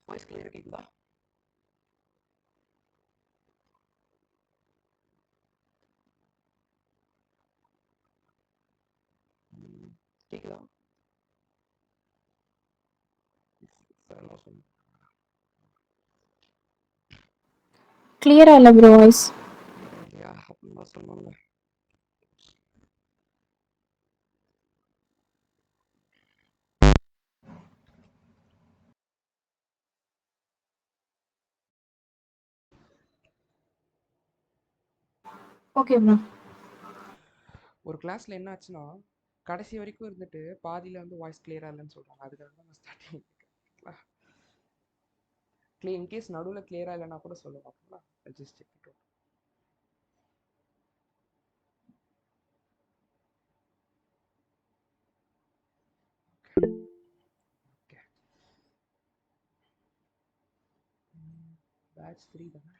Voice clear கேக்குதா? கேக்குதா? சரவணா சொல்லு. கிளியரா இல்லை ப்ரோ வாய்ஸ். யா அப்படின்னு சொன்னாங்க. Okay bro. ஒரு கிளாஸ்ல என்ன ஆச்சுன்னா கடைசி வரைக்கும் இருந்துட்டு பாதியில வந்து வாய்ஸ் கிளியரா இல்லைன்னு சொல்றாங்க. அதுக்காக தான் நான் ஸ்டார்டிங் கிளியர் இன்கேஸ் நடுவில் கிளியரா இல்லைன்னா கூட சொல்லுங்க. ஓகேங்களா? Just check it. Okay, batch 3 தானே.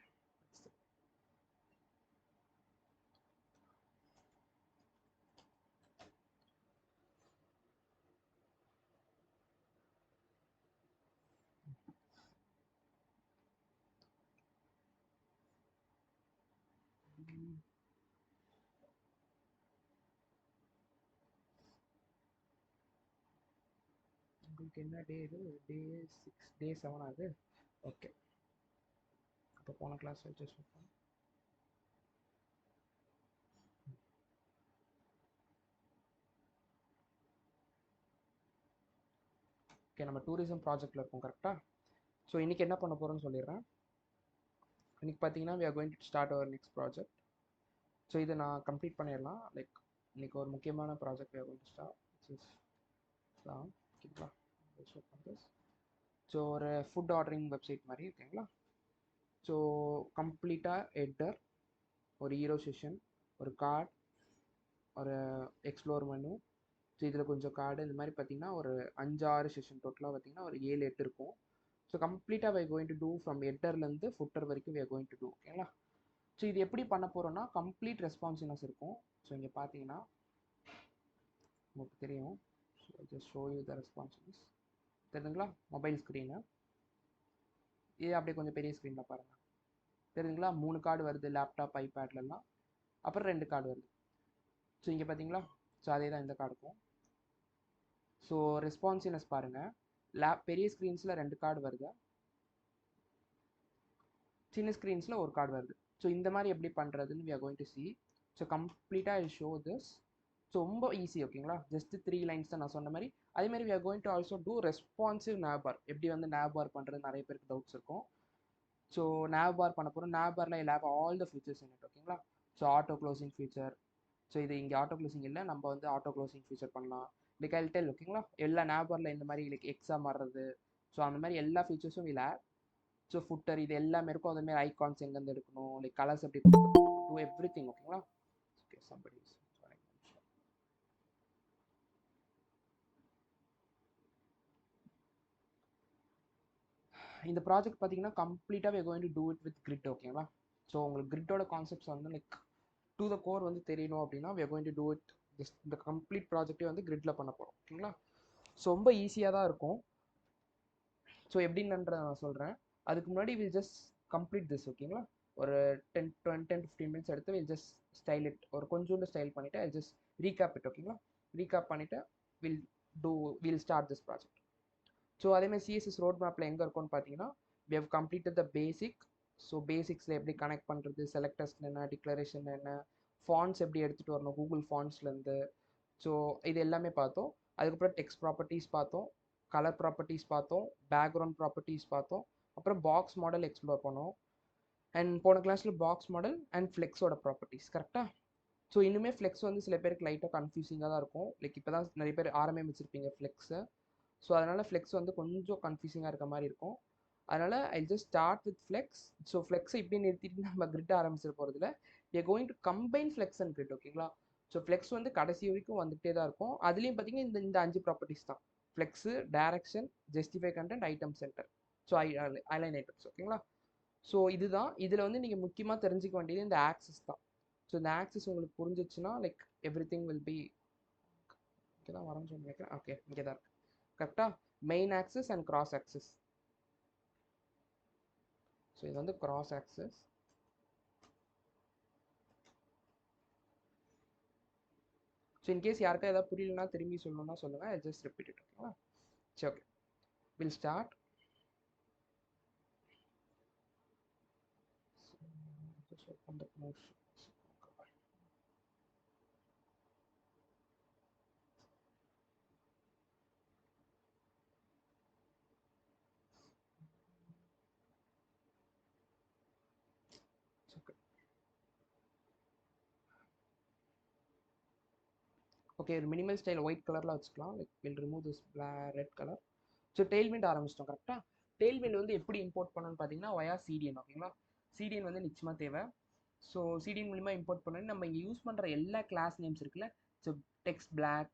உங்களுக்கு என்ன டே இது? டே 6, டே 7 ஆகுது. ஓகே, அப்போ போன கிளாஸ் வச்சு சொல்லுங்கள். ஓகே, நம்ம டூரிசம் ப்ராஜெக்டில் இருக்கோம் கரெக்டாக. ஸோ இன்றைக்கி என்ன பண்ண போகிறோன்னு சொல்லிடுறேன். இன்றைக்கி பார்த்தீங்கன்னா we are going to start our next project. So இதை நான் கம்ப்ளீட் பண்ணிடலாம். லைக் இன்றைக்கி ஒரு முக்கியமான project we are going to start, which is ஓகேங்களா. ஸோ ஒரு ஃபுட் ஆர்டரிங் வெப்சைட் மாதிரி ஓகேங்களா. ஸோ கம்ப்ளீட்டாக ஹெட்டர், ஒரு ஹீரோ செஷன், ஒரு கார்டு, ஒரு எக்ஸ்ப்ளோர் மெனு. ஸோ இதில் கொஞ்சம் கார்டு இந்த மாதிரி பார்த்தீங்கன்னா ஒரு 5-6 செஷன் டோட்டலாக பார்த்தீங்கன்னா ஒரு 7-8 இருக்கும். ஸோ கம்ப்ளீட்டாக we are going to do from ஹெட்டர்லேருந்து ஃபுட்டர் வரைக்கும் we are going to do ஓகேங்களா. ஸோ இது எப்படி பண்ண போகிறோன்னா கம்ப்ளீட் ரெஸ்பான்சிவ்னஸ் இருக்கும். ஸோ இங்கே பார்த்தீங்கன்னா உங்களுக்கு தெரியும். So just show you the responsiveness. தெரியுதுங்களா? மொபைல் ஸ்க்ரீனு இது அப்படியே கொஞ்சம் பெரிய ஸ்க்ரீனில் பாருங்கள். தெரியுதுங்களா? 3 கார்டு வருது லேப்டாப் ஐபேட்லலாம். அப்புறம் 2 கார்டு வருது. ஸோ இங்கே பார்த்தீங்களா? ஸோ அதே தான் இந்த கார்டுக்கும். ஸோ ரெஸ்பான்சிவ்னஸ் பாருங்கள். பெரிய ஸ்க்ரீன்ஸில் 2 கார்டு வருது, சின்ன ஸ்க்ரீன்ஸில் ஒரு கார்டு வருது. ஸோ இந்த மாதிரி எப்படி பண்ணுறதுன்னு we are going to see. So கம்ப்ளீட்டாக ஐ ஷோ திஸ். ஸோ ரொம்ப ஈஸி ஓகேங்களா. ஜஸ்ட் 3 லைன்ஸ் தான் நான் சொன்ன மாதிரி. அதேமாதிரி we are going to also do responsive nav-bar. எப்படி வந்து nav-bar பண்ணுறது நிறைய பேருக்கு டவுட்ஸ் இருக்கும். ஸோ nav-bar பண்ண போகிறோம். nav-barல will have all the features in it ஓகேங்களா. So auto closing feature. So இது இங்கே ஆட்டோ க்ளோசிங் இல்லை, நம்ம வந்து ஆட்டோ க்ளோசிங் ஃபீச்சர் பண்ணலாம். லைக் ஐல் டெல் ஓகேங்களா. எல்லா nav-barல இந்த மாதிரி லைக் எக்ஸாம் மாறுறது, ஸோ அந்த மாதிரி எல்லா ஃபீச்சர்ஸும் will have. ஸோ ஃபுட்டர் இது எல்லாமே இருக்கும். அதேமாதிரி ஐகான்ஸ் எங்கேருந்து எடுக்கணும், லைக் கலர்ஸ் எப்படி டூ எவ்ரி திங் ஓகேங்களா. ஓகே, சம்படி இந்த ப்ராஜெக்ட் பார்த்தீங்கன்னா கம்ப்ளீட்டாக we are going to do it with grid ஓகேங்களா. ஸோ உங்களுக்கு கிரிட்டோட கான்செப்ட்ஸ் வந்து லைக் டு த கோர் வந்து தெரியணும் அப்படின்னா we are going to do it. Just இந்த கம்ப்ளீட் ப்ராஜெக்டே வந்து கிரிட்டில் பண்ண போகிறோம் ஓகேங்களா. ஸோ ரொம்ப ஈஸியாக தான் இருக்கும். ஸோ எப்படின்றத நான் சொல்கிறேன். அதுக்கு முன்னாடி வில் ஜஸ்ட் கம்ப்ளீட் திஸ் ஓகேங்களா. ஒரு 10-15 மினிட்ஸ் எடுத்து வில் ஜஸ்ட் ஸ்டைல் இட். ஒரு கொஞ்சோண்டு ஸ்டைல் பண்ணிவிட்டு ஐ ஜஸ்ட் ரீகேப் இட் ஓகேங்களா. ரீகேப் பண்ணிவிட்டு will will start this project. So அதேமாதிரி சிஎஸ்எஸ் ரோட் மேப்பில் எங்கே இருக்கும்னு பார்த்தீங்கன்னா we have completed the basic. So பேசிக்ஸில் எப்படி கனெக்ட் பண்ணுறது, செலக்டர்ஸ் என்ன, டிக்ளரேஷன் என்ன, ஃபாண்ட்ஸ் எப்படி எடுத்துகிட்டு வரணும் கூகுள் ஃபாண்ட்ஸ்லேருந்து. ஸோ இது எல்லாமே பார்த்தோம். அதுக்கப்புறம் டெக்ஸ்ட் ப்ராப்பர்ட்டிஸ் பார்த்தோம், கலர் ப்ராப்பர்ட்டிஸ் பார்த்தோம், பேக்ரவுண்ட் ப்ராப்பர்ட்டிஸ் பார்த்தோம், அப்புறம் பாக்ஸ் மாடல் எக்ஸ்ப்ளோர் பண்ணோம். அண்ட் போன கிளாஸில் பாக்ஸ் மாடல் அண்ட் ஃப்ளெக்ஸோட ப்ராப்பர்ட்டிஸ் கரெக்டாக. ஸோ இன்னுமே ஃப்ளெக்ஸ் வந்து சில பேருக்கு லைட்டாக கன்ஃபியூசிங்காக தான் இருக்கும். லைக் இப்போ தான் நிறைய பேர் ஆரம்பிச்சிருப்பீங்க ஃப்ளெக்ஸை. ஸோ அதனால் ஃப்ளெக்ஸ் வந்து கொஞ்சம் கன்ஃபியூசிங்காக இருக்க மாதிரி இருக்கும். அதனால் I just start with flex. So ஃப்ளெக்ஸை இப்படி நிறுத்திட்டு நம்ம கிரிட் ஆரம்பிச்சிட போகிறதுல we are going to combine flex and grid ஓகேங்களா. ஸோ ஃப்ளெக்ஸ் வந்து கடைசி வரைக்கும் வந்துகிட்டே தான் இருக்கும். அதுலேயும் பார்த்தீங்கன்னா இந்த 5 ப்ராப்பர்ட்டிஸ் தான். Flex, direction, justify content, item center, so align items ஓகேங்களா. ஸோ இதுதான். இதில் வந்து நீங்கள் முக்கியமாக தெரிஞ்சிக்க வேண்டியது இந்த ஆக்சிஸ் தான். ஸோ இந்த ஆக்சிஸ் உங்களுக்கு புரிஞ்சிச்சுன்னா like everything will be இங்கே தான் வரேன்னு சொல்லி நினைக்கிறேன். ஓகே, இங்கே தான் இருக்குது கரெக்டாக. Main axis and cross axis. இது வந்து கிராஸ் ஆக்சஸ். ஸோ இன்கேஸ் யாருக்கா ஏதாவது புரியலன்னா திரும்பி சொல்லணும்னா சொல்லுங்கள், ஐ ஜஸ்ட் ரிப்பீட் இட். ஓகேங்களா? சரி, okay, will start. Just open the motion. Okay, minimal style white கலரில் வச்சுக்கலாம். Like will remove this red colour. So Tailwind ஆரம்பிச்சிட்டோம். கரெக்டாக டெய்ல்விண்ட் வந்து எப்படி இம்போர்ட் பண்ணணும்னு பார்த்தீங்கன்னா வயா சிடிஎன். ஓகேங்களா? சிடிஎன் வந்து நிச்சயமாக தேவை. ஸோ சிடிஎன் மூலிமா இம்போர்ட் பண்ணி நம்ம இங்கே யூஸ் பண்ணுற எல்லா கிளாஸ் நேம்ஸ் இருக்குல்ல, so text block,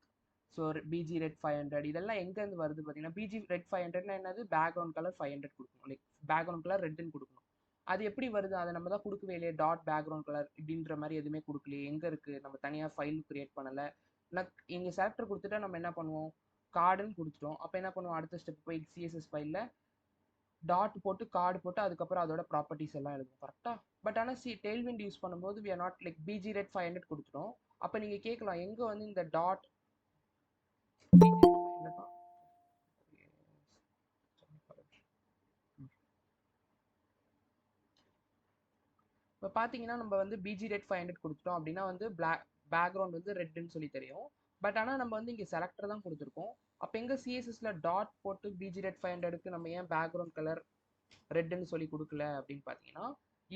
so BG red 500, இதெல்லாம் எங்கேருந்து வருது பார்த்தீங்கன்னா, பிஜி ரெட் 500னா என்னது, பேக்ரவுண்ட் கலர் 500 கொடுக்கணும். லைக் பேக்ரவுண்ட் கலர் ரெட்டுன்னு கொடுக்கணும். அது எப்படி வருது, அதை நம்ம தான் கொடுக்கவே இல்லையே. டாட் பேக்ரவுண்ட் கலர் இப்படின்ற மாதிரி எதுவுமே கொடுக்கலையே, எங்கே இருக்குது, நம்ம தனியாக ஃபைல் கிரியேட் பண்ணலை. இங்கே செலக்டர் கொடுத்துட்டா நம்ம என்ன பண்ணுவோம், கார்டுன்னு கொடுத்துட்டோம். அப்போ என்ன பண்ணுவோம், அடுத்த ஸ்டெப் போய் சிஎஸ்எஸ் ஃபைலில் டாட் போட்டு கார்டு போட்டு அதுக்கப்புறம் அதோட ப்ராப்பர்ட்டிஸ் எல்லாம் எழுதும். கரெக்டாக? பட் ஆனால் டெய்ல்விண்ட் யூஸ் பண்ணும்போது we are not like BG red 500 கொடுத்துட்டோம். அப்போ நீங்கள் கேட்கலாம், எங்கே வந்து இந்த டாட் இப்போ பார்த்தீங்கன்னா நம்ம வந்து பிஜி ரெட் 500 கொடுத்துட்டோம் அப்படின்னா வந்து பேக்ரவுண்ட் வந்து ரெட்டுன்னு சொல்லி தெரியும். பட் ஆனால் நம்ம வந்து இங்கே செலக்டர் தான் கொடுத்துருக்கோம். அப்போ எங்கே சிஎஸ்எஸ்ல டாட் போட்டு பிஜி ரெட் 500க்கு நம்ம ஏன் பேக்ரவுண்ட் கலர் ரெட்டுன்னு சொல்லி கொடுக்கல அப்படின்னு பார்த்தீங்கன்னா,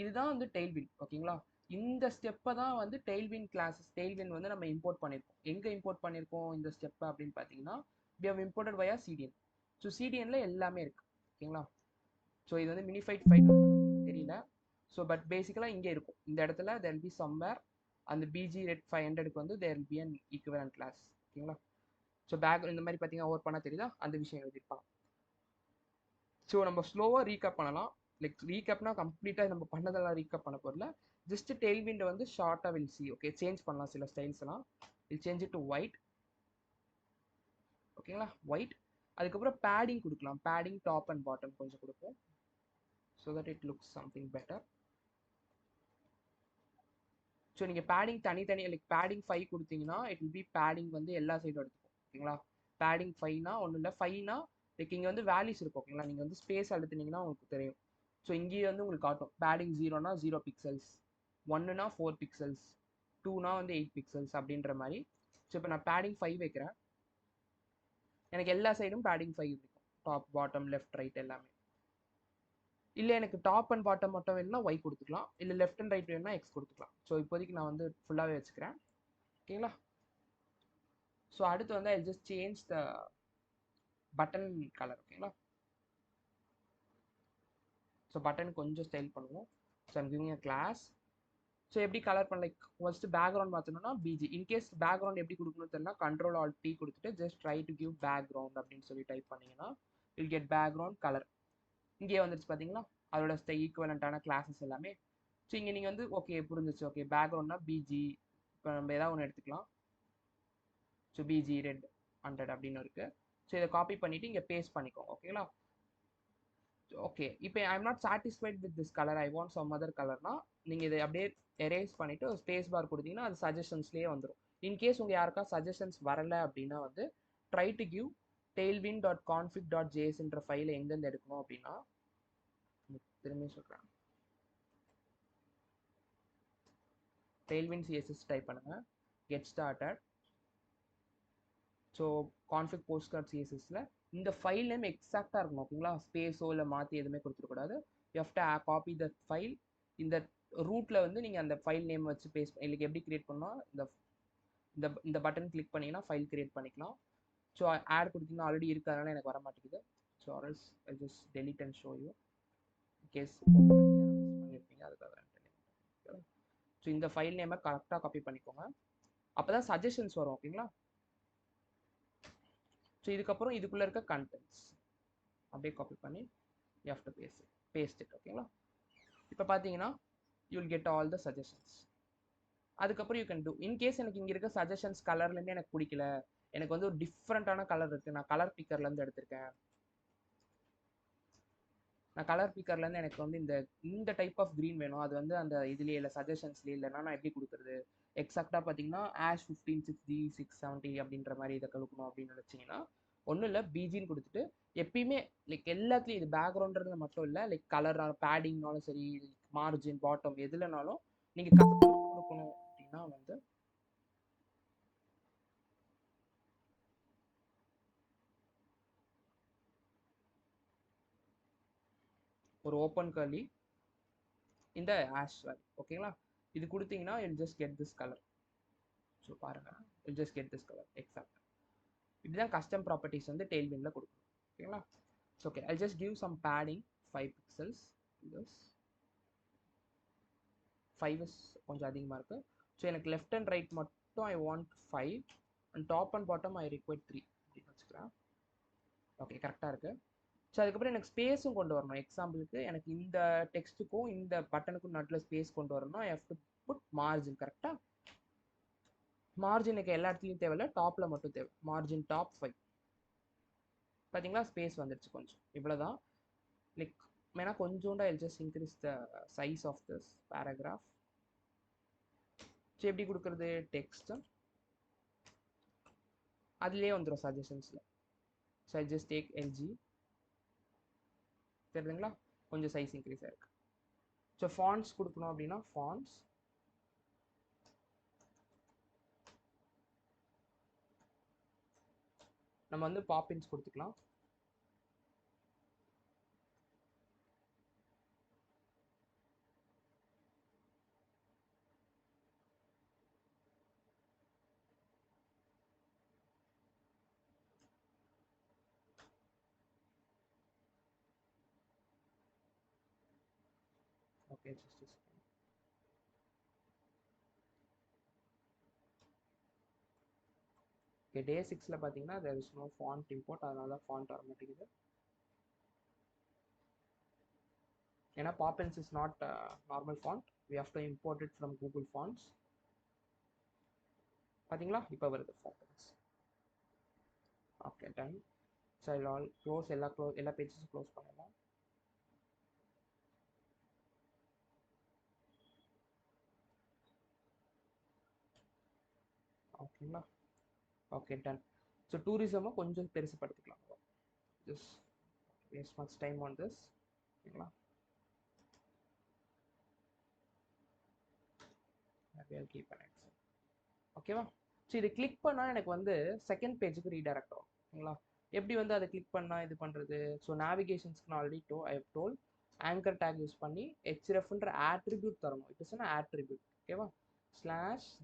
இதுதான் வந்து டெய்ல்விண்ட். ஓகேங்களா? இந்த ஸ்டெப்பை தான் வந்து டெய்ல்விண்ட் கிளாஸஸ், டெய்ல்விண்ட் வந்து நம்ம இம்போர்ட் பண்ணியிருக்கோம். எங்கே இம்போர்ட் பண்ணியிருக்கோம் இந்த ஸ்டெப்பை அப்படின்னு பார்த்தீங்கன்னா, we have imported via CDN. So சிடிஎன்ல எல்லாமே இருக்கு. ஓகேங்களா? ஸோ இது வந்து மினிஃபைட் ஃபைல் தெரியல. ஸோ பட் பேசிக்கலாக இங்கே இருக்கும். இந்த இடத்துல there will be somewhere அந்த பிஜி ரெட் 500க்கு வந்து there will be an equivalent class. ஓகேங்களா? ஸோ பேக் இந்த மாதிரி பார்த்தீங்கன்னா ஓவர் பண்ணால் தெரியுதா, அந்த விஷயம் எழுதியிருப்பாங்க. ஸோ நம்ம ஸ்லோவாக ரீகப் பண்ணலாம். லைக் ரீகப்னா கம்ப்ளீட்டாக நம்ம பண்ணதெல்லாம் ரீகப் பண்ண போகிறல, ஜஸ்ட் டெய்ல்விண்டை வந்து ஷார்ட்டாக வில் சி. ஓகே, சேஞ்ச் பண்ணலாம் சில ஸ்டைல்ஸ்லாம். Will change it to white. ஓகேங்களா? ஒயிட். அதுக்கப்புறம் பேடிங் கொடுக்கலாம். பேடிங் டாப் அண்ட் பாட்டம் கொஞ்சம் கொடுப்போம், so that it looks something better. So நீங்கள் பேடிங் தனித்தனி லைக் பேடிங் 5 கொடுத்தீங்கன்னா இட் வில் பி பேடிங் வந்து எல்லா சைடும் எடுத்துக்கும். ஓகேங்களா? பேடிங் 5னா ஒன்றும் இல்லை, 5னா லைக் இங்கே வந்து வேல்யூஸ் இருக்கும். ஓகேங்களா? நீங்கள் வந்து ஸ்பேஸ் அழுத்தினீங்கன்னா உங்களுக்கு தெரியும். ஸோ இங்கேயே வந்து உங்களுக்கு காட்டும் பேடிங் 0னா 0 பிக்சல்ஸ், 1னா 4 பிக்சல்ஸ், 2னா வந்து 8 பிக்சல்ஸ் அப்படின்ற மாதிரி. ஸோ இப்போ நான் பேடிங் 5 வைக்கிறேன், எனக்கு எல்லா சைடும் பேடிங் 5 இருக்கும், டாப் பாட்டம் லெஃப்ட் ரைட் எல்லாமே. இல்லை எனக்கு டாப் அண்ட் பாட்டம் மட்டும் வேணும்னா ஒய் கொடுத்துக்கலாம், இல்லை லெஃப்ட் அண்ட் ரைட் வேணும்னா எக்ஸ் கொடுத்துக்கலாம். ஸோ இப்போதைக்கு நான் வந்து ஃபுல்லாகவே வச்சுக்கிறேன். ஓகேங்களா? ஸோ அடுத்து வந்து I just change the button colour. ஓகேங்களா? ஸோ பட்டன் கொஞ்சம் ஸ்டைல் பண்ணுவோம். So I'm giving a class. So எப்படி கலர் பண்ண, லைக் ஃபர்ஸ்ட் பேக்ரவுண்ட் மாற்றணும்னா பிஜி. இன்கேஸ் பேக்ரவுண்ட் எப்படி கொடுக்கணும்னு தெரியல, கண்ட்ரோல் ஆல்ட் டி கொடுத்துட்டு just try to give background அப்படின்னு சொல்லி டைப் பண்ணிங்கன்னா வில் கெட் பேக்ரவுண்ட் கலர். இங்கே வந்துருச்சு பார்த்தீங்களா, அதோட ஈக்குவலண்ட்டான கிளாஸஸ் எல்லாமே. ஸோ இங்கே நீங்கள் வந்து ஓகே புரிஞ்சிச்சு. ஓகே, பேக்ரவுண்ட்னா பிஜி, இப்போ நம்ம ஏதாவது ஒன்று எடுத்துக்கலாம். ஸோ பிஜி ரெட் 100 அப்படின்னு இருக்குது. ஸோ இதை காப்பி பண்ணிவிட்டு இங்கே பேஸ்ட் பண்ணிக்கோங்க. ஓகேங்களா? ஓகே, இப்போ I am not satisfied with this colour, I want some other கலர்னா நீங்கள் இதை அப்படியே எரேஸ் பண்ணிவிட்டு ஸ்பேஸ் பார் கொடுத்தீங்கன்னா அது சஜஷன்ஸ்லேயே வந்துடும். இன்கேஸ் உங்கள் யாருக்கா சஜஷன்ஸ் வரலை அப்படின்னா வந்து ட்ரை டு கிவ் tailwind.config.jsன்ற ஃபைலை எங்கேருந்து எடுக்கணும் அப்படின்னா, திரும்பி சொல்கிறேன், tailwind css டைப் பண்ணுங்கள், get started. So config postcard cssல இந்த ஃபைல் நேம் எக்ஸாக்டாக இருக்கணும். ஓகேங்களா? ஸ்பேஸோ இல்லை மாற்றி எதுவுமே கொடுத்துருக்கூடாது. You have to copy the file. இந்த ரூட்டில் வந்து நீங்கள் அந்த ஃபைல் நேம் வச்சு பேஸ்ட் இல்லைக்கு எப்படி கிரியேட் பண்ணால் இந்த இந்த பட்டன் கிளிக் பண்ணிங்கன்னா ஃபைல் கிரியேட் பண்ணிக்கலாம். ஸோ ஆட் கொடுத்தீங்கன்னா ஆல்ரெடி இருக்கிறதுனால எனக்கு வர மாட்டேங்குது. So or else I just delete and show you case பண்ணியிருப்பீங்க, அதுக்காக. ஸோ இந்த ஃபைல் நேமை கரெக்டாக காப்பி பண்ணிக்கோங்க, அப்போ தான் சஜஷன்ஸ் வரும். ஓகேங்களா? ஸோ இதுக்கப்புறம் இதுக்குள்ளே இருக்க கண்டென்ட்ஸ் அப்படியே காப்பி பண்ணி you have to paste it. ஓகேங்களா? இப்போ பார்த்தீங்கன்னா you will get all the suggestions. அதுக்கப்புறம் யூ கேன் டூ, இன்கேஸ் எனக்கு இங்கே இருக்க சஜஷன்ஸ் கலர்லேயுமே எனக்கு பிடிக்கல, எனக்கு வந்து ஒரு டிஃப்ரெண்ட்டான கலர் இருக்குது, நான் கலர் பிக்கர்லேருந்து எடுத்திருக்கேன், நான் கலர் பிக்கர்லேருந்து எனக்கு வந்து இந்த டைப் ஆஃப் க்ரீன் வேணும், அது வந்து அந்த இதுலேயே இல்லை சஜஷன்ஸ்லேயே இல்லைன்னா நான் எப்படி கொடுக்குறது? எக்ஸாக்டாக பார்த்தீங்கன்னா ஆஷ் 1560 670 அப்படின்ற மாதிரி இதை கொடுக்கணும் அப்படின்னு நினச்சிங்கன்னா ஒன்றும் இல்லை, பிஜின்னு கொடுத்துட்டு எப்பயுமே லைக் எல்லாத்துலேயும் இது பேக்ரவுண்டுன்றது மட்டும் இல்லை, லைக் கலர் பேடிங்னாலும் சரி, மார்ஜின் பாட்டம் எதுலனாலும் நீங்கள் கஸ்டம் கொடுக்கணும் அப்படின்னா வந்து ஒரு ஓப்பன் கர்லி இந்த ஆஷ் வேல்யூ ஓகேங்களா, இது கொடுத்தீங்கன்னா you'll just get this colour. So பாருங்க, you'll just get this colour exact. இப்படிதான் கஸ்டம் ப்ராப்பர்ட்டிஸ் வந்து டெய்ல்வின்ல கொடுக்கணும் ஓகேங்களா. So okay, I just give some padding 5 pixels. this 5 is கொஞ்சம் அதிகமாக இருக்குது. ஸோ எனக்கு லெஃப்ட் அண்ட் ரைட் மட்டும் I want 5 and top and bottom I require 3 அப்படின்னு வச்சுக்கிறேன். ஓகே, கரெக்டாக இருக்குது. ஸோ அதுக்கப்புறம் எனக்கு ஸ்பேஸும் கொண்டு வரணும். எக்ஸாம்பிளுக்கு எனக்கு இந்த டெக்ஸ்ட்டுக்கும் இந்த பட்டனுக்கும் நடுவில் ஸ்பேஸ் கொண்டு வரணும். I have to put margin. கரெக்டாக மார்ஜினுக்கு எல்லா இடத்துலையும் தேவையில்ல, டாப்பில் மட்டும் தேவை. மார்ஜின் டாப் 5 பார்த்தீங்களா, ஸ்பேஸ் வந்துடுச்சு கொஞ்சம். இவ்வளோதான். லைக் வேணா கொஞ்சோண்டா I just increase the size of this paragraph. So எப்படி கொடுக்குறது? டெக்ஸ்ட் அதுலேயே வந்துடும் சஜஷன்ஸில். So I just take LG. தெரியுதுங்களா, கொஞ்சம் சைஸ் இன்க்ரீஸ் ஆயிருக்கு. ஸோ ஃபாண்ட்ஸ் கொடுக்கணும் அப்படின்னா ஃபாண்ட்ஸ் நம்ம வந்து பாப்பின்ஸ் கொடுத்துக்கலாம். Okay, just a second. Okay, day 6ல பார்த்தீங்கன்னா there is no font import, அதனால தான் ஃபாண்ட் வர மாட்டேங்குது. ஏன்னா Poppins is not normal font, we have to import it from Google Fonts. பார்த்தீங்களா, இப்போ வருது Poppins. Okay, done. So I all close எல்லா பேஜஸும் க்ளோஸ் பண்ணலாம். ஓகேங்களா, ஓகே, டன். ஸோ டூரிசமை கொஞ்சம் பெருசுப்படுத்திக்கலாம். Just waste much time on this. ஓகேங்களா, I'll keep an accent. ஓகேவா. ஸோ இதை கிளிக் பண்ணால் எனக்கு வந்து செகண்ட் பேஜுக்கு ரீடைரக்ட் ஆகும். ஓகேங்களா, எப்படி வந்து அதை கிளிக் பண்ணால் இது பண்ணுறது? ஸோ நேவிகேஷன்ஸ்க்கு நான் already I have told anchor tag use பண்ணி hrefன்ற ஆட்ரிபியூட் தரணும். It is an attribute. ஓகேவா,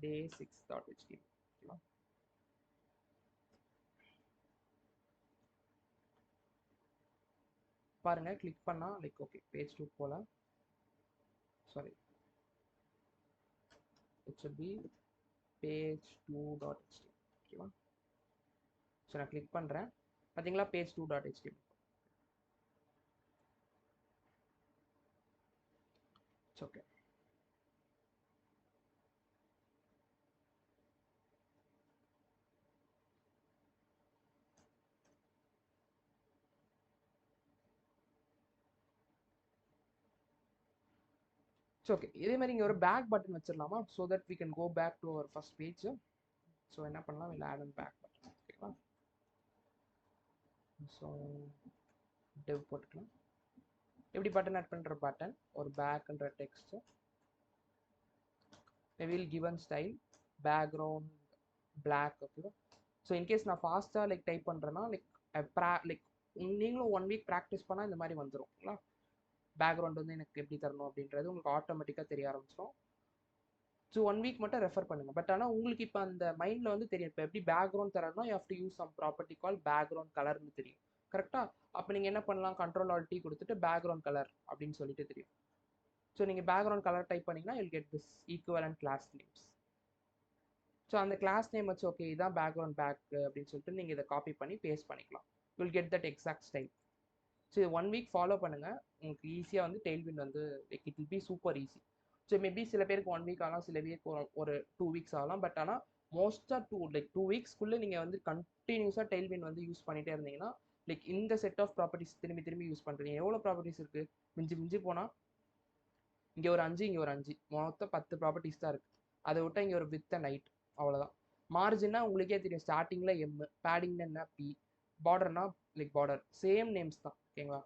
/day6.html. ஓகேவா, பாருங்க, கிளிக் பண்ணா லைக் ஓகே பேஜ் 2 போல. Sorry, it should be page2.html. ஓகேவா, ஸோ நான் கிளிக் பண்ணுறேன். பார்த்தீங்களா, page2.html. ஓகே, ஸோ ஓகே, இதே மாதிரி இங்கே ஒரு பேக் பட்டன் வச்சிடலாமா? So that we can go back to our first page. So என்ன பண்ணலாம், இல்லை ஆட் அண்ட் பேக் பட்டன். ஓகேவா, ஸோ டிவ் போட்டுக்கலாம். எப்படி பட்டன் ஆட் பண்ணுற பட்டன், ஒரு பேக்ன்ற text, will given style background black. ஓகேவா, ஸோ இன்கேஸ் நான் ஃபாஸ்ட்டாக லைக் டைப் பண்ணுறேன்னா லைக் நீங்களும் 1 வீக் ப்ராக்டிஸ் பண்ணால் இந்த மாதிரி வந்துடும். பேக்ரவுண்ட் வந்து எனக்கு எப்படி தரணும் அப்படின்றது உங்களுக்கு ஆட்டோமேட்டிக்காக தெரிய ஆரம்பிச்சிடும். ஸோ 1 வீக் மட்டும் ரெஃபர் பண்ணுங்கள். பட் ஆனால் உங்களுக்கு இப்போ அந்த மைண்டில் வந்து தெரியும், இப்போ எப்படி பேக்ரவுண்ட் தரணும், you have to use some property call background கலர்னு தெரியும். கரெக்டாக, அப்போ நீங்கள் என்ன பண்ணலாம், Ctrl+Alt கொடுத்துட்டு பேக்ரவுண்ட் கலர் அப்படின்னு சொல்லிட்டு தெரியும். ஸோ நீங்கள் பேக்ரவுண்ட் கலர் டைப் பண்ணிங்கன்னா you'll get this equivalent class names. So அந்த கிளாஸ் நேம் வச்சு ஓகே இதான் பேக்ரவுண்ட் பேக் அப்படின்னு சொல்லிட்டு நீங்கள் இதை காப்பி பண்ணி பேஸ்ட் பண்ணிக்கலாம். You'll get that exact style. So இது 1 வீக் ஃபாலோ பண்ணுங்கள், உங்களுக்கு ஈஸியாக வந்து டெய்ல்விண்ட் வந்து like it will B super easy. So maybe சில பேருக்கு 1 வீக் ஆகலாம், சில பேருக்கு ஒரு 2 வீக்ஸ் ஆகலாம். பட் ஆனால் மோஸ்ட்டாக 2 வீக்ஸ்க்குள்ளே நீங்கள் வந்து கண்டினியூஸாக டெய்ல்விண்ட் வந்து யூஸ் பண்ணிகிட்டே இருந்தீங்கன்னா லைக் இந்த செட் ஆஃப் ப்ராப்பர்ட்டிஸ் திரும்பி திரும்பி யூஸ் பண்ணுறீங்க. எவ்வளோ ப்ராப்பர்ட்டிஸ் இருக்குது? மிஞ்சி மிஞ்சி போனால் இங்கே ஒரு 5, இங்கே ஒரு 5, மொத்தம் 10 ப்ராப்பர்ட்டிஸ் தான் இருக்குது. அதை விட்டால் இங்கே ஒரு வித் அண்ட் ஹைட், அவ்வளோதான். மார்ஜின்னா உங்களுக்கே தெரியும், ஸ்டார்டிங்கில் எம், பேடிங்னா என்ன பி, பார்டர்னா லைக் பார்டர், சேம் நேம்ஸ் தான். ஓகேங்களா?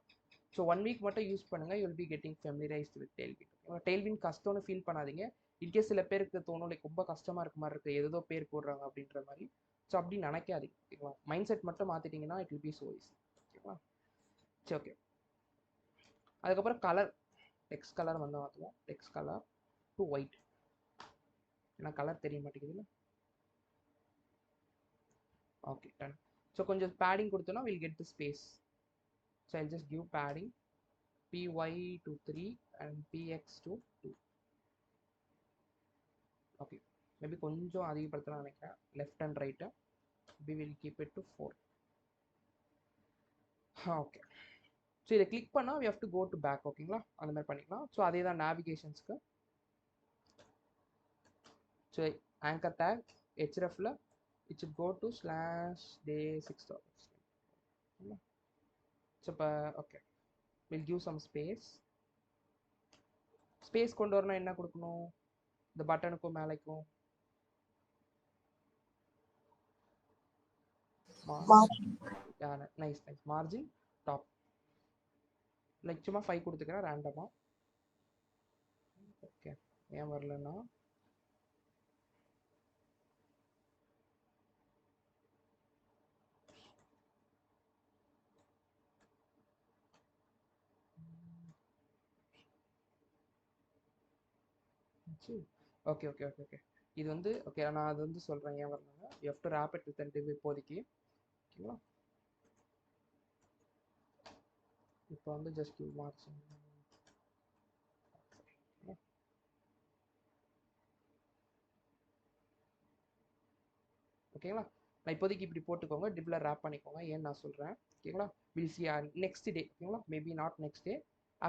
ஸோ 1 வீக் மட்டும் யூஸ் பண்ணுங்கள், you'll be getting familiarised with Tailwind. Tailwind கஷ்டம்னு ஃபீல் பண்ணாதீங்க. இன்கேஸ் சில பேருக்கு தோணும் லைக் ரொம்ப கஷ்டமாக இருக்க மாதிரி இருக்குது, ஏதோ பேர் போடுறாங்க அப்படின்ற மாதிரி. ஸோ அப்படி நினைக்காதீங்க. ஓகேங்களா? மைண்ட் செட் மட்டும் மாற்றிட்டிங்கன்னா it will be so easy. ஓகேங்களா? சரி, ஓகே. அதுக்கப்புறம் கலர், டெக்ஸ்ட் கலர் வந்து மாற்றுவோம். Text colour to white. ஏன்னா கலர் தெரிய மாட்டேங்குதுல்ல. Okay, done. ஸோ கொஞ்சம் பேடிங் கொடுத்தோன்னா will get the space. So I just give padding py to 3 and px to 2. ஓகே, மேபி கொஞ்சம் அதிகப்படுத்தலாம் நினைக்கிறேன். Left and right we will keep it to 4. Okay. So இதை கிளிக் பண்ணால் we have to go to back. ஓகேங்களா? அந்த மாதிரி பண்ணிக்கலாம். ஸோ அதே தான் நேவிகேஷன்ஸ்க்கு. ஸோ ஆங்கர் டேக் hrefல it should go to /day6. So இப்போ okay, will give some space. Space கொண்டு வரணும், என்ன கொடுக்கணும்? இந்த பட்டனுக்கும் மேலைக்கும் nice nice. Margin top like சும்மா 5 கொடுத்துக்கிறேன் ரேண்டமாக. ஓகே, ஏன் வரலன்னா ஓகே ஓகே ஓகே ஓகே இது வந்து ஓகே, நான் அது வந்து சொல்கிறேன் ஏன் வரலன்னா. You have to rape it with div இப்போதைக்கு. ஓகேங்களா? இப்போ வந்து ஜஸ்ட் கிவ் மார்ஜின். ஓகேங்களா? நான் இப்போதைக்கு இப்படி போட்டுக்கோங்க, டிப்ல ரேப் பண்ணிக்கோங்க. ஏன்னு நான் சொல்கிறேன். ஓகேங்களா? Will see next day. ஓகேங்களா? Maybe not next day,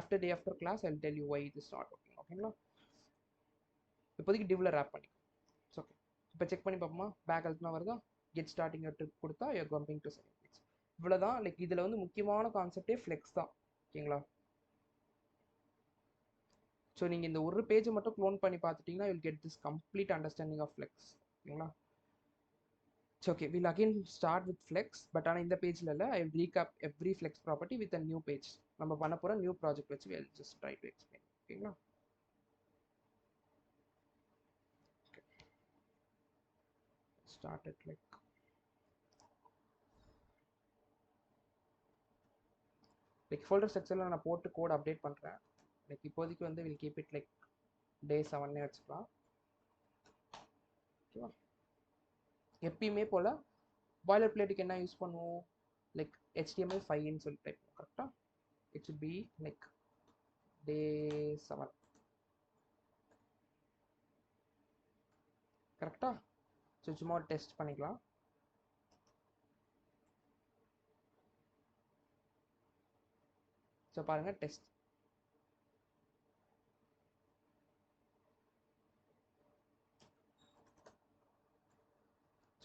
after day after class I will tell you why it is not working. ஓகேங்களா? இப்போதைக்கு டிவ்ல ரேப் பண்ணிக்கோங்க. ஓகே, இப்போ செக் பண்ணி பார்ப்போமா? பேக் அல்ட்னா வருதா? கெட் ஸ்டார்டிங் ட்ரிப் கொடுத்தா you coming to second page. இவ்வளோதான். லைக் இதில் வந்து முக்கியமான கான்செப்டே ஃப்ளெக்ஸ் தான். ஓகேங்களா? ஸோ நீங்கள் இந்த ஒரு பேஜை மட்டும் க்ளோன் பண்ணி பார்த்துட்டிங்கன்னா you'll get this complete understanding of flex. ஓகேங்களா? So okay, will again start with flex. But ஆனால் இந்த பேஜில் இல்லை, I will recap every flex property with a new page. நம்ம பண்ண போகிற நியூ ப்ராஜெக்ட் வச்சு will just try to explain. ஓகேங்களா? Start it like folder செக்ஷனில் நான் போட்டு கோட் அப்டேட் பண்ணுறேன். லைக் இப்போதைக்கு வந்து will keep it like day 7 வச்சுக்கலாம். ஓகேவா? எப்பயுமே போல் பாய்லர் பிளேட்டுக்கு என்ன யூஸ் பண்ணுவோம்? லைக் HTML5ன்னு சொல்லி டைப் பண்ணுவோம். கரெக்டாக it should be like day 7. கரெக்டாக? ஸோ சும்மா டெஸ்ட் பண்ணிக்கலாம். ஸோ பாருங்கள், டெஸ்ட்.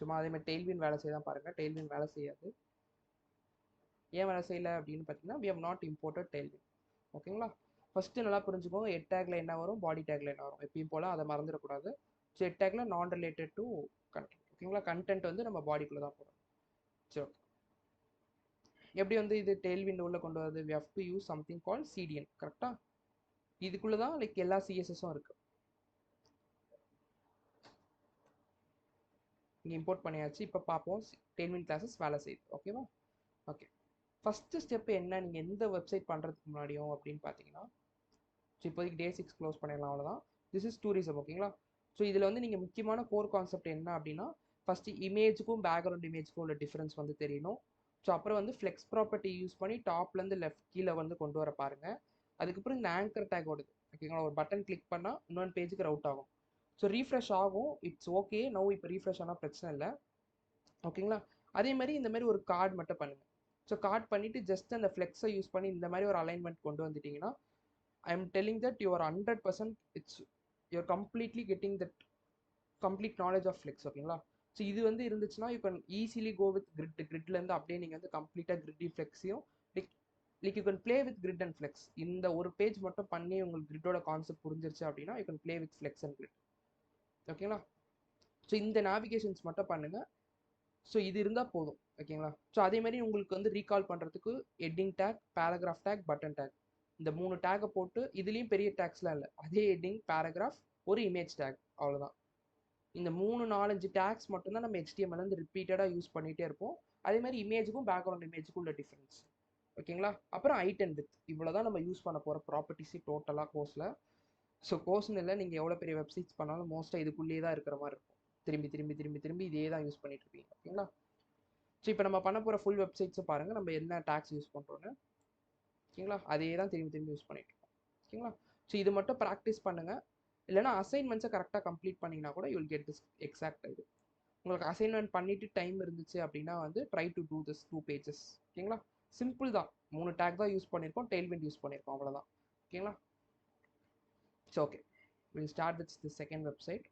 சும்மா அதேமாதிரி டெய்ல்வின் வேலை செய்ய தான் பாருங்கள். டெய்ல்வின் வேலை செய்யாது. ஏன் வேலை செய்யலை அப்படின்னு பார்த்தீங்கன்னா we have not imported tailwind. ஓகேங்களா? ஃபஸ்ட்டு நல்லா புரிஞ்சுக்கோங்க, ஹெட் டேக்கில் என்ன வரும், பாடி டேக்கில் என்ன வரும். எப்பயும் போல் அதை மறந்துடக்கூடாது. ஸோ ஹெட் டேக்கில் நான் ரிலேட்டட் டு கண்டென்ட். ஓகேங்களா? கண்டென்ட் வந்து நம்ம பாடிக்குள்ளே தான் போகிறோம். சரி, ஓகே. எப்படி வந்து இது டெய்ல்விண்ட் உள்ள கொண்டு வருது? we have to use something called CDN. கரெக்டாக? இதுக்குள்ளே தான் லைக் எல்லா CSSம் இருக்குது. இங்கே இம்போர்ட் பண்ணியாச்சு. இப்போ பார்ப்போம் டெய்ல்விண்ட் கிளாஸஸ் வேலை செய்யுது. ஓகேவா? ஓகே, ஃபஸ்ட்டு ஸ்டெப் என்ன, நீங்கள் எந்த வெப்சைட் பண்ணுறதுக்கு முன்னாடியும் அப்படின்னு பார்த்தீங்கன்னா, ஸோ இப்போதைக்கு day 6 க்ளோஸ் பண்ணிடலாம். அவ்வளோதான். This is tourism. ஓகேங்களா? ஸோ இதில் வந்து நீங்கள் முக்கியமான கோர் கான்செப்ட் என்ன அப்படின்னா, ஃபஸ்ட்டு இமேஜுக்கும் பேக்ரவுண்ட் இமேஜுக்கும் உள்ள டிஃப்ரென்ஸ் வந்து தெரியணும். ஸோ அப்புறம் வந்து ஃப்ளெக்ஸ் ப்ராப்பர்ட்டி யூஸ் பண்ணி டாப்லேருந்து லெஃப்ட் கீழே வந்து கொண்டு வர பாருங்கள். அதுக்கப்புறம் இந்த ஆங்கர் டேக் ஓடுது. ஓகேங்களா? ஒரு பட்டன் கிளிக் பண்ணால் இன்னொன்று பேஜுக்கு ரவுட் ஆகும். ஸோ ரீஃப்ரெஷ் ஆகும். It's okay. நோ இப்போ ரீஃப்ரெஷ் ஆனால் பிரச்சனை இல்லை. ஓகேங்களா? அதே மாதிரி இந்த மாதிரி ஒரு கார்டு மட்டும் பண்ணுங்கள். ஸோ கார்ட் பண்ணிவிட்டு ஜஸ்ட் அந்த ஃப்ளெக்ஸை யூஸ் பண்ணி இந்த மாதிரி ஒரு அலைன்மெண்ட் கொண்டு வந்துட்டிங்கன்னா, I am telling that you are 100% you're completely getting that complete knowledge of flex. ஓகேங்களா? ஸோ இது வந்து இருந்துச்சுன்னா you can easily go with கிரிட்லேருந்து அப்படியே நீங்கள் வந்து கம்ப்ளீட்டாக கிரிட்டி ஃப்ளெக்ஸையும் like you can play with grid and flex. இந்த ஒரு பேஜ் மட்டும் பண்ணி உங்களுக்கு கிரிட்டோட கான்செப்ட் புரிஞ்சிருச்சு அப்படின்னா you can play with flex and grid. ஓகேங்களா? ஸோ இந்த நேவிகேஷன்ஸ் மட்டும் பண்ணுங்க. ஸோ இது இருந்தால் போதும். ஓகேங்களா? ஸோ அதே மாதிரி உங்களுக்கு வந்து ரீகால் பண்ணுறதுக்கு heading take, paragraph take, button take, இந்த 3 டேக்கை போட்டு இதுலேயும் பெரிய டேக்ஸ்லாம் இல்லை, அதே ஹெட்டிங், பேராகிராஃப், ஒரு இமேஜ் டேக், அவ்வளோதான். இந்த 3-4 டேக்ஸ் மட்டும்தான் நம்ம HTML வந்து ரிப்பீட்டடாக யூஸ் பண்ணிகிட்டே இருப்போம். அதே மாதிரி இமேஜுக்கும் பேக்ரவுண்ட் இமேஜுக்கும் உள்ள டிஃப்ரென்ஸ். ஓகேங்களா? அப்புறம் ஹைட் அண்ட் வித், இவ்வளோ தான் நம்ம யூஸ் பண்ண போகிற ப்ராப்பர்ட்டிஸு டோட்டலாக கோர்ஸில். ஸோ கோர்ஸ்னு இல்லை, நீங்கள் எவ்வளோ பெரிய வெப்சைட்ஸ் பண்ணாலும் மோஸ்ட்டாக இதுக்குள்ளேயே தான் இருக்கிற மாதிரி இருக்கும். திரும்பி திரும்பி திரும்பி திரும்பி இதே தான் யூஸ் பண்ணிட்டு இருப்பீங்க. ஓகேங்களா? ஸோ இப்போ நம்ம பண்ண போகிற ஃபுல் வெப்சைட்ஸை பாருங்கள், நம்ம என்ன டேக்ஸ் யூஸ் பண்ணுறோன்னு. ஓகேங்களா? அதே தான் திரும்பி திரும்பி யூஸ் பண்ணிட்டு இருக்கோம். ஓகேங்களா? ஸோ இது மட்டும் ப்ராக்டிஸ் பண்ணுங்கள். இல்லைனா அசைன்மெண்ட்ஸை கரெக்டாக கம்ப்ளீட் பண்ணிங்கன்னா கூட you will get this exact இது. உங்களுக்கு அசைன்மெண்ட் பண்ணிவிட்டு டைம் இருந்துச்சு அப்படின்னா வந்து try to do this 2 pages. ஓகேங்களா? சிம்பிள் தான், 3 டேக் தான் யூஸ் பண்ணியிருக்கோம், டெய்ல்விண்ட் யூஸ் பண்ணியிருக்கோம், அவ்வளோதான். ஓகேங்களா? So okay, will start with the second website.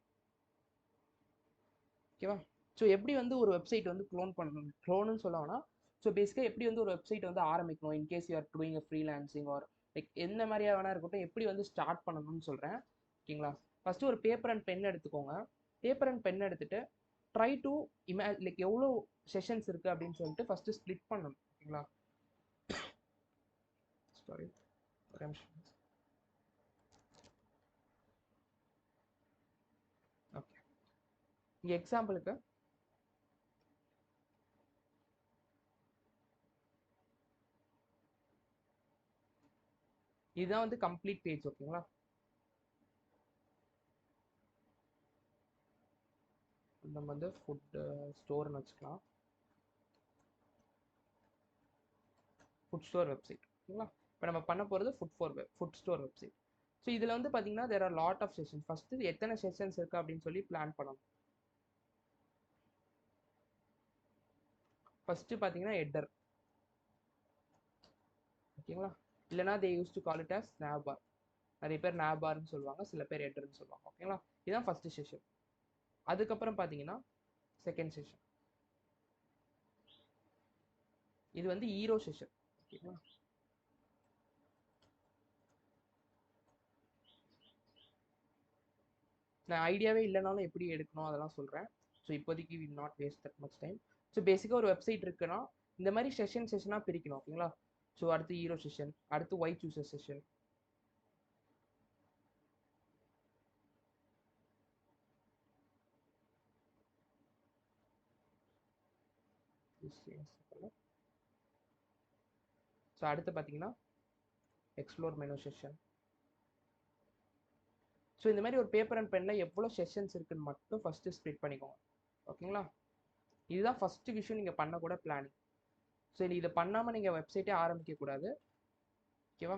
ஓகேவா? ஸோ எப்படி வந்து ஒரு வெப்சைட் வந்து க்ளோன் பண்ணணும், க்ளோனுன்னு சொல்லணும்னா ஸோ பேசிக்காக எப்படி வந்து ஒரு வெப்சைட் வந்து ஆரம்பிக்கணும், in case you are doing a freelancing or like எந்த மாதிரியா வேணா இருக்கட்டும், எப்படி வந்து ஸ்டார்ட் பண்ணணும்னு சொல்கிறேன். ஓகேங்களா? ஃபஸ்ட்டு ஒரு பேப்பர் அண்ட் பென் எடுத்துக்கோங்க. பேப்பர் அண்ட் பென் எடுத்துகிட்டு ட்ரை டு லைக் எவ்வளோ செஷன்ஸ் இருக்குது அப்படின்னு சொல்லிட்டு ஃபஸ்ட்டு ஸ்ப்ளிட் பண்ணணும். ஓகேங்களா? சாரி, ஒரே நிமிஷம். ஓகே, இங்கே எக்ஸாம்பிளுக்கு இதுதான் வந்து கம்ப்ளீட் பேஜ். ஓகேங்களா? நம்ம வந்து ஃபுட் ஸ்டோர்னு வச்சுக்கலாம், ஃபுட் ஸ்டோர் வெப்சைட். ஓகேங்களா? இப்போ நம்ம பண்ண போகிறது ஃபுட் ஸ்டோர் வெப்சைட். ஸோ இதில் வந்து பார்த்தீங்கன்னா there are lot of sessions. First எத்தனை செஷன்ஸ் இருக்குது அப்படின்னு சொல்லி பிளான் பண்ணணும். ஃபஸ்ட்டு பார்த்தீங்கன்னா ஹெட்டர். ஓகேங்களா? இல்லைனா they use to call it as snap bar. நிறைய பேர் நேப் பார்னு சொல்லுவாங்க, சில பேர் ஹெட்டர்னு சொல்லுவாங்க. ஓகேங்களா? இதுதான் ஃபஸ்ட்டு செஷன். அதுக்கப்புறம் பார்த்தீங்கன்னா செகண்ட் செஷன், இது வந்து ஹீரோ செஷன். ஓகேங்களா? நான் ஐடியாவே இல்லைனாலும் எப்படி எடுக்கணும் அதெல்லாம் சொல்கிறேன். ஸோ இப்போதைக்கு will not waste that much time. So பேசிக்காக ஒரு வெப்சைட் இருக்குன்னா இந்த மாதிரி செஷனாக பிரிக்கணும். ஓகேங்களா? ஸோ அடுத்து ஹீரோ செஷன், அடுத்து ஒயிட் சூசர் செஷன், ஸோ அடுத்து பார்த்தீங்கன்னா எக்ஸ்ப்ளோர் மெனு செஷன். ஸோ இந்த மாதிரி ஒரு பேப்பர் அண்ட் பெனில் எவ்வளோ செஷன்ஸ் இருக்குன்னு மட்டும் ஃபஸ்ட்டு ஸ்ப்ளிட் பண்ணிக்கோங்க. ஓகேங்களா? இதுதான் ஃபஸ்ட்டு விஷயம் நீங்கள் பண்ணக்கூட பிளானிங். ஸோ இதை பண்ணாமல் நீங்கள் வெப்சைட்டே ஆரம்பிக்கக்கூடாது. ஓகேவா?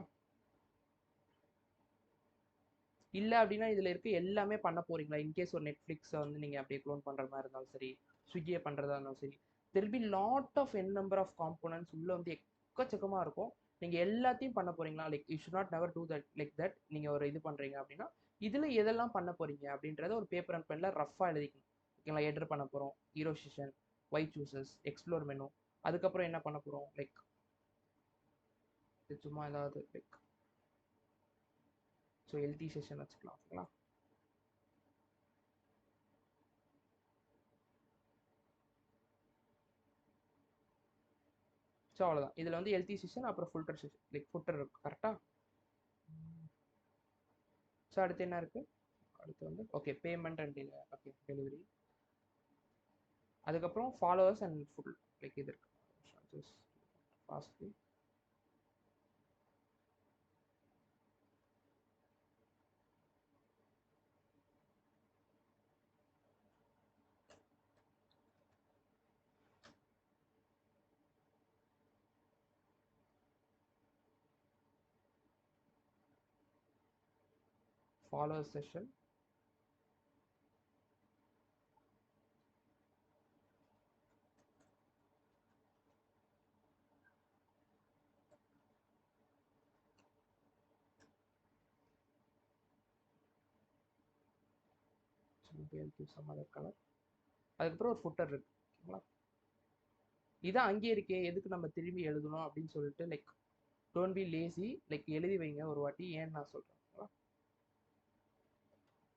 இல்லை அப்படின்னா இதில் இருக்க எல்லாமே பண்ண போகிறீங்களா, இன்கேஸ் ஒரு நெட்ஃப்ளிக்ஸை வந்து நீங்கள் அப்படியே க்ளோன் பண்ணுற மாதிரி இருந்தாலும் சரி, ஸ்விக்கியை பண்ணுறதா இருந்தாலும் சரி, there be lot of number of components உள்ளே வந்து எக்கச்சக்கமாக இருக்கும். நீங்கள் எல்லாத்தையும் பண்ண போகிறீங்களா, like you should not never do that like that. நீங்கள் ஒரு இது பண்ணுறீங்க அப்படின்னா இதில் எதெல்லாம் பண்ண போகிறீங்க அப்படின்றத ஒரு பேப்பர் அண்ட் பெனில் ரஃபாக எழுதிக்கணும். ஓகேங்களா? ஹெட்டர் பண்ண போகிறோம், hero session, white சூசஸ், explore menu, அதுக்கப்புறம் என்ன பண்ண போகிறோம், லைக் சும்மா ஏதாவது லைக் ஸோ எல்டி செஷன் வச்சுக்கலாம். ஓகேங்களா? ஸோ அவ்வளோதான். இதில் வந்து எல்டி செஷன், அப்புறம் ஃபில்டர் செஷன், லைக் ஃபுட்டர் இருக்குது கரெக்டாக. ஸோ அடுத்து என்ன இருக்குது, அடுத்து வந்து okay payment and okay delivery, அதுக்கப்புறம் ஃபாலோவர்ஸ் அண்ட் ஃபுல் லைக் இது இருக்குது fastly. Follower session, give some other color. அதுக்கப்புறம் ஒரு ஃபுட்டர் இருக்கு. ஓகேங்களா? இதான் அங்கேயே இருக்கே, எதுக்கு நம்ம திரும்பி எழுதணும் அப்படின்னு சொல்லிட்டு like don't be lazy, like எழுதி வைங்க ஒரு வாட்டி, ஏன்னு நான் சொல்கிறேன். ஓகேங்களா?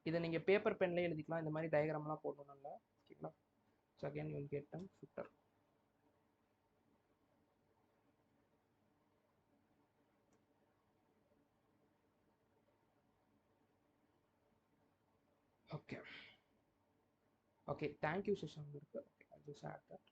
இதை நீங்கள் பேப்பர் பென்லேயே எழுதிக்கலாம், இந்த மாதிரி டயக்ராம்லாம் போடணும் நல்லா. ஓகேங்களா? So again you get them footer. Okay okay, thank you session இருக்கு. Okay, I just add that.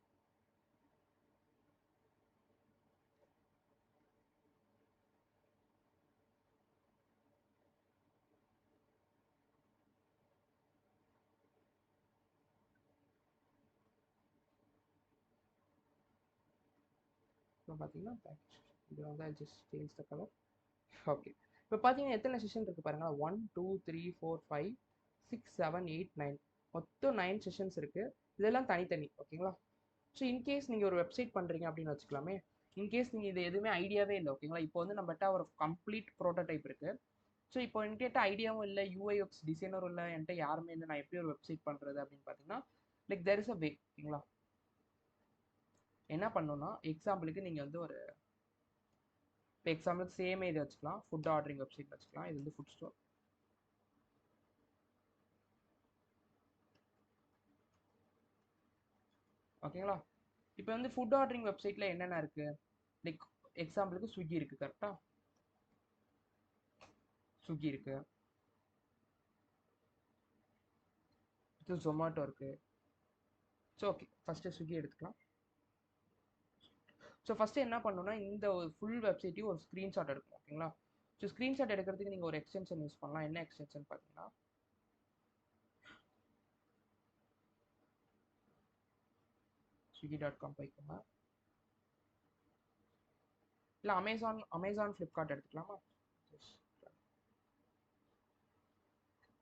இப்போ பார்த்தீங்கன்னா தேங்க்யூ, இது வந்து I just change the colour. Okay, இப்போ பார்த்தீங்கன்னா எத்தனை செஷன் இருக்குது பாருங்களா, 1 2 3 4 5 6 7 8 9, மொத்தம் 9 செஷன்ஸ் இருக்குது. இதெல்லாம் தனித்தனி. ஓகேங்களா? ஸோ இன்கேஸ் நீங்கள் ஒரு வெப்சைட் பண்ணுறீங்க அப்படின்னு வச்சுக்கலாமே, இன்கேஸ் நீங்கள் இது எதுவுமே ஐடியாவே இல்லை. ஓகேங்களா? இப்போ வந்து நம்மகிட்ட ஒரு கம்ப்ளீட் ப்ரோட்டோடைப் இருக்குது. ஸோ இப்போ என்கிட்ட ஐடியாவும் இல்லை, யூஐஎக்ஸ் டிசைனரும் இல்லை, என்கிட்ட யாருமே இல்லை, நான் எப்படி ஒரு வெப்சைட் பண்ணுறது அப்படின்னு பார்த்தீங்கன்னா லைக் தேர் இஸ் அ வே. ஓகேங்களா? என்ன பண்ணணும்னா எக்ஸாம்பிளுக்கு நீங்கள் வந்து ஒரு இப்போ எக்ஸாம்பிளுக்கு சேமே இது வச்சுக்கலாம், ஃபுட் ஆர்டரிங் வெப்சைட் வச்சுக்கலாம். இது வந்து ஃபுட் ஸ்டோர். ஓகேங்களா? இப்போ வந்து ஃபுட் ஆர்டரிங் வெப்சைட்டில் என்னென்ன இருக்குது, லைக் எக்ஸாம்பிளுக்கு ஸ்விக்கி இருக்குது. கரெக்டாக ஸ்விக்கி இருக்குது, இது ஜொமேட்டோ இருக்குது. ஸோ ஓகே, ஃபஸ்ட்டு ஸ்விக்கி எடுத்துக்கலாம். ஸோ ஃபஸ்ட்டு என்ன பண்ணணும்னா இந்த ஃபுல் வெப்சைட்டையும் ஒரு ஸ்க்ரீன்ஷாட் எடுக்கணும். ஓகேங்களா? ஸோ ஸ்க்ரீன்ஷாட் எடுக்கிறதுக்கு நீங்கள் ஒரு எக்ஸ்டென்ஷன் யூஸ் பண்ணலாம். என்ன எக்ஸ்டென்ஷன் பார்த்தீங்கன்னா swiggy.com போய்க்கோங்க. இல்லை அமேசான் ஃப்ளிப்கார்ட் எடுத்துக்கலாமா?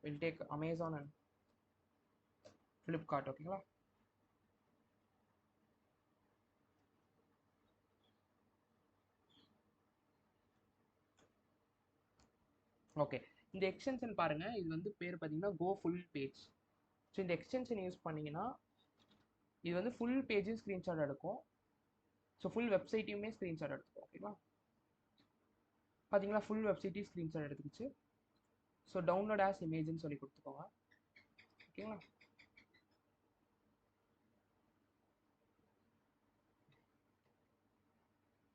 Will take Amazon and Flipkart. ஓகேங்களா? ஓகே, இந்த எக்ஸ்டென்ஷன் பாருங்கள், இது வந்து பேர் பார்த்தீங்கன்னா கோ ஃபுல் பேஜ். ஸோ இந்த எக்ஸ்டென்ஷன் யூஸ் பண்ணிங்கன்னா இது வந்து ஃபுல் பேஜையும் ஸ்க்ரீன்ஷாட் எடுக்கும். ஸோ ஃபுல் வெப்சைட்டையுமே ஸ்க்ரீன்ஷாட் எடுத்துக்கும். ஓகேங்களா? பார்த்தீங்களா, ஃபுல் வெப்சைட்டையும் ஸ்க்ரீன்ஷாட் எடுத்துக்கிச்சு. ஸோ டவுன்லோட் ஆஸ் இமேஜ்னு சொல்லி கொடுத்துக்கோங்க. ஓகேங்களா?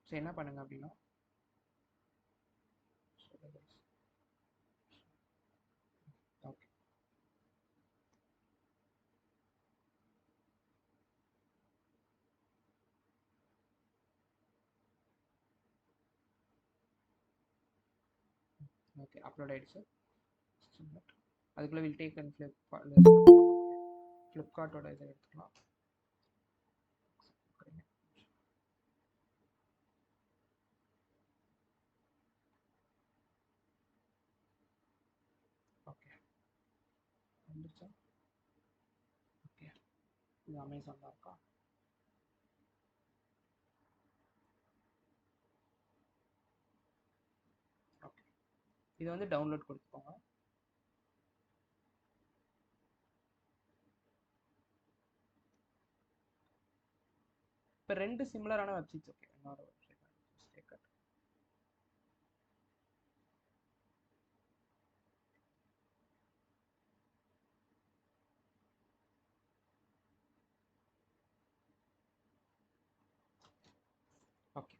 ஸோ என்ன பண்ணுங்க அப்படின்னா ஓகே ஓகே, அப்லோட் ஆயிடுச்சு. அதுக்குள்ளே வில் டேக் அண்ட் ஃப்ளிப்கார்ட்டோட இதை எடுத்துக்கலாம். ஓகே வந்துருச்சா? ஓகே, இது அமேசான் தான் இருக்கா? ஓகே, இது வந்து டவுன்லோட் கொடுத்துக்கோங்க. இப்போ ரெண்டு சிமிலரான வெப்சைட்ஸ். ஓகே, இன்னொரு வெப்சைட் ஓகே.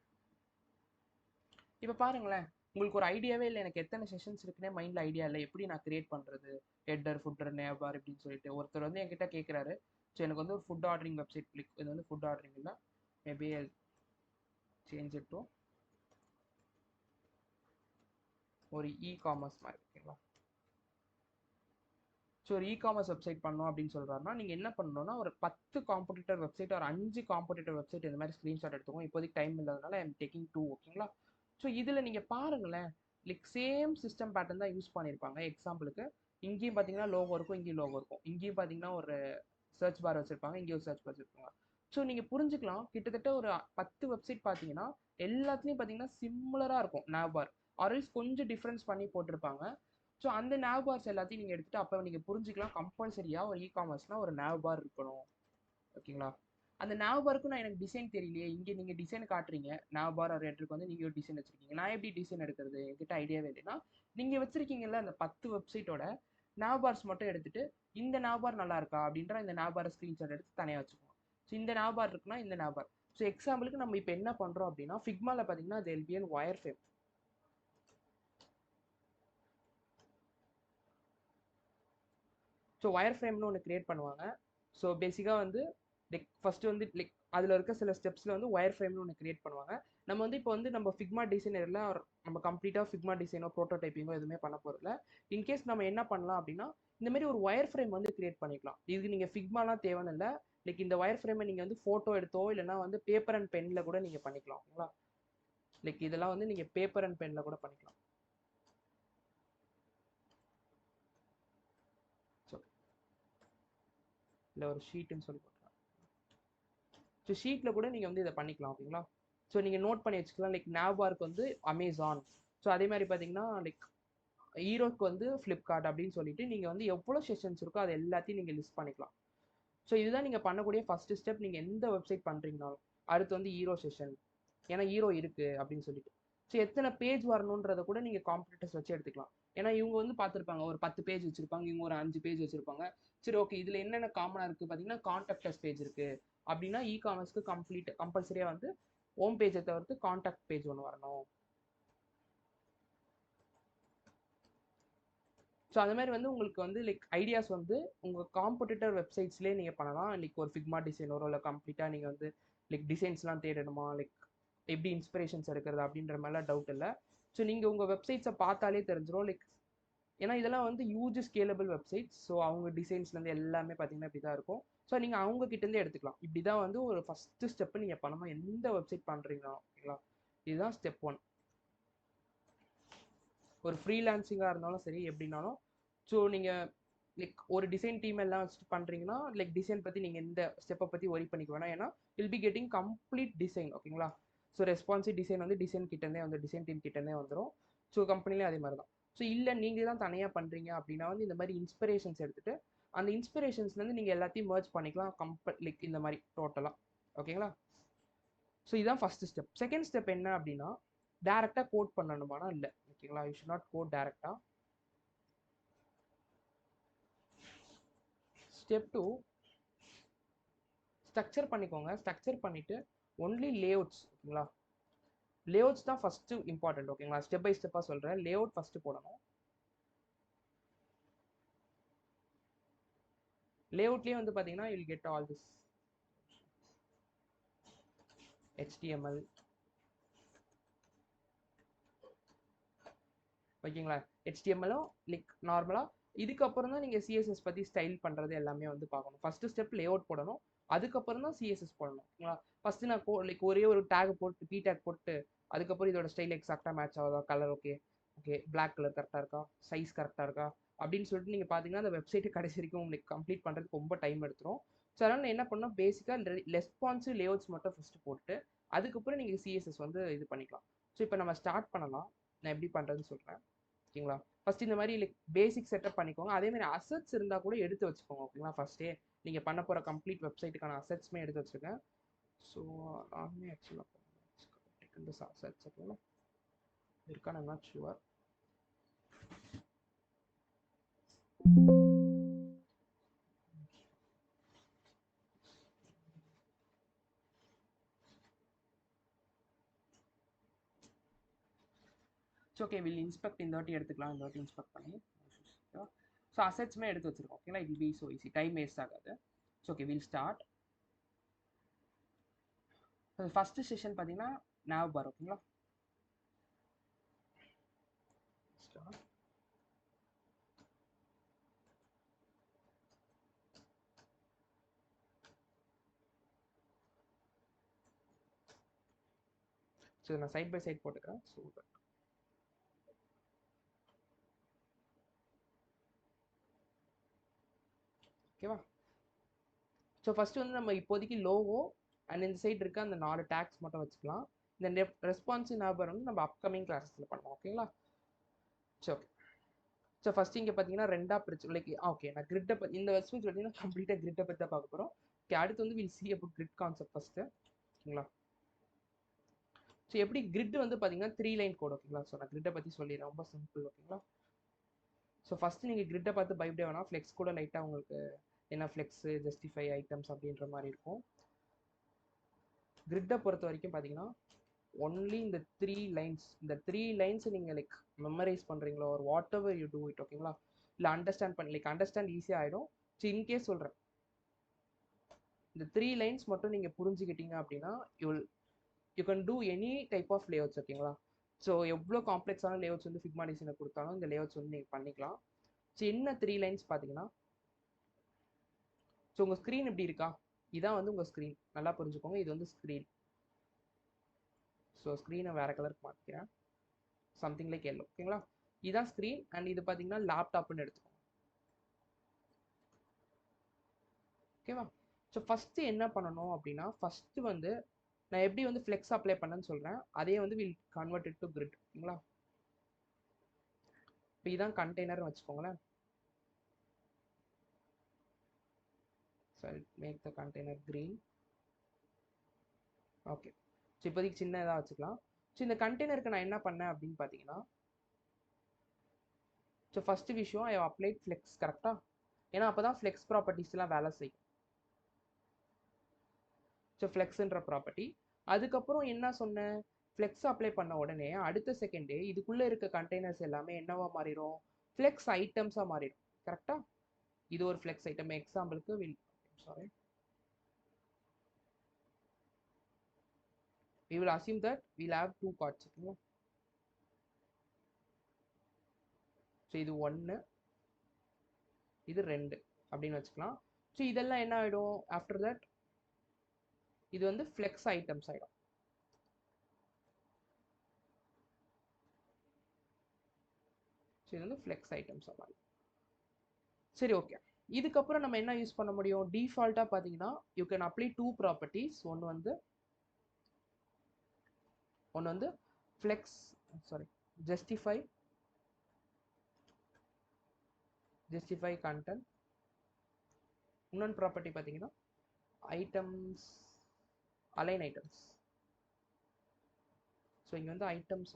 இப்போ பாருங்களேன், உங்களுக்கு ஒரு ஐடியாவே இல்லை, எனக்கு எத்தனை செஷன்ஸ் இருக்குன்னே மைண்டில் ஐடியா இல்லை, எப்படி நான் கிரியேட் பண்ணுறது, ஹெட்டர் ஃபுட்டர் நேபார் இப்படின்னு சொல்லிட்டு ஒருத்தர் வந்து என்கிட்ட கேட்குறாரு. ஸோ எனக்கு வந்து ஒரு ஃபுட் ஆர்டரிங் வெப்சைட் கிளிக், இது வந்து ஃபுட் ஆர்டரிங் இல்லை, மேபி சேஞ்ச் இட் டு ஒரு இ-காமர்ஸ் மாதிரி. ஓகேங்களா? ஸோ ஒரு இ-காமர்ஸ் வெப்சைட் பண்ணோம் அப்படின்னு சொல்கிறாருன்னா நீங்கள் என்ன பண்ணணும்னா ஒரு 10 காம்படிட்டர் வெப்சைட், ஒரு 5 காம்படிட்டர் வெப்சைட் இந்த மாதிரி ஸ்க்ரீன்ஷாட் எடுத்துக்கோங்க. இப்போதைக்கு டைம் இல்லாதனால ஐம் டேக்கிங் 2. ஓகேங்களா? ஸோ இதில் நீங்கள் பாருங்களேன், லைக் சேம் சிஸ்டம் பேட்டர்ன் தான் யூஸ் பண்ணியிருப்பாங்க. எக்ஸாம்பிளுக்கு இங்கேயும் பார்த்தீங்கன்னா லோகோ இருக்கும், இங்கேயும் லோகோ இருக்கும், இங்கேயும் பார்த்தீங்கன்னா ஒரு சர்ச் பார் வச்சுருப்பாங்க, இங்கேயும் ஒரு சர்ச் பார் வச்சுருப்பாங்க. ஸோ நீங்கள் புரிஞ்சுக்கலாம், கிட்டத்தட்ட ஒரு 10 வெப்சைட் பார்த்தீங்கன்னா எல்லாத்துலேயும் பார்த்தீங்கன்னா சிம்லராக இருக்கும் nav பார், ஆர்எல்ஸ் கொஞ்சம் டிஃப்ரென்ஸ் பண்ணி போட்டிருப்பாங்க. ஸோ அந்த nav பார்ஸ் எல்லாத்தையும் நீங்கள் எடுத்துகிட்டு அப்போ நீங்கள் புரிஞ்சுக்கலாம் கம்பல்சரியாக ஒரு இ-காமர்ஸ்னால் ஒரு nav பார் இருக்கணும். ஓகேங்களா. அந்த nav barக்கு நான் எனக்கு டிசைன் தெரியலையே, இங்கே நீங்கள் டிசைன் காட்டுறீங்க, nav bar ஒரு என்ட்ருக்கு வந்து நீங்கள் ஒரு டிசைன் வச்சுருக்கீங்க, நான் எப்படி டிசைன் எடுக்கிறது, என்கிட்ட ஐடியாவே இல்லைன்னா நீங்கள் வச்சுருக்கீங்கல்ல அந்த 10 வெப்சைட்டோட nav bars மட்டும் எடுத்துட்டு இந்த nav bar நல்லா இருக்கா அப்படின்ற இந்த nav bar ஸ்க்ரீன்ஷாட் எடுத்து தனியாக வச்சுக்கோங்க. ஸோ இந்த nav bar இருக்குன்னா இந்த nav bar. ஸோ எக்ஸாம்பிளுக்கு நம்ம இப்போ என்ன பண்ணுறோம் அப்படின்னா ஃபிக்மாவில் பார்த்தீங்கன்னா அது எல்பிஎன் ஒயர் ஃப்ரேம். ஸோ ஒயர் ஃப்ரேம்னு ஒன்று கிரியேட் பண்ணுவாங்க. ஸோ பேசிக்காக வந்து லைக் ஃபஸ்ட்டு வந்து லைக் அதில் இருக்க சில ஸ்டெப்ஸில் வந்து ஒயர் ஃப்ரேம்னு ஒன்று கிரியேட் பண்ணுவாங்க. நம்ம வந்து இப்போ வந்து நம்ம ஃபிக்மா டிசைனரில் நம்ம கம்ப்ளீட்டாக ஃபிக்மா டிசைனோ ப்ரோட்டோடைப்பிங்கோ எதுவுமே பண்ண போகிறதில்ல. இன்கேஸ் நம்ம என்ன பண்ணலாம் அப்படின்னா இந்த மாதிரி ஒரு ஒயர் ஃப்ரேம் வந்து கிரியேட் பண்ணிக்கலாம். இதுக்கு நீங்கள் ஃபிக்மாலாம் தேவைன்னு இல்லை. லைக் இந்த ஒயர் ஃப்ரேமை நீங்கள் வந்து ஃபோட்டோ எடுத்தோ இல்லைனா வந்து பேப்பர் அண்ட் பெனில் கூட நீங்கள் பண்ணிக்கலாம். ஓகேங்களா. லைக் இதெல்லாம் வந்து நீங்கள் பேப்பர் அண்ட் பெனில் கூட பண்ணிக்கலாம். ஸோ இல்லை ஒரு ஷீட்டுன்னு சொல்லி போட்டுக்கலாம். ஸோ ஷீட்டில் கூட நீங்கள் வந்து இதை பண்ணிக்கலாம். ஓகேங்களா. ஸோ நீங்கள் நோட் பண்ணி வச்சுக்கலாம். லைக் nav barக்கு வந்து அமேசான், ஸோ அதே மாதிரி பார்த்தீங்கன்னா லைக் ஈரோக்கு வந்து ஃப்ளிப்கார்ட் அப்படின்னு சொல்லிட்டு நீங்கள் வந்து எவ்வளோ செஷன்ஸ் இருக்கோ அது எல்லாத்தையும் நீங்கள் லிஸ்ட் பண்ணிக்கலாம். ஸோ இதுதான் நீங்கள் பண்ணக்கூடிய ஃபஸ்ட்டு ஸ்டெப். நீங்கள் எந்த வெப்சைட் பண்ணுறீங்கனாலும் அடுத்து வந்து ஈரோ செஷன், ஏன்னா ஈரோ இருக்குது அப்படின்னு சொல்லிட்டு. ஸோ எத்தனை பேஜ் வரணுன்றதை கூட நீங்கள் காம்படிட்டர்ஸ் வச்சு எடுத்துக்கலாம். ஏன்னா இவங்க வந்து பார்த்துருப்பாங்க ஒரு 10 பேஜ் வச்சுருப்பாங்க, இவங்க ஒரு 5 பேஜ் வச்சுருப்பாங்க. சரி ஓகே இதில் என்னென்ன காமனாக இருக்குது பார்த்தீங்கன்னா கான்டாக்டர்ஸ் பேஜ் இருக்குது அப்படின்னா இ-காமர்ஸ்க்கு கம்பல்சரியாக வந்து ஹோம் பேஜை தவிர்த்து கான்டாக்ட் பேஜ் ஒன்று வரணும். ஸோ அந்த மாதிரி வந்து உங்களுக்கு வந்து லைக் ஐடியாஸ் வந்து உங்கள் காம்படிட்டர் வெப்சைட்ஸ்லேயே நீங்கள் பண்ணலாம். லைக் ஒரு ஃபிக்மா டிசைனரோ இல்லை கம்ப்ளீட்டாக நீங்கள் வந்து லைக் டிசைன்ஸ்லாம் தேடணுமா, லைக் எப்படி இன்ஸ்பிரேஷன்ஸ் எடுக்கிறது அப்படின்ற மாதிரிலாம் டவுட் இல்லை. ஸோ நீங்கள் உங்கள் வெப்சைட்ஸை பார்த்தாலே தெரிஞ்சிடும். லைக் ஏன்னா இதெல்லாம் வந்து யூஜ் ஸ்கேலபிள் வெப்சைட்ஸ். ஸோ அவங்க டிசைன்ஸ்லேருந்து எல்லாமே பார்த்தீங்கன்னா இப்படி தான் இருக்கும். ஸோ நீங்கள் அவங்க கிட்டேருந்தே எடுத்துக்கலாம். இப்படி தான் வந்து ஒரு ஃபஸ்ட்டு ஸ்டெப்பு நீங்கள் பண்ணணும் எந்த வெப்சைட் பண்ணுறீங்களா. ஓகேங்களா. இதுதான் ஸ்டெப் 1. ஒரு ஃப்ரீலான்சிங்காக இருந்தாலும் சரி எப்படின்னாலும். ஸோ நீங்கள் லைக் ஒரு டிசைன் டீம் எல்லாம் வச்சுட்டு பண்ணுறீங்கன்னா லைக் டிசைன் பற்றி நீங்கள் இந்த ஸ்டெப்பை பற்றி ஒரி பண்ணிக்க வேணாம். ஏன்னா will be getting complete design. ஓகேங்களா. ஸோ ரெஸ்பான்சிவ் டிசைன் வந்து டிசைன் கிட்டேருந்தே வந்து டிசைன் டீம் கிட்டேருந்தே வந்துடும். ஸோ கம்பெனிலே அதே மாதிரி தான். ஸோ இல்லை நீங்கள் தான் தனியாக பண்ணுறீங்க அப்படின்னா வந்து இந்த மாதிரி இன்ஸ்பிரேஷன்ஸ் எடுத்துகிட்டு அந்த இன்ஸ்பிரேஷன்ஸ்லேருந்து நீங்கள் எல்லாத்தையும் மர்ஜ் பண்ணிக்கலாம் லைக் இந்த மாதிரி டோட்டலாக. ஓகேங்களா. ஸோ இதுதான் ஃபஸ்ட்டு ஸ்டெப். செகண்ட் ஸ்டெப் என்ன அப்படின்னா டேரெக்டாக கோட் பண்ணணுமானா இல்லை. ஓகேங்களா. யூ ஷுட் நாட் கோட் டேரெக்டாக. ஸ்டெப் 2 ஸ்ட்ரக்சர் பண்ணிக்கோங்க. ஸ்ட்ரக்சர் பண்ணிவிட்டு ஒன்லி லேஅவுட்ஸ். ஓகேங்களா. லேஅவுட்ஸ் தான் ஃபஸ்ட்டு இம்பார்ட்டன்ட். ஓகேங்களா. ஸ்டெப் பை ஸ்டெப்பாக சொல்கிறேன். லேஅவுட் ஃபஸ்ட்டு போடணும். லேஅவுட்லேயே வந்து பார்த்தீங்கன்னா you will get all this HTML. ஓகேங்களா. HTML-ம் லைக் நார்மலாக இதுக்கப்புறம் தான் நீங்கள் CSS பற்றி ஸ்டைல் பண்ணுறது எல்லாமே வந்து பார்க்கணும். ஃபஸ்ட்டு ஸ்டெப் லேஅவுட் போடணும், அதுக்கப்புறம் தான் CSS போடணும். ஓகேங்களா. ஃபஸ்ட்டு நான் லைக் ஒரே ஒரு டேக் போட்டு பி டேக் போட்டு அதுக்கப்புறம் இதோட ஸ்டைல் எக்ஸாக்டாக மேட்ச் ஆகுதா, கலர் ஓகே பிளாக் கலர் கரெக்டாக இருக்கா, சைஸ் கரெக்டாக இருக்கா அப்படின்னு சொல்லிட்டு நீங்கள் பார்த்தீங்கன்னா அந்த வெப்சைட்டு கடைசி வரைக்கும் உங்களுக்கு கம்ப்ளீட் பண்ணுறதுக்கு ரொம்ப டைம் எடுத்துரும். ஸோ அதனால் நான் என்ன பண்ணணும் பேசிக்காக ரெஸ்பான்சிவ் லேஅவுட்ஸ் மட்டும் ஃபஸ்ட்டு போட்டு அதுக்கப்புறம் நீங்கள் CSS வந்து இது பண்ணிக்கலாம். ஸோ இப்போ நம்ம ஸ்டார்ட் பண்ணலாம். நான் எப்படி பண்ணுறதுன்னு சொல்கிறேன். ஓகேங்களா. ஃபஸ்ட் இந்த மாதிரி லைக் பேசிக் செட்டப் பண்ணிக்கோங்க. அதே மாதிரி அசட்ஸ் இருந்தால் கூட எடுத்து வச்சுக்கோங்க. ஓகேங்களா. ஃபஸ்ட்டே நீங்கள் பண்ண போகிற கம்ப்ளீட் வெப்சைட்டுக்கான அசட்ஸுமே எடுத்து வச்சுருக்கேன். ஸோ நானுமே ஆக்சுவலாக இந்த அசட்ஸ் ஓகேங்களா இருக்கான்னு I'm not sure. So okay will inspect இந்த வாட்டி எடுத்துக்கலாம். இந்த வாட்டி இன்ஸ்பெக்ட் பண்ணி ஸோ அசட்ஸுமே எடுத்து வச்சுருக்கோம். ஓகேங்களா. It be so easy, time waste ஆகாது. So okay will start. First session பார்த்தீங்கன்னா nav bar. ஓகேங்களா. ஸ்டார்ட். ஸோ நான் சைட் பை சைட் போட்டுக்கிறேன். ஸோ ஓகேவா. ஸோ ஃபஸ்ட்டு வந்து நம்ம இப்போதைக்கு லோகோ அண்ட் இந்த சைடு இருக்க அந்த 4 டேக்ஸ் மட்டும் வச்சுக்கலாம். இந்த ரெஸ்பான்சிவ் nav bar வந்து நம்ம அப்கமிங் கிளாஸஸில் பண்ணலாம். ஓகேங்களா. So okay. ஸோ ஃபஸ்ட்டு இங்கே பார்த்தீங்கன்னா ரெண்டாக பிரிச்சு லைக் ஓகே நான் கிரிட்டை இந்த வெப்சைட் பார்த்தீங்கன்னா கம்ப்ளீட்டாக கிரிட்டை பற்றி தான் பார்க்க போகிறோம். ஓகே, அடுத்து வந்து will see about grid concept first. ஓகேங்களா? ஸோ எப்படி கிரிட் வந்து பார்த்தீங்கன்னா 3 லைன் கோட். ஓகேங்களா? ஸோ நான் கிரிட்டை பற்றி சொல்லிடுறேன், ரொம்ப சிம்பிள். ஓகேங்களா? ஸோ ஃபஸ்ட்டு நீங்கள் கிரிட்டை பார்த்து பயப்பட வேணாம். ஃப்ளெக்ஸ் கூட லைட்டாக உங்களுக்கு என்ன ஃப்ளெக்ஸு, ஜஸ்டிஃபை, ஐட்டம்ஸ் அப்படின்ற மாதிரி இருக்கும். கிரிட்டை பொறுத்த வரைக்கும் பார்த்தீங்கன்னா ஒன்லி இந்த 3 லைன்ஸ், இந்த 3 லைன்ஸை நீங்கள் லைக் மெமரைஸ் பண்ணுறீங்களோ ஒரு what ever you do it. ஓகேங்களா? இல்லை அண்டர்ஸ்டாண்ட் பண்ணி லைக் அண்டர்ஸ்டாண்ட் ஈஸியாக ஆகிடும். ஸோ இன்கேஸ் சொல்கிறேன், இந்த 3 லைன்ஸ் மட்டும் நீங்கள் புரிஞ்சுக்கிட்டீங்க அப்படின்னா you can do any type of layouts. ஓகேங்களா? ஸோ எவ்வளோ காம்ப்ளெக்ஸான லேஅவுட்ஸ் வந்து ஃபிக்மா டிசைனில் கொடுத்தாலும் இந்த லேஅவுட்ஸ் வந்து நீங்கள் பண்ணிக்கலாம். ஸோ என்ன 3 லைன்ஸ் பார்த்தீங்கன்னா, ஸோ உங்கள் ஸ்க்ரீன் இப்படி இருக்கா, இதான் வந்து உங்கள் ஸ்க்ரீன். நல்லா புரிஞ்சுக்கோங்க, இது வந்து ஸ்க்ரீன். ஸோ ஸ்க்ரீனை வேறு கலருக்கு மாற்றிக்கிறேன், சம்திங் லைக் எல்லோ. ஓகேங்களா? இதுதான் ஸ்க்ரீன். அண்ட் இது பார்த்தீங்கன்னா லேப்டாப்னு எடுத்துக்கோங்க. ஓகேவா? ஸோ ஃபஸ்ட்டு என்ன பண்ணணும் அப்படின்னா, ஃபஸ்ட்டு வந்து நான் எப்படி வந்து ஃப்ளெக்ஸ் அப்ளை பண்ணேன்னு சொல்கிறேன், அதே வந்து will convert it to grid. ஓகேங்களா? இப்போ இதுதான் கண்டெய்னர்னு வச்சுக்கோங்களேன். So make the container green. Okay, so இப்போதைக்கு சின்ன இதாக வச்சுக்கலாம். ஸோ இந்த கண்டெய்னருக்கு நான் என்ன பண்ணேன் அப்படின்னு பார்த்தீங்கன்னா, ஸோ ஃபஸ்ட்டு விஷயம் ஐ அப்ளைட் ஃப்ளெக்ஸ். கரெக்டாக? ஏன்னா அப்போ தான் ஃப்ளெக்ஸ் ப்ராப்பர்ட்டிஸ்லாம் வேலை செய்யும். ஸோ ஃப்ளெக்ஸுன்ற ப்ராப்பர்ட்டி. அதுக்கப்புறம் என்ன சொன்னேன், ஃப்ளெக்ஸ் அப்ளை பண்ண உடனே அடுத்த செகண்டே இதுக்குள்ளே இருக்க கண்டெய்னர்ஸ் எல்லாமே என்னவா மாறிடும், ஃப்ளெக்ஸ் ஐட்டம்ஸாக மாறிடும். கரெக்டாக? இது ஒரு ஃப்ளெக்ஸ் ஐட்டம். எக்ஸாம்பிளுக்கு we will assume that we'll have 2 cards. ஓகேங்களா? ஸோ இது 1, இது 2 அப்படின்னு வச்சுக்கலாம். ஸோ இதெல்லாம் என்ன ஆகிடும், ஆஃப்டர் தட் இது வந்து ஃப்ளெக்ஸ் ஐட்டம்ஸ் ஆகிடும். ஸோ இது வந்து ஃப்ளெக்ஸ் ஐட்டம்ஸ் மாதிரி. சரி, ஓகே. இதுக்கப்புறம் நம்ம என்ன யூஸ் பண்ண முடியும், டிஃபால்ட்டாக பார்த்தீங்கன்னா யூ கேன் அப்ளை 2 ப்ராப்பர்ட்டிஸ். ஒன்று வந்து ஃப்ளெக்ஸ் ஜஸ்டிஃபை கண்டென்ட். இன்னொன்று ப்ராப்பர்ட்டி பார்த்தீங்கன்னா ஐட்டம்ஸ், அலைன் ஐட்டம்ஸ். ஸோ இங்கே வந்து ஐட்டம்ஸ்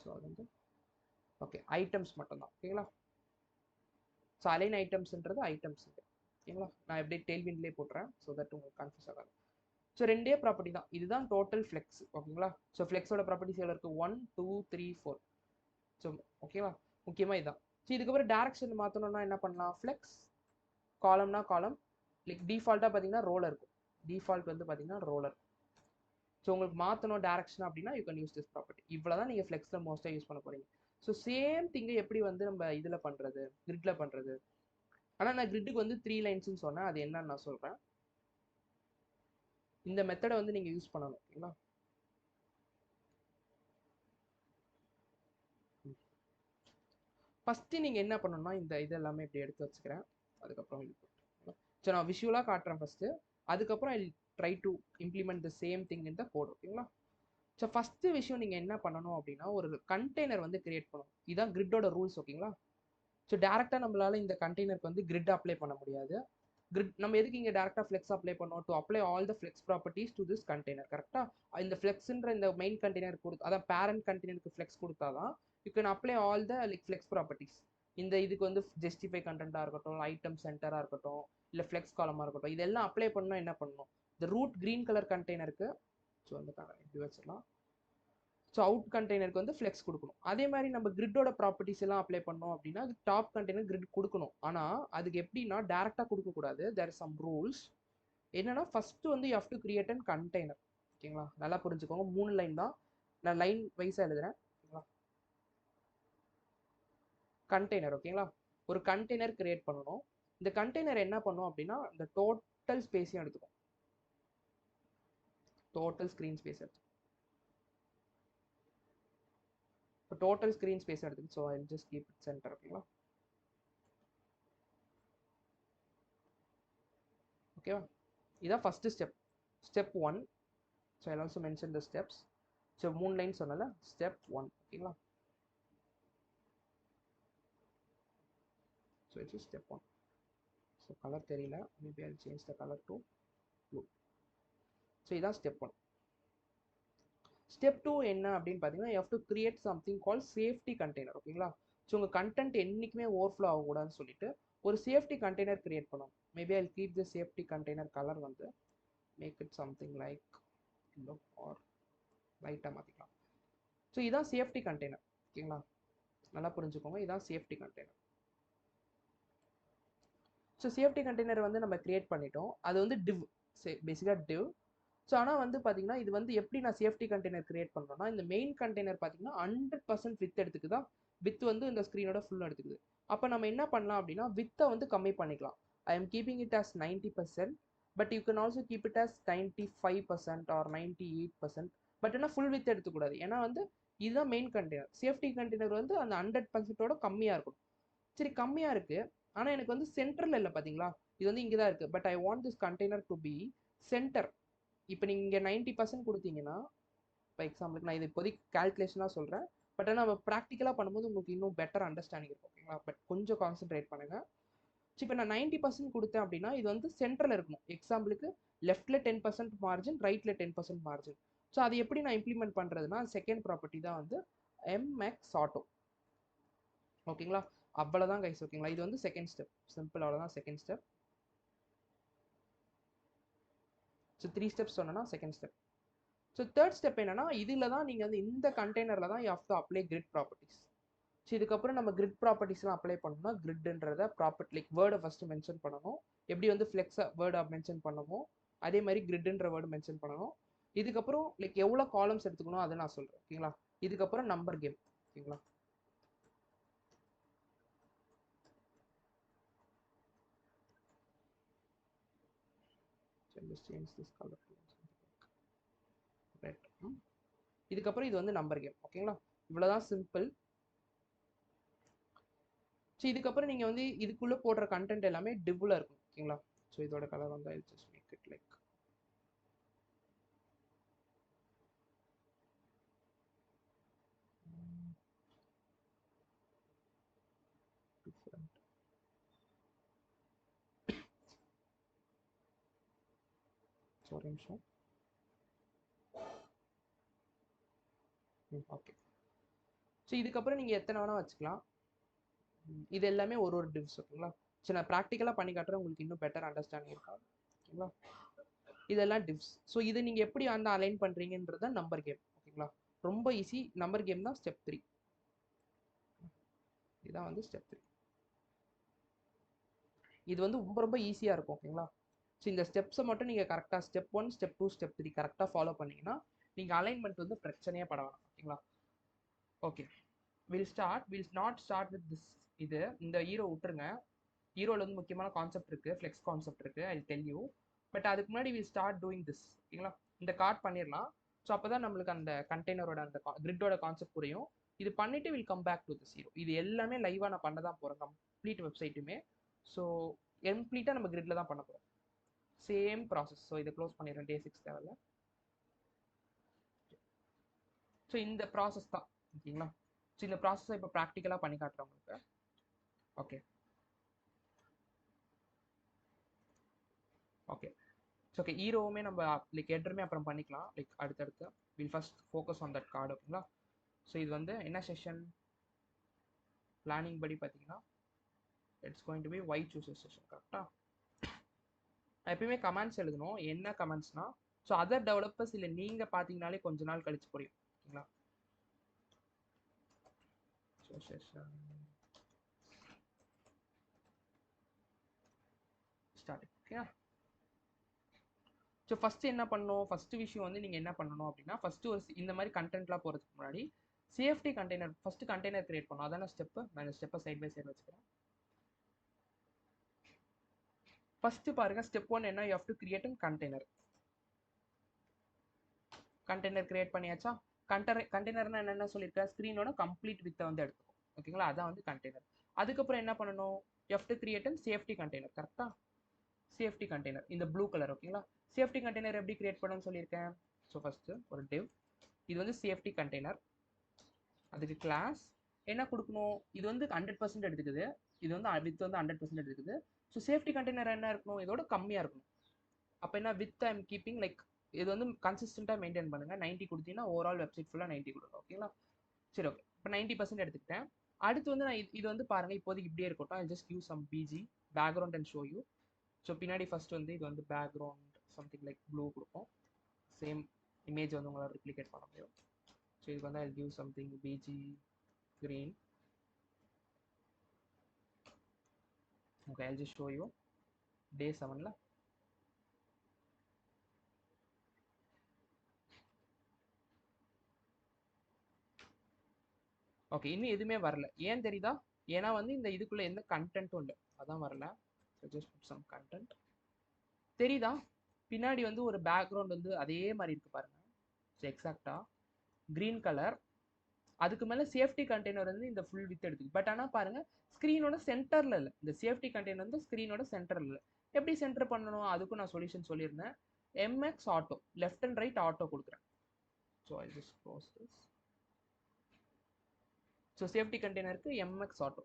ஸோ அது வந்து ஓகே ஐட்டம்ஸ் மட்டும்தான். ஓகேங்களா? ஸோ அலைன் ஐட்டம்ஸ்ன்றது ஐட்டம்ஸ். ஓகேங்களா? நான் எப்படி டெய்ல்வின்லேயே போட்டுறேன், ஸோ தட் உங்களுக்கு கன்ஃபியூஸ் ஆகாது. ஸோ 2 ப்ராப்பர்ட்டி தான், இதுதான் டோட்டல் ஃப்ளெக்ஸ். ஓகேங்களா? ஸோ ஃப்ளெக்ஸோட ப்ராப்பர்ட்டிஸ் எவ்வளோ இருக்குது, 1 2 3 4. ஸோ ஓகேவா, முக்கியமாக இதுதான். ஸோ இதுக்கப்புறம் டேரக்ஷன் மாற்றணும்னா என்ன பண்ணலாம், ஃப்ளெக்ஸ் காலம்னா காலம், லைக் டிஃபால்ட்டாக பார்த்தீங்கன்னா ரோலர் இருக்கும். டிஃபால்ட் வந்து பார்த்தீங்கன்னா ரோலர். ஸோ உங்களுக்கு மாற்றணும் டேரக்ஷன் அப்படின்னா you can use this property. இவ்வளோ தான் நீங்கள் ஃப்ளெக்ஸில் மோஸ்ட்டாக யூஸ் பண்ண போகிறீங்க. ஸோ சேம் திங்கை எப்படி வந்து நம்ம இதில் பண்ணுறது, கிரிட்டில் பண்ணுறது. ஆனால் நான் கிரிட்டுக்கு வந்து 3 லைன்ஸ்னு சொன்னேன், அது என்னன்னு நான் சொல்கிறேன். இந்த மெத்தடை வந்து நீங்கள் யூஸ் பண்ணணும். ஓகேங்களா? ஃபஸ்ட்டு நீங்கள் என்ன பண்ணணும்னா இந்த இது எல்லாமே இப்படி எடுத்து வச்சுக்கிறேன். அதுக்கப்புறம் ஸோ நான் விஷுவலாக காட்டுறேன் ஃபஸ்ட்டு, அதுக்கப்புறம் I try to implement the same thing in the code. ஓகேங்களா? ஸோ ஃபஸ்ட்டு விஷயம் நீங்கள் என்ன பண்ணணும் அப்படின்னா, ஒரு கண்டெய்னர் வந்து கிரியேட் பண்ணணும். இதுதான் கிரிட்டோட ரூல்ஸ். ஓகேங்களா? ஸோ டேரெக்டாக நம்மளால இந்த கண்டெய்னருக்கு வந்து கிரிட் அப்ளை பண்ண முடியாது. கிரிட் நம்ம எதுக்கு இங்கே டேரெக்டாக ஃப்ளெக்ஸ் அப்ளை பண்ணோம், to apply all the flex properties to this container. கரெக்டாக இந்த ஃப்ளெக்ஸ்ன்ற இந்த மெயின் கண்டெய்னர் கொடுத்து, அதான் பேரண்ட் கண்டெய்னருக்கு ஃப்ளெக்ஸ் கொடுத்தா தான் you can apply all the like flex properties. இந்த இதுக்கு வந்து ஜஸ்டிஃபை கண்டென்ட்டாக இருக்கட்டும், ஐட்டம் சென்டராக இருக்கட்டும், இல்லை ஃப்ளெக்ஸ் காலமாக இருக்கட்டும், இதெல்லாம் அப்ளை பண்ணால் என்ன பண்ணணும், இந்த ரூட் க்ரீன் கலர் கண்டெய்னருக்கு ஸோ வந்து இப்படி வச்சிடலாம். ஸோ அவுட் கண்டெய்னருக்கு வந்து ஃப்ளெக்ஸ் கொடுக்கணும். அதே மாதிரி நம்ம கிரிட்டோட ப்ராப்பர்ட்டிஸ் எல்லாம் அப்ளை பண்ணோம் அப்படின்னா டாப் கண்டெய்னர் கிரிட் கொடுக்கணும். ஆனால் அதுக்கு எப்படின்னா டேரெக்டாக கொடுக்கக்கூடாது. There is some rules. என்னன்னா ஃபஸ்ட்டு வந்து you have to create an container. ஓகேங்களா? நல்லா புரிஞ்சுக்கோங்க, 3 லைன் தான், நான் லைன் வைஸாக எழுதுறேன். ஓகேங்களா? கண்டெய்னர். ஓகேங்களா? ஒரு கண்டெய்னர் கிரியேட் பண்ணணும். இந்த கண்டெய்னர் என்ன பண்ணும் அப்படின்னா இந்த டோட்டல் ஸ்பேஸையும் எடுத்துக்கும், டோட்டல் ஸ்க்ரீன் ஸ்பேஸ் எடுத்துக்கும். இப்போ டோட்டல் ஸ்க்ரீன் ஸ்பேஸ் எடுத்துக்கு. So I just keep it centre. ஓகேங்களா? ஓகேவா? இதான் first step 1. So I also mention the steps. So 3 line சொன்னால ஸ்டெப் 1. ஓகேங்களா? So it's step 1. So colour தெரியல, maybe I change the colour to blue. So இதான் step 1. Step 2 என்ன அப்படின்னு பார்த்தீங்கன்னா, you have to create something call safety container. ஓகேங்களா? So உங்கள் content என்றைக்குமே ஓவர்ஃப்ளோ ஆகக்கூடாதுன்னு சொல்லிட்டு ஒரு சேஃப்டி கண்டெய்னர் கிரியேட் பண்ணணும். Maybe I keep the safety container colour வந்து make it something like yellow or லைட்டாக மாற்றிக்கலாம். ஸோ இதான் சேஃப்டி கண்டெய்னர். ஓகேங்களா? நல்லா புரிஞ்சுக்கோங்க, இதான் safety container. So safety container வந்து நம்ம கிரியேட் பண்ணிட்டோம். அது வந்து டிவ், பேசிக்காக டிவ். ஸோ ஆனால் வந்து பார்த்தீங்கன்னா, இது வந்து எப்படி நான் சேஃப்டி கண்டெய்னர் கிரியேட் பண்ணுறேன்னா, இந்த மெயின் கண்டெய்னர் பார்த்தீங்கன்னா 100% வித் எடுத்துக்குதா. வித் வந்து இந்த ஸ்க்ரீனோட ஃபுல்லாக எடுத்துக்குது. அப்போ நம்ம என்ன பண்ணலாம் அப்படின்னா, வித்தை வந்து கம்மி பண்ணிக்கலாம். I am keeping it as 90%, but you can also keep it as 95% or 98%. But ஆனால் ஃபுல் வித் எடுத்துக்கூடாது. ஏன்னா வந்து இதுதான் மெயின் கண்டெய்னர். சேஃப்டி கண்டெய்னர் வந்து அந்த 100%ஓட கம்மியாக இருக்கும். சரி, கம்மியாக இருக்குது, ஆனால் எனக்கு வந்து சென்டரில் இல்லை பார்த்தீங்களா. இது வந்து இங்கே தான் இருக்குது. But I want this container to be center. இப்போ நீங்கள் இங்கே 90% கொடுத்தீங்கன்னா, இப்போ எக்ஸாம்பிளுக்கு நான் இது இப்போதைக்கு கால்குலேஷனாக சொல்கிறேன். பட் ஆனால் நம்ம ப்ராக்டிக்கலாக பண்ணும்போது உங்களுக்கு இன்னும் பெட்டர் அண்டர்ஸ்டாண்டிங் இருக்கும். ஓகேங்களா? பட் கொஞ்சம் கான்சென்ட்ரேட் பண்ணுங்கள். ஸோ இப்போ நான் 90% கொடுத்தேன் அப்படின்னா இது வந்து சென்டரில் இருக்கணும். எக்ஸாம்பிளுக்கு லெஃப்ட்டில் 10% மார்ஜின், ரைட்டில் 10% மார்ஜின். ஸோ அது எப்படி நான் இம்ப்ளிமெண்ட் பண்ணுறதுனா, செகண்ட் ப்ராப்பர்ட்டி தான் வந்து எம்எக்ஸ் ஆட்டோ. ஓகேங்களா? அவ்வளோதான் கைஸ். ஓகேங்களா? இது வந்து செகண்ட் ஸ்டெப். சிம்பிள், அவ்வளோதான் செகண்ட் ஸ்டெப். ஸோ 3 ஸ்டெப்ஸ் சொன்னேன்னா second step. So third step என்னன்னா, இதில் தான் நீங்கள் வந்து இந்த கண்டெய்னரில் தான் you have to apply grid properties. So இதுக்கப்புறம் நம்ம கிரிட் ப்ராப்பர்ட்டிஸ்லாம் அப்ளை பண்ணணும்னா, கிரிட்ன்றத ப்ராப்பர்ட்டி லைக் வேர்டை ஃபஸ்ட்டு மென்ஷன் பண்ணணும். எப்படி வந்து ஃப்ளெக்ஸை வேர்டை மென்ஷன் பண்ணமோ அதே மாதிரி கிரிட்ன்ற வேர்டு மென்ஷன் பண்ணணும். இதுக்கப்புறம் லைக் எவ்வளோ காலம்ஸ் எடுத்துக்கணும் அதை நான் சொல்கிறேன். ஓகேங்களா? இதுக்கப்புறம் நம்பர் கேம். ஓகேங்களா? change this color to red. இதுக்கப்புறம் இது வந்து நம்பர் கேம். ஓகேங்களா? இவ்வளோதான் சிம்பிள். ஸோ இதுக்கப்புறம் நீங்கள் வந்து இதுக்குள்ளே போடுற கண்டென்ட் எல்லாமே டிவ்வில் இருக்கும். ஓகேங்களா? ஸோ இதோட கலர் வந்து I just make it like different. ஒரு நிமிஷம். ஓகே. ஸோ இதுக்கப்புறம் நீங்கள் எத்தனை வேணால் வச்சுக்கலாம். இது எல்லாமே ஒரு ஒரு டிவ்ஸ். ஓகேங்களா? சரி, நான் ப்ராக்டிக்கலாக பண்ணி காட்டுறேன், உங்களுக்கு இன்னும் பெட்டர் அண்டர்ஸ்டாண்டிங் இருக்கும். ஓகேங்களா? இதெல்லாம் டிவ்ஸ். ஸோ இது நீங்கள் எப்படி வந்து அலைன் பண்ணுறீங்கன்றது நம்பர் கேம். ஓகேங்களா? ரொம்ப ஈஸி. நம்பர் கேம் தான் ஸ்டெப் 3. இதுதான் வந்து ஸ்டெப் 3. இது வந்து ரொம்ப ரொம்ப ஈஸியாக இருக்கும். ஓகேங்களா? ஸோ இந்த ஸ்டெப்ஸை மட்டும் நீங்கள் கரெக்டாக ஸ்டெப் 1, ஸ்டெப் 2, ஸ்டெப் 3 கரெக்டாக ஃபாலோ பண்ணிங்கன்னா நீங்கள் அலைன்மெண்ட் வந்து பிரச்சனையே பட வேணாம். ஓகேங்களா? Okay, will not start with this. இது இந்த ஹீரோ விட்டுருங்க. ஹீரோவில் வந்து முக்கியமான கான்செப்ட் இருக்குது, ஃப்ளெக்ஸ் கான்செப்ட் இருக்குது, ஐ டெல் யூ. பட் அதுக்கு முன்னாடி வில் ஸ்டார்ட் டூயிங் திஸ். ஓகேங்களா? இந்த கார்ட் பண்ணிடலாம். ஸோ அப்போ தான் நம்மளுக்கு அந்த கண்டெய்னரோட அந்த கிரிட்டோட கான்செப்ட் புரியும். இது பண்ணிவிட்டு will come back to this hero. இது எல்லாமே லைவாக நான் பண்ண தான் போகிறேன், கம்ப்ளீட் வெப்சைட்டுமே. ஸோ கம்ப்ளீட்டாக நம்ம கிரிட்டில் தான் பண்ண போகிறோம். Same process. ஸோ இதை க்ளோஸ் பண்ணிடுறேன், டே 6 லெவலில். ஸோ இந்த ப்ராசஸ் தான். ஓகேங்களா? ஸோ இந்த ப்ராசஸை இப்போ ப்ராக்டிக்கலாக பண்ணி காட்டுறேன் உங்களுக்கு. Okay okay. ஸோ ஓகே, ஹீரோவுமே நம்ம லைக் ஹெட்டருமே அப்புறம் பண்ணிக்கலாம், லைக் அடுத்தடுத்து. Will first focus on that card. ஓகேங்களா? ஸோ இது வந்து என்ன செஷன் பிளானிங் படி பார்த்தீங்கன்னா, it's going to be why choose us session. கரெக்டாக நான் எப்பயுமே கமெண்ட்ஸ் எழுதணும். என்ன கமெண்ட்ஸ்னால், ஸோ அதர் டெவலப்பர்ஸ் இல்லை நீங்கள் பார்த்தீங்கனாலே கொஞ்ச நாள் கழிச்சு புரியும். ஓகேங்களா? So session start. Okay. So first என்ன பண்ணணும், ஃபஸ்ட்டு விஷயம் வந்து நீங்கள் என்ன பண்ணணும் அப்படின்னா, ஃபஸ்ட்டு ஒரு இந்த மாதிரி கண்டென்ட்லாம் போகிறதுக்கு முன்னாடி safety container first container create பண்ணணும். அதான ஸ்டெப்பு. நான் இந்த ஸ்டெப்பை சைட் பை சைடு வச்சுக்கிறேன். ஃபஸ்ட்டு பாருங்கள், ஸ்டெப் 1 என்ன, you have to create an container. Container create பண்ணியாச்சா? கண்டெய்னர்னா என்னென்ன சொல்லியிருக்கேன், ஸ்க்ரீனோட கம்ப்ளீட் வித்தை வந்து எடுத்துக்கும். ஓகேங்களா? அதான் வந்து கண்டெய்னர். அதுக்கப்புறம் என்ன பண்ணணும், you have to create an safety container. கரெக்டாக சேஃப்டி கண்டெய்னர் இந்த ப்ளூ கலர். ஓகேங்களா? சேஃப்டி கண்டெய்னர் எப்படி கிரியேட் பண்ணணும்னு சொல்லியிருக்கேன். ஸோ ஃபஸ்ட்டு ஒரு டிவ், இது வந்து சேஃப்டி கண்டெய்னர். அதுக்கு கிளாஸ் என்ன கொடுக்கணும், இது வந்து 100% எடுத்துக்குது. இது வந்து வித் வந்து 100% இருக்குது. ஸோ சேஃப்டி கண்டெய்னர் என்ன இருக்கணும், இதோட கம்மியாக இருக்கணும். அப்போ என்ன with I am keeping like இது வந்து கன்சிஸ்டண்ட்டாக மெயின்டைன் பண்ணுங்கள். 90 கொடுத்தீங்கன்னா ஓவரால் வெப்சைட் ஃபுல்லாக 90 கொடுங்க. ஓகேங்களா? சரி, ஓகே. இப்போ 90% எடுத்துக்கிட்டேன். அடுத்து வந்து நான் இது வந்து பாருங்கள், இப்போதைக்கு இப்படியே இருக்கட்டும். I just use some BG background and show you. So பின்னாடி ஃபர்ஸ்ட் வந்து இது வந்து பேக்ரவுண்ட் சம்திங் லைக் ப்ளூ கொடுப்போம். சேம் இமேஜ் வந்து உங்களால் ரிப்ளிகேட் பண்ண முடியும். ஸோ இதுக்கு வந்து I give something BG green. Okay, I'll just show you day 7ல ஓகே இன்னும் எதுவுமே வரல. ஏன் தெரியுதா? ஏன்னா வந்து இந்த இதுக்குள்ள எந்த கண்டென்ட்டும் இல்லை, அதான் வரல. Just put some content. தெரியுதா? பின்னாடி வந்து ஒரு பேக்ரவுண்ட் வந்து அதே மாதிரி இருக்கு பாருங்க. ஸோ எக்ஸாக்டா கிரீன் கலர். அதுக்கு மேலே சேஃப்டி கண்டெய்னர் வந்து இந்த ஃபுல் வித் எடுத்துக்கு. பட் ஆனால் பாருங்க ஸ்க்ரீனோட சென்டரில் இல்லை. இந்த சேஃப்டி கண்டெய்னர் வந்து ஸ்க்ரீனோட சென்டரில் இல்லை. எப்படி சென்டர் பண்ணணும் அதுக்கும் நான் சொல்யூஷன் சொல்லியிருந்தேன். MX auto left and right auto கொடுக்குறேன். So I just close this. So safety கண்டெய்னருக்கு MX auto.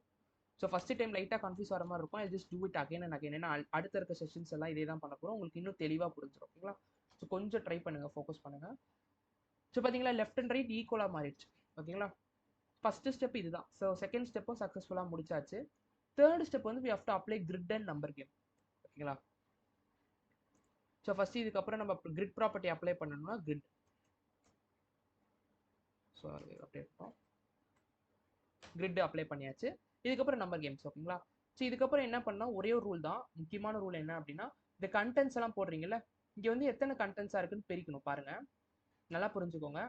So first time லைட்டாக கன்ஃபியூஸ் வர மாதிரி இருக்கும். I just do it again and again. ஏன்னா அடுத்த இருக்க செஷன்ஸ் எல்லாம் இதே தான் பண்ண போகிறோம். உங்களுக்கு இன்னும் தெளிவாக புரிஞ்சிடும். ஓகேங்களா? ஸோ கொஞ்சம் ட்ரை பண்ணுங்கள், ஃபோக்கஸ் பண்ணுங்கள். ஸோ பார்த்தீங்களா லெஃப்ட் அண்ட் ரைட் ஈக்குவலாக மாறிடுச்சு. ஓகேங்களா? ஃபஸ்ட்டு ஸ்டெப் இதுதான். ஸோ செகண்ட் ஸ்டெப்பும் சக்ஸஸ்ஃபுல்லாக முடிச்சாச்சு. தேர்ட் ஸ்டெப் வந்து we have to apply grid and number game. ஓகேங்களா? ஸோ ஃபஸ்ட்டு இதுக்கப்புறம் நம்ம கிரிட் ப்ராப்பர்ட்டி அப்ளை பண்ணணும்னா கிரிட். ஸோ அப்ளை பண்ணோம். கிரிட் அப்ளை பண்ணியாச்சு. இதுக்கப்புறம் நம்பர் கேம்ஸ். ஓகேங்களா? ஸோ இதுக்கப்புறம் என்ன பண்ணால் ஒரே ஒரு ரூல் தான். முக்கியமான ரூல் என்ன அப்படின்னா இந்த கண்டென்ட்ஸ் எல்லாம் போடுறீங்கல்ல, இங்கே வந்து எத்தனை கண்டென்ட்ஸாக இருக்குன்னு பிரிக்கணும். பாருங்கள், நல்லா புரிஞ்சுக்கோங்க.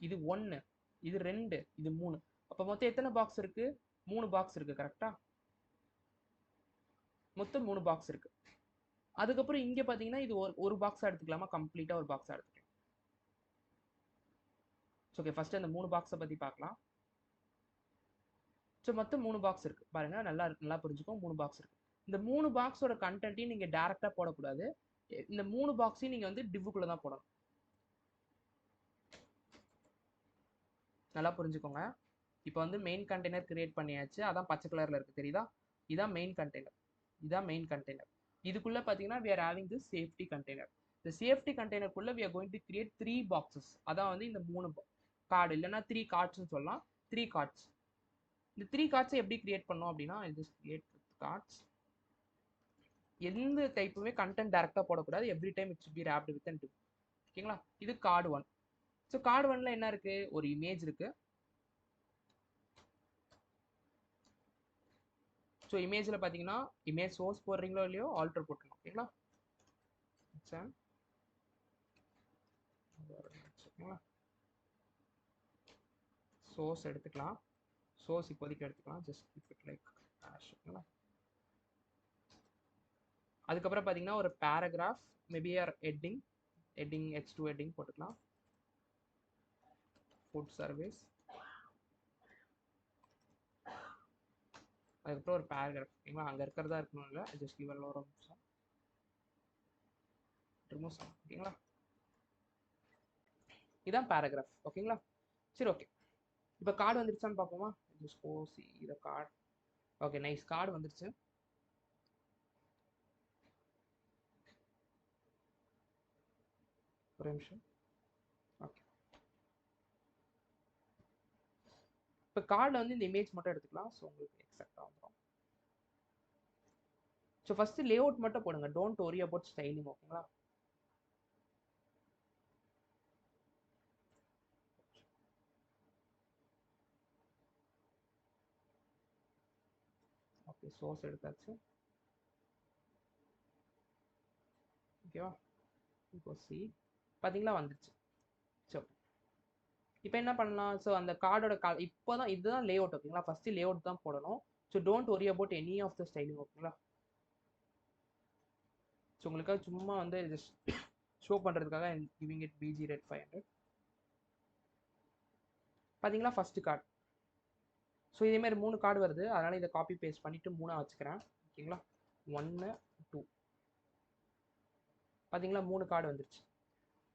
இது 1, இது 2, இது 3. அப்போ மொத்தம் எத்தனை பாக்ஸ் இருக்கு? 3 பாக்ஸ் இருக்கு. கரெக்டா? மொத்தம் 3 பாக்ஸ் இருக்கு. அதுக்கப்புறம் இங்கே பார்த்தீங்கன்னா இது ஒரு பாக்ஸாக எடுத்துக்கலாமா? கம்ப்ளீட்டாக ஒரு பாக்ஸாக எடுத்துக்கலாம். ஓகே, ஃபர்ஸ்ட் அந்த 3 பாக்ஸை பற்றி பார்க்கலாம். ஸோ மொத்தம் 3 பாக்ஸ் இருக்கு. பாருங்க, நல்லா புரிஞ்சுக்கோ. 3 பாக்ஸ் இருக்கு. இந்த 3 பாக்ஸோட கண்டென்ட்டையும் நீங்க டைரக்டா போடக்கூடாது. இந்த 3 பாக்ஸையும் நீங்க வந்து டிவ்வுக்குள்ள தான் போடணும். நல்லா புரிஞ்சுக்கோங்க. இப்போ வந்து மெயின் கண்டெய்னர் கிரியேட் பண்ணியாச்சு. அதான் பச்சை கலர்ல இருக்கு, தெரியுதா? இதான் மெயின் கண்டெய்னர். இதான் மெயின் கண்டெய்னர். இதுக்குள்ள பார்த்தீங்கன்னா we are having this safety container. இந்த safety கண்டெய்னருக்குள்ள we are going to create 3 boxes. அதான் வந்து இந்த 3 கார்டு இல்லைன்னா 3 கார்ட்ஸ்னு சொல்லலாம். 3 கார்ட்ஸ். இந்த 3 கார்ட்ஸை எப்படி கிரியேட் பண்ணோம் அப்படின்னா ஜஸ்ட் கிரியேட் கார்ட்ஸ். எந்த டைப்புமே கண்டென்ட் டைரக்டாக போடக்கூடாது. Every time it should be wrapped with and div. ஓகேங்களா? இது கார்டு 1. ஸோ கார்டு 1ல என்ன இருக்கு? ஒரு இமேஜ் இருக்கு. ஸோ இமேஜில் பார்த்தீங்கன்னா இமேஜ் சோர்ஸ் போடுறீங்களோ இல்லையோ ஆல்டர் போட்டுருணும். ஓகேங்களா? சோர்ஸ் எடுத்துக்கலாம். சோர்ஸ் இப்போதைக்கு எடுத்துக்கலாம். Just keep it like hash. ஓகேங்களா? அதுக்கப்புறம் பார்த்தீங்கன்னா ஒரு paragraph, maybe or heading H2 heading போட்டுக்கலாம். Food service. அதுக்கப்புறம் ஒரு பேராகிராஃப். ஓகேங்களா? அங்கே இருக்கிறதா இருக்கணும் இல்லை. ஜஸ்ட் கிவ் ஒரு நிமிஷம். Remove some. ஓகேங்களா? இதான் பேராகிராஃப். ஓகேங்களா? சரி, ஓகே. இப்போ கார்டு வந்துருச்சான்னு பார்ப்போமா? Just go see the card. Okay, nice. Card வந்துருச்சு. ஒரு நிமிஷம். ஓகே, இப்போ கார்டில் வந்து இந்த இமேஜ் மட்டும் எடுத்துக்கலாம். ஸோ உங்களுக்கு எக்ஸாக்டாக வந்துடும். ஸோ ஃபஸ்ட்டு லே அவுட் மட்டும் போடுங்க. Don't worry about styling. ஓகேங்களா? ஓகே, சோர்ஸ் எடுத்தாச்சு. ஓகேவா? இப்போ சி பார்த்தீங்களா வந்துருச்சு. ஸோ இப்போ என்ன பண்ணலாம்? ஸோ அந்த கார்டோட இப்போ தான் இதுதான் லே அவுட். ஓகேங்களா? ஃபஸ்ட்டு லே அவுட் தான் போடணும். So don't worry about any of the styling. ஓகேங்களா? ஸோ உங்களுக்காக சும்மா வந்து ஜஸ்ட் ஷோ பண்ணுறதுக்காக கிவிங் இட் பிஜி ரெட் 500. பார்த்தீங்களா ஃபஸ்ட்டு கார்டு. ஸோ இதேமாதிரி 3 கார்டு வருது. அதனால் இதை காப்பி பேஸ்ட் பண்ணிவிட்டு 3 வச்சுக்கிறேன். ஓகேங்களா? 1 2 பார்த்தீங்களா 3 கார்டு வந்துருச்சு.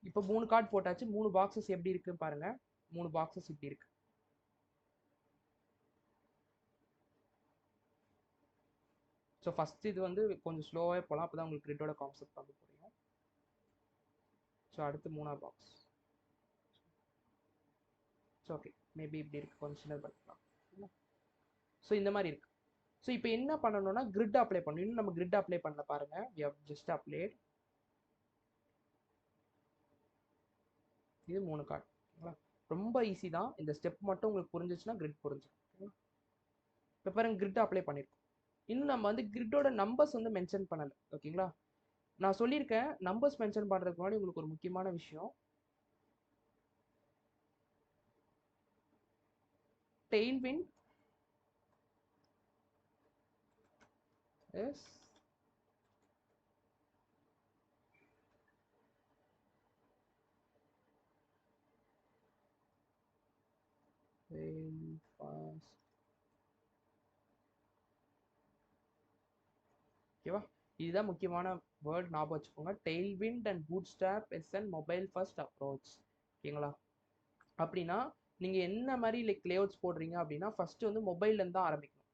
இப்போ 3 கார்டு போட்டாச்சு. 3 பாக்ஸஸ் எப்படி இருக்குன்னு பாருங்கள். 3 பாக்ஸஸ் இப்படி இருக்கு. ஸோ ஃபஸ்ட் இது வந்து கொஞ்சம் ஸ்லோவாகவே போகலாம், அப்போ தான் உங்களுக்கு கிரிட்டோட கான்செப்ட் வந்து புரியும். ஸோ அடுத்து 3ஆவது பாக்ஸ். ஸோ ஓகே, மேபி இப்படி இருக்குது, கொஞ்சம் சின்னது பண்ணிக்கலாம். ஸோ இந்த மாதிரி இருக்குது. ஸோ இப்போ என்ன பண்ணணும்னா கிரிட் அப்ளை பண்ணணும். இன்னும் நம்ம கிரிட் அப்ளை பண்ணல பாருங்கள். We have just applied. இது 3 கார்டு. ஓகேங்களா, ரொம்ப ஈஸி தான். இந்த ஸ்டெப் மட்டும் உங்களுக்கு புரிஞ்சிச்சுன்னா கிரிட் புரிஞ்சிடும். ஓகேங்களா, இப்போ பாருங்க கிரிட் அப்ளை பண்ணியிருக்கோம். இன்னும் நம்ம வந்து கிரிட்டோட நம்பர்ஸ் வந்து மென்ஷன் பண்ணலை. ஓகேங்களா, நான் சொல்லியிருக்கேன் நம்பர்ஸ் மென்ஷன் பண்ணுறதுக்கு முன்னாடி உங்களுக்கு ஒரு முக்கியமான விஷயம், tailwind is very fast. ஓகேவா, இதுதான் முக்கியமான வேர்ட், ஞாபகம் வச்சுக்கோங்க. tailwind and bootstrap is an mobile first approach. ஓகேங்களா, அப்படின்னா நீங்கள் என்ன மாதிரி லைக் லேஅவுட்ஸ் போடுறீங்க அப்படின்னா ஃபர்ஸ்ட் வந்து மொபைல்லேருந்து தான் ஆரம்பிக்கணும்.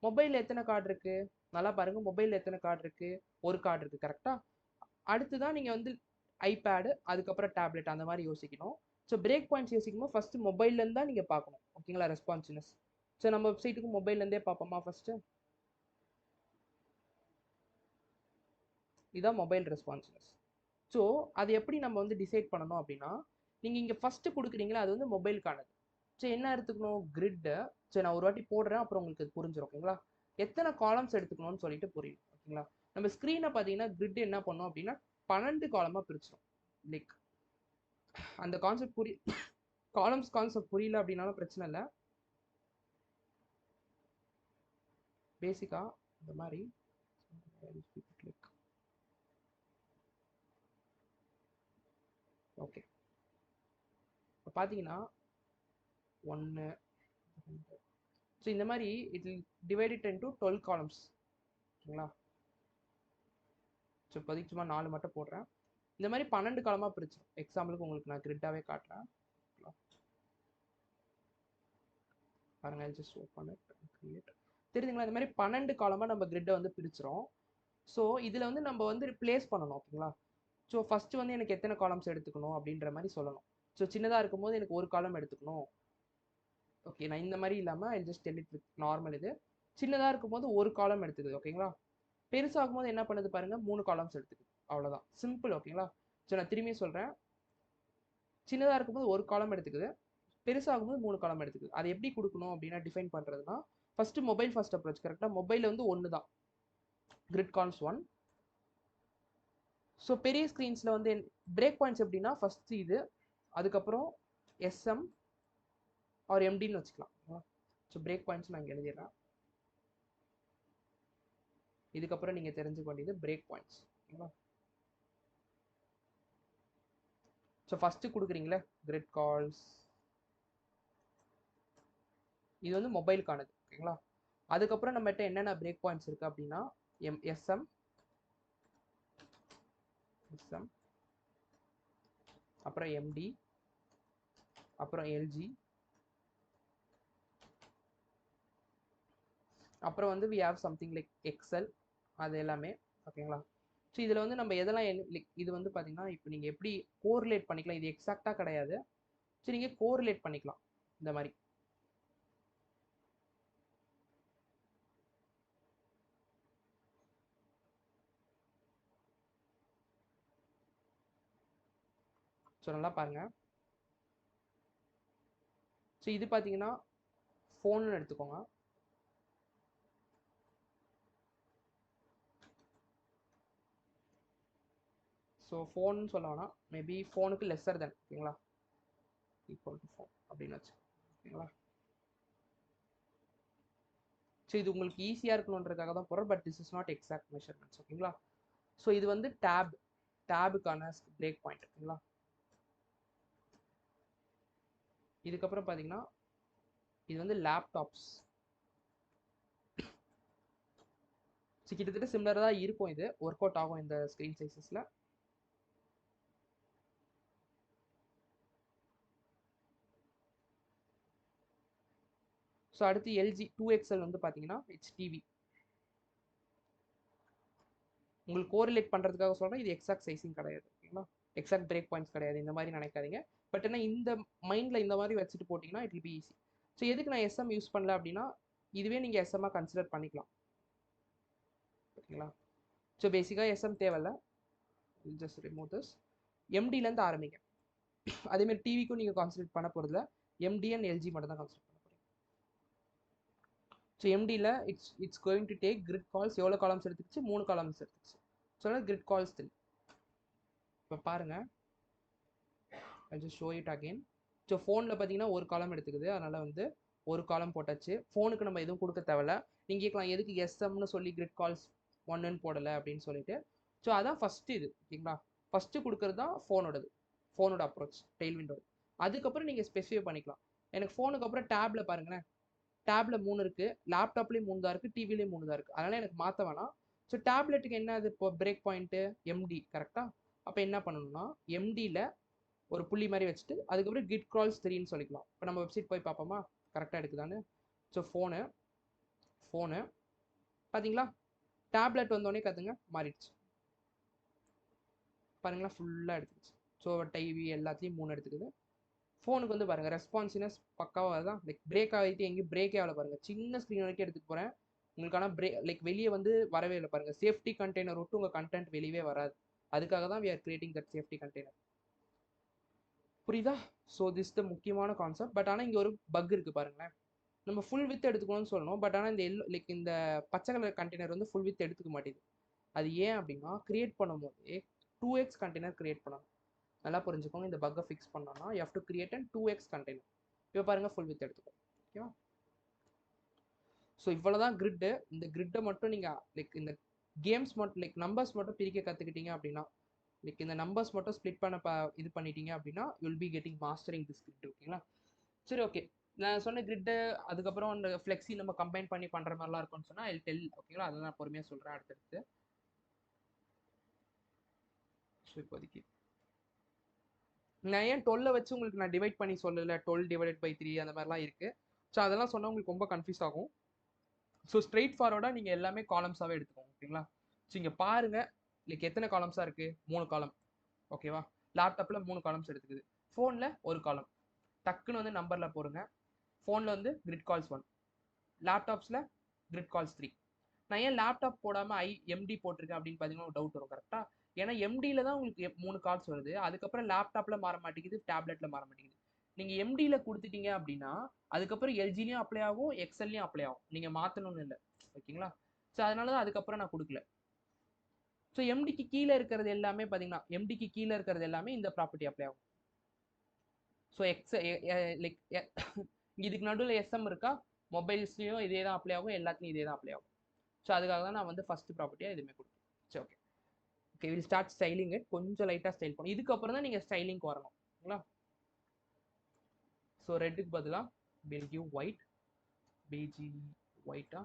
மொபைலில் எத்தனை கார்டு இருக்கு, நல்லா பாருங்க. மொபைலில் எத்தனை கார்டு இருக்கு, ஒரு கார்டு இருக்கு, கரெக்டா. அடுத்துதான் நீங்கள் வந்து ஐபேடு, அதுக்கப்புறம் டேப்லெட் அந்த மாதிரி யோசிக்கணும். ஸோ பிரேக் பாயிண்ட்ஸ் யோசிக்கும்போது ஃபர்ஸ்ட் மொபைல்லேருந்து தான் நீங்கள் பார்க்கணும். ஓகேங்களா, ரெஸ்பான்சிவ்னஸ். ஸோ நம்ம வெப்சைட்டுக்கு மொபைல்லேருந்தே பார்ப்போமா ஃபர்ஸ்ட். இதுதான் மொபைல் ரெஸ்பான்சிவ்னஸ். ஸோ அது எப்படி நம்ம வந்து டிசைட் பண்ணணும் அப்படின்னா, நீங்கள் இங்கே ஃபஸ்ட்டு கொடுக்குறீங்களா அது வந்து மொபைலுக்கானது. ஸோ என்ன எடுத்துக்கணும், கிரிட்டு. சரி நான் ஒரு வாட்டி போடுறேன், அப்புறம் உங்களுக்கு அது புரிஞ்சிடும். ஓகேங்களா, எத்தனை காலம்ஸ் எடுத்துக்கணும்னு சொல்லிட்டு புரியும். ஓகேங்களா, நம்ம ஸ்க்ரீனை பார்த்தீங்கன்னா கிரிட் என்ன பண்ணும் அப்படின்னா 12 காலமாக பிரிச்சிடும். லைக் அந்த கான்செப்ட் கான்செப்ட் புரியல அப்படின்னாலும் பிரச்சனை இல்லை. பேசிக்காக இந்த மாதிரி ஓகே. இப்போ பார்த்தீங்கன்னா 1, ஸோ இந்த மாதிரி it will divided into 12 columns. ஓகேங்களா, ஸோ இப்போதைக்கு சும்மா 4 மட்டும் போடுறேன். இந்த மாதிரி 12 காலமாக பிரிச்சு எக்ஸாம்பிளுக்கு உங்களுக்கு நான் கிரிட்டாகவே காட்டுறேன். பாருங்க, just open it and create. தெரியுதுங்களா, இந்த மாதிரி 12 காலமாக நம்ம கிரிட்டை வந்து பிரிச்சிரும். ஸோ இதில் வந்து நம்ம வந்து ரிப்ளேஸ் பண்ணணும். ஓகேங்களா, ஸோ ஃபஸ்ட்டு வந்து எனக்கு எத்தனை காலம்ஸ் எடுத்துக்கணும் அப்படின்ற மாதிரி சொல்லணும். ஸோ சின்னதாக இருக்கும்போது எனக்கு ஒரு காலம் எடுத்துக்கணும். ஓகே, நான் இந்த மாதிரி இல்லாமல் I just tell it with normal. இது சின்னதாக இருக்கும்போது ஒரு காலம் எடுத்துக்குது. ஓகேங்களா, பெருசாகும் போது என்ன பண்ணுது பாருங்க, 3 காலம்ஸ் எடுத்துக்குது. அவ்வளோதான், சிம்பிள். ஓகேங்களா, ஸோ நான் திரும்பி சொல்கிறேன். சின்னதாக இருக்கும்போது ஒரு காலம் எடுத்துக்குது, பெருசாகும்போது 3 காலம் எடுத்துக்குது. அதை எப்படி கொடுக்கணும் அப்படின்னா டிஃபைன் பண்ணுறதுனா ஃபஸ்ட்டு மொபைல் ஃபர்ஸ்ட் அப்ரோச். கரெக்டாக மொபைலில் வந்து 1 தான், கிரிட் கால்ஸ் 1. ஸோ பெரிய ஸ்க்ரீன்ஸில் வந்து பிரேக் பாயிண்ட்ஸ் எப்படின்னா ஃபஸ்ட்டு இது, அதுக்கப்புறம் எஸ்எம் ஆர் எம்டின்னு வச்சுக்கலாம். ஸோ பிரேக் பாயிண்ட்ஸ் நான் இங்கே எழுதிடுறேன். இதுக்கப்புறம் நீங்கள் தெரிஞ்சுக்க வேண்டியது பிரேக் பாயிண்ட்ஸ். ஓகேங்களா, ஸோ ஃபஸ்ட்டு கொடுக்குறீங்களே கிரிட் கால்ஸ், இது வந்து மொபைலுக்கானது. ஓகேங்களா, அதுக்கப்புறம் நம்மகிட்ட என்னென்ன பிரேக் பாயிண்ட்ஸ் இருக்குது அப்படின்னா எஸ்எம், அப்புறம் எம்டி, அப்புறம் எல்ஜி, அப்புறம் வந்து we have something like XL, அது எல்லாமே. ஓகேங்களா, ஸோ இதில் வந்து நம்ம எதெல்லாம் லைக் இது வந்து பார்த்தீங்கன்னா இப்போ நீங்கள் எப்படி கோரிலேட் பண்ணிக்கலாம், இது எக்ஸாக்டாக கிடையாது. ஸோ நீங்கள் கோரிலேட் பண்ணிக்கலாம் இந்த மாதிரி. ஸோ நல்லா பாருங்க. ஸோ இது பார்த்தீங்கன்னா ஃபோன்னு எடுத்துக்கோங்க. ஸோ ஃபோன்னு சொல்ல வேணாம், மேபி ஃபோனுக்கு லெஸ்ஸர் தென். ஓகேங்களா, ஈக்குவல் டு ஃபோன் அப்படின்னு வச்சு. ஓகேங்களா, ஸோ இது உங்களுக்கு ஈஸியாக இருக்கணுன்றதுக்காக தான் போகிறோம், but this is not exact measurements. ஓகேங்களா, ஸோ இது வந்து டேபுக்கான பிரேக் பாயிண்ட். ஓகேங்களா, இதுக்கப்புறம் பார்த்தீங்கன்னா இது வந்து லேப்டாப்ஸ். ஸோ கிட்டத்தட்ட சிமிலராக தான் இருக்கும், இது ஒர்க் அவுட் ஆகும் இந்த ஸ்க்ரீன் சைஸஸில். ஸோ அடுத்து எல்ஜி 2XL வந்து பார்த்தீங்கன்னா இட்ஸ் டிவி. உங்களுக்கு கோரிலேட் பண்ணுறதுக்காக சொல்கிறேன், இது எக்ஸாக்ட் சைஸிங் கிடையாது. ஓகேங்களா, எக்ஸாக்ட் பிரேக் பாயிண்ட்ஸ் கிடையாது, இந்த மாதிரி நினைக்காதீங்க. பட் என்ன இந்த மைண்டில் இந்த மாதிரி வச்சுட்டு போட்டிங்கன்னா it will be easy. So எதுக்கு நான் எஸ்எம் யூஸ் பண்ணல அப்படின்னா, இதுவே நீங்கள் எஸ்எம்மாக கன்சிடர் பண்ணிக்கலாம். ஓகேங்களா, ஸோ பேசிக்காக எஸ்எம் தேவையில்ல. Just remove this. எம்டிலேருந்து ஆரம்பிங்க. அதேமாதிரி டிவிக்கும் நீங்கள் கான்சன்ட்ரேட் பண்ண போகிறதுல எம்டி அண்ட் எல்ஜி மட்டும் தான் கான்சன்ட்ரேட் பண்ண போகிறீங்க. ஸோ எம்டியில் it's going to take grid cols. எவ்வளோ காலம்ஸ் எடுத்துக்கிச்சு? 3 காலம்ஸ் எடுத்துக்கிச்சு. ஸோ அதனால் கிரிட் கால்ஸ் 3. இப்போ பாருங்கள், I just show it again. So ஃபோனில் பார்த்தீங்கன்னா ஒரு காலம் எடுத்துக்குது, அதனால் வந்து ஒரு காலம் போட்டாச்சு. ஃபோனுக்கு நம்ம எதுவும் கொடுக்க தேவையில்ல. நீங்கள் கேட்கலாம் எதுக்கு எஸ்எம்னு சொல்லி கிரிட் கால்ஸ் 1ன்னு போடலை அப்படின்னு சொல்லிட்டு. ஸோ அதான் ஃபஸ்ட்டு இது. ஓகேங்களா, ஃபஸ்ட்டு கொடுக்குறது தான் ஃபோனோட அப்ரோச், டெயில் விண்டோட. அதுக்கப்புறம் நீங்கள் ஸ்பெசிஃபை பண்ணிக்கலாம். எனக்கு ஃபோனுக்கு அப்புறம் டேப்பில் பாருங்களேன், டேப்பில் 3 இருக்குது, லேப்டாப்லேயும் 3 தான் இருக்குது, டிவிலையும் 3 தான் இருக்குது. அதனால் எனக்கு மாற்ற வேணாம். ஸோ டேப்லெட்டுக்கு என்ன அது இப்போ பிரேக் பாயிண்ட்டு எம்டி கரெக்டாக. அப்போ என்ன பண்ணணும்னா எம்டியில் ஒரு புள்ளி மாதிரி வச்சுட்டு அதுக்கப்புறம் கிட் கால்ஸ் 3ன்னு சொல்லிக்கலாம். இப்போ நம்ம வெப்சைட் போய் பார்ப்போமா கரெக்டாக எடுக்குதான்னு. ஸோ ஃபோனு பார்த்தீங்களா, டேப்லெட் வந்தோடனே கற்றுங்க மாறிடுச்சு பாருங்களா, ஃபுல்லாக எடுத்துக்கிச்சு. ஸோ டிவி எல்லாத்துலேயும் 3 எடுத்துக்குது. ஃபோனுக்கு வந்து பாருங்கள் ரெஸ்பான்சினஸ் பக்காவாக தான். லைக் பிரேக் ஆகிட்டு எங்கேயும் பிரேக்கே ஆகலை பாருங்கள். சின்ன ஸ்க்ரீன் வரைக்கும் எடுத்துகிட்டு போகிறேன், உங்களுக்கான லைக் வெளியே வந்து வரவே இல்லை பாருங்கள். சேஃப்டி கண்டெய்னர் விட்டு உங்கள் கண்டென்ட் வெளியே வராது. அதுக்காக தான் we are creating that safety container. புரியுதா? ஸோ திஸ் த முக்கியமான கான்செப்ட். பட் ஆனால் இங்கே ஒரு பக் இருக்குது பாருங்களேன். நம்ம ஃபுல் வித் எடுத்துக்கணும்னு சொல்லணும், பட் ஆனால் இந்த லைக் இந்த பச்சை கலர் கண்டெய்னர் வந்து ஃபுல் வித் எடுத்துக்க மாட்டேங்குது. அது ஏன் அப்படின்னா கிரியேட் பண்ணும்போது 2x கண்டெய்னர் கிரியேட் பண்ணணும். நல்லா புரிஞ்சுக்கோங்க, இந்த பக்கை ஃபிக்ஸ் பண்ணோம்னா you have to create and 2x container. இப்போ பாருங்கள் ஃபுல் வித் எடுத்துக்கோ. ஓகேவா? ஸோ இவ்வளோ தான் கிரிட்டு. இந்த கிரிட்டை மட்டும் நீங்கள் லைக் இந்த கேம்ஸ் மட்டும் லைக் நம்பர்ஸ் மட்டும் பிரிக்க கற்றுக்கிட்டீங்க அப்படின்னா, லைக் இந்த நம்பர்ஸ் மட்டும் ஸ்ப்ளிட் பண்ண இது பண்ணிட்டீங்க அப்படின்னா you'll be getting mastering this grid. ஓகேங்களா, சரி ஓகே. நான் சொன்ன கிரிட்டு அதுக்கப்புறம் அந்த ஃப்ளெக்ஸி நம்ம கம்பைன் பண்ணி பண்ணுற மாதிரிலாம் இருக்கும்னு சொன்னால் ஐ டெல். ஓகேங்களா, அதை நான் பொறுமையாக சொல்கிறேன் அடுத்தடுத்து. ஸோ இப்போதைக்கு நான் ஏன் 12 வச்சு உங்களுக்கு நான் டிவைட் பண்ணி சொல்லலை, 12 டிவைடட் பை 3 அந்த மாதிரிலாம் இருக்குது. ஸோ அதெல்லாம் சொன்னால் உங்களுக்கு ரொம்ப கன்ஃபியூஸ் ஆகும். ஸோ ஸ்ட்ரெயிட் ஃபார்வர்டாக நீங்கள் எல்லாமே காலம்ஸாகவே எடுத்துக்கோங்க. ஓகேங்களா, ஸோ இங்கே பாருங்கள் லைக் எத்தனை காலம்ஸாக இருக்குது? 3 காலம். ஓகேவா, லேப்டாப்பில் 3 காலம்ஸ் எடுத்துக்குது, ஃபோனில் ஒரு காலம். டக்குன்னு வந்து நம்பரில் போடுங்க. ஃபோனில் வந்து கிரிட் கால்ஸ் 1, லேப்டாப்ஸில் கிரிட் கால்ஸ் 3. நான் ஏன் லேப்டாப் போடாமல் எம்டி போட்டிருக்கேன் அப்படின்னு பார்த்தீங்கன்னா ஒரு டவுட் வரும் கரெக்டாக. ஏன்னா எம்டியில் தான் உங்களுக்கு 3 கால்ஸ் வருது, அதுக்கப்புறம் லேப்டாப்பில் மாற மாட்டேங்குது, டேப்லெட்டில் மாற மாட்டேங்குது. நீங்கள் எம்டியில் கொடுத்துட்டீங்க அப்படின்னா அதுக்கப்புறம் எல்ஜிலையும் அப்ளை ஆகும், எக்ஸல்லையும் அப்ளை ஆகும். நீங்கள் மாற்றணும்னு இல்லை. ஓகேங்களா, ஸோ அதனால தான் அதுக்கப்புறம் நான் கொடுக்கல. ஸோ எம்டிக்கு கீழே இருக்கிறது எல்லாமே பார்த்தீங்கன்னா எம்டிக்கு கீழே இருக்கிறது எல்லாமே இந்த ப்ராப்பர்ட்டி அப்ளை ஆகும். ஸோ லைக் இதுக்கு நடுவில் எஸ்எம் இருக்கா, மொபைல்ஸ்லையும் இதே தான் அப்ளை ஆகும், எல்லாத்துலையும் இதே தான் அப்ளை ஆகும். ஸோ அதுக்காக தான் நான் வந்து ஃபஸ்ட்டு ப்ராப்பர்ட்டியாக எதுவுமே கொடுத்தேன். சரி okay okay, will start styling. கொஞ்சம் லைட்டாக ஸ்டைல் பண்ணும், இதுக்கப்புறம் தான் நீங்கள் ஸ்டைலிங்க்கு வரணும். ஓகேங்களா, ஸோ ரெட்டுக்கு பதிலாக வில் கிவ் ஒயிட், பிஜி ஒயிட்டா.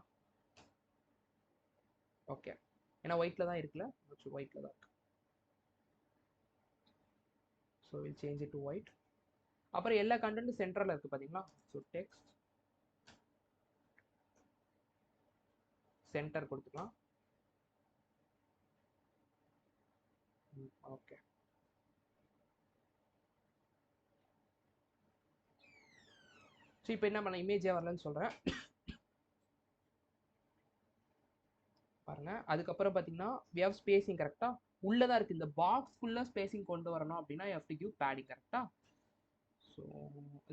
ஓகே, ஏன்னா ஒயிட்டில் தான் இருக்குல்ல, ஒயிட்டில் தான் இருக்கு. So will change it to white. அப்புறம் எல்லா கண்டென்ட்டும் சென்டரில் இருக்குது பார்த்தீங்களா. ஸோ டெக்ஸ்ட் சென்டர் கொடுத்துக்கலாம். ஓகே, ஸோ இப்போ என்ன பண்ண இமேஜே வரலன்னு சொல்கிறேன் பாருங்க. அதுக்கப்புறம் பார்த்தீங்கன்னா we have ஸ்பேசிங் கரெக்டாக உள்ளதான் இருக்குது. இந்த பாக்ஸ்க்குள்ளே ஸ்பேசிங் கொண்டு வரணும் அப்படின்னா you have to give padding கரெக்டாக. ஸோ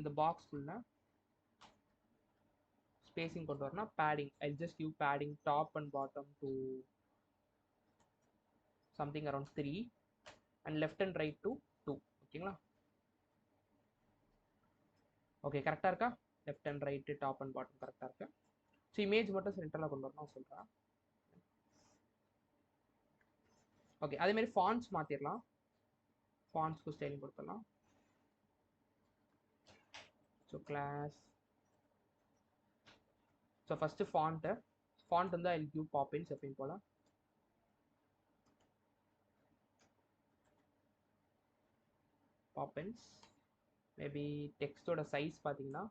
இந்த பாக்ஸ்க்குள்ளே ஸ்பேசிங் கொண்டு வரணும் padding. I'll just give padding top and bottom to something around 3 and left and right to 2. ஓகேங்களா, ஓகே கரெக்டாக இருக்கா? Left and right top and bottom கரெக்டாக இருக்கு. ஸோ இமேஜ் மட்டும் சென்டரில் கொண்டு வரணும் சொல்கிறேன். ஓகே, அதேமாரி ஃபாண்ட்ஸ் மாற்றிடலாம். ஃபாண்ட்ஸ்க்கு ஸ்டைலிங் கொடுத்துடலாம். So class, so first font வந்து ஐ கிவ் பாப்பின்ஸ் எப்பயும் போல். பாப்பின்ஸ் மேபி டெக்ஸ்டோட சைஸ் பார்த்தீங்கன்னா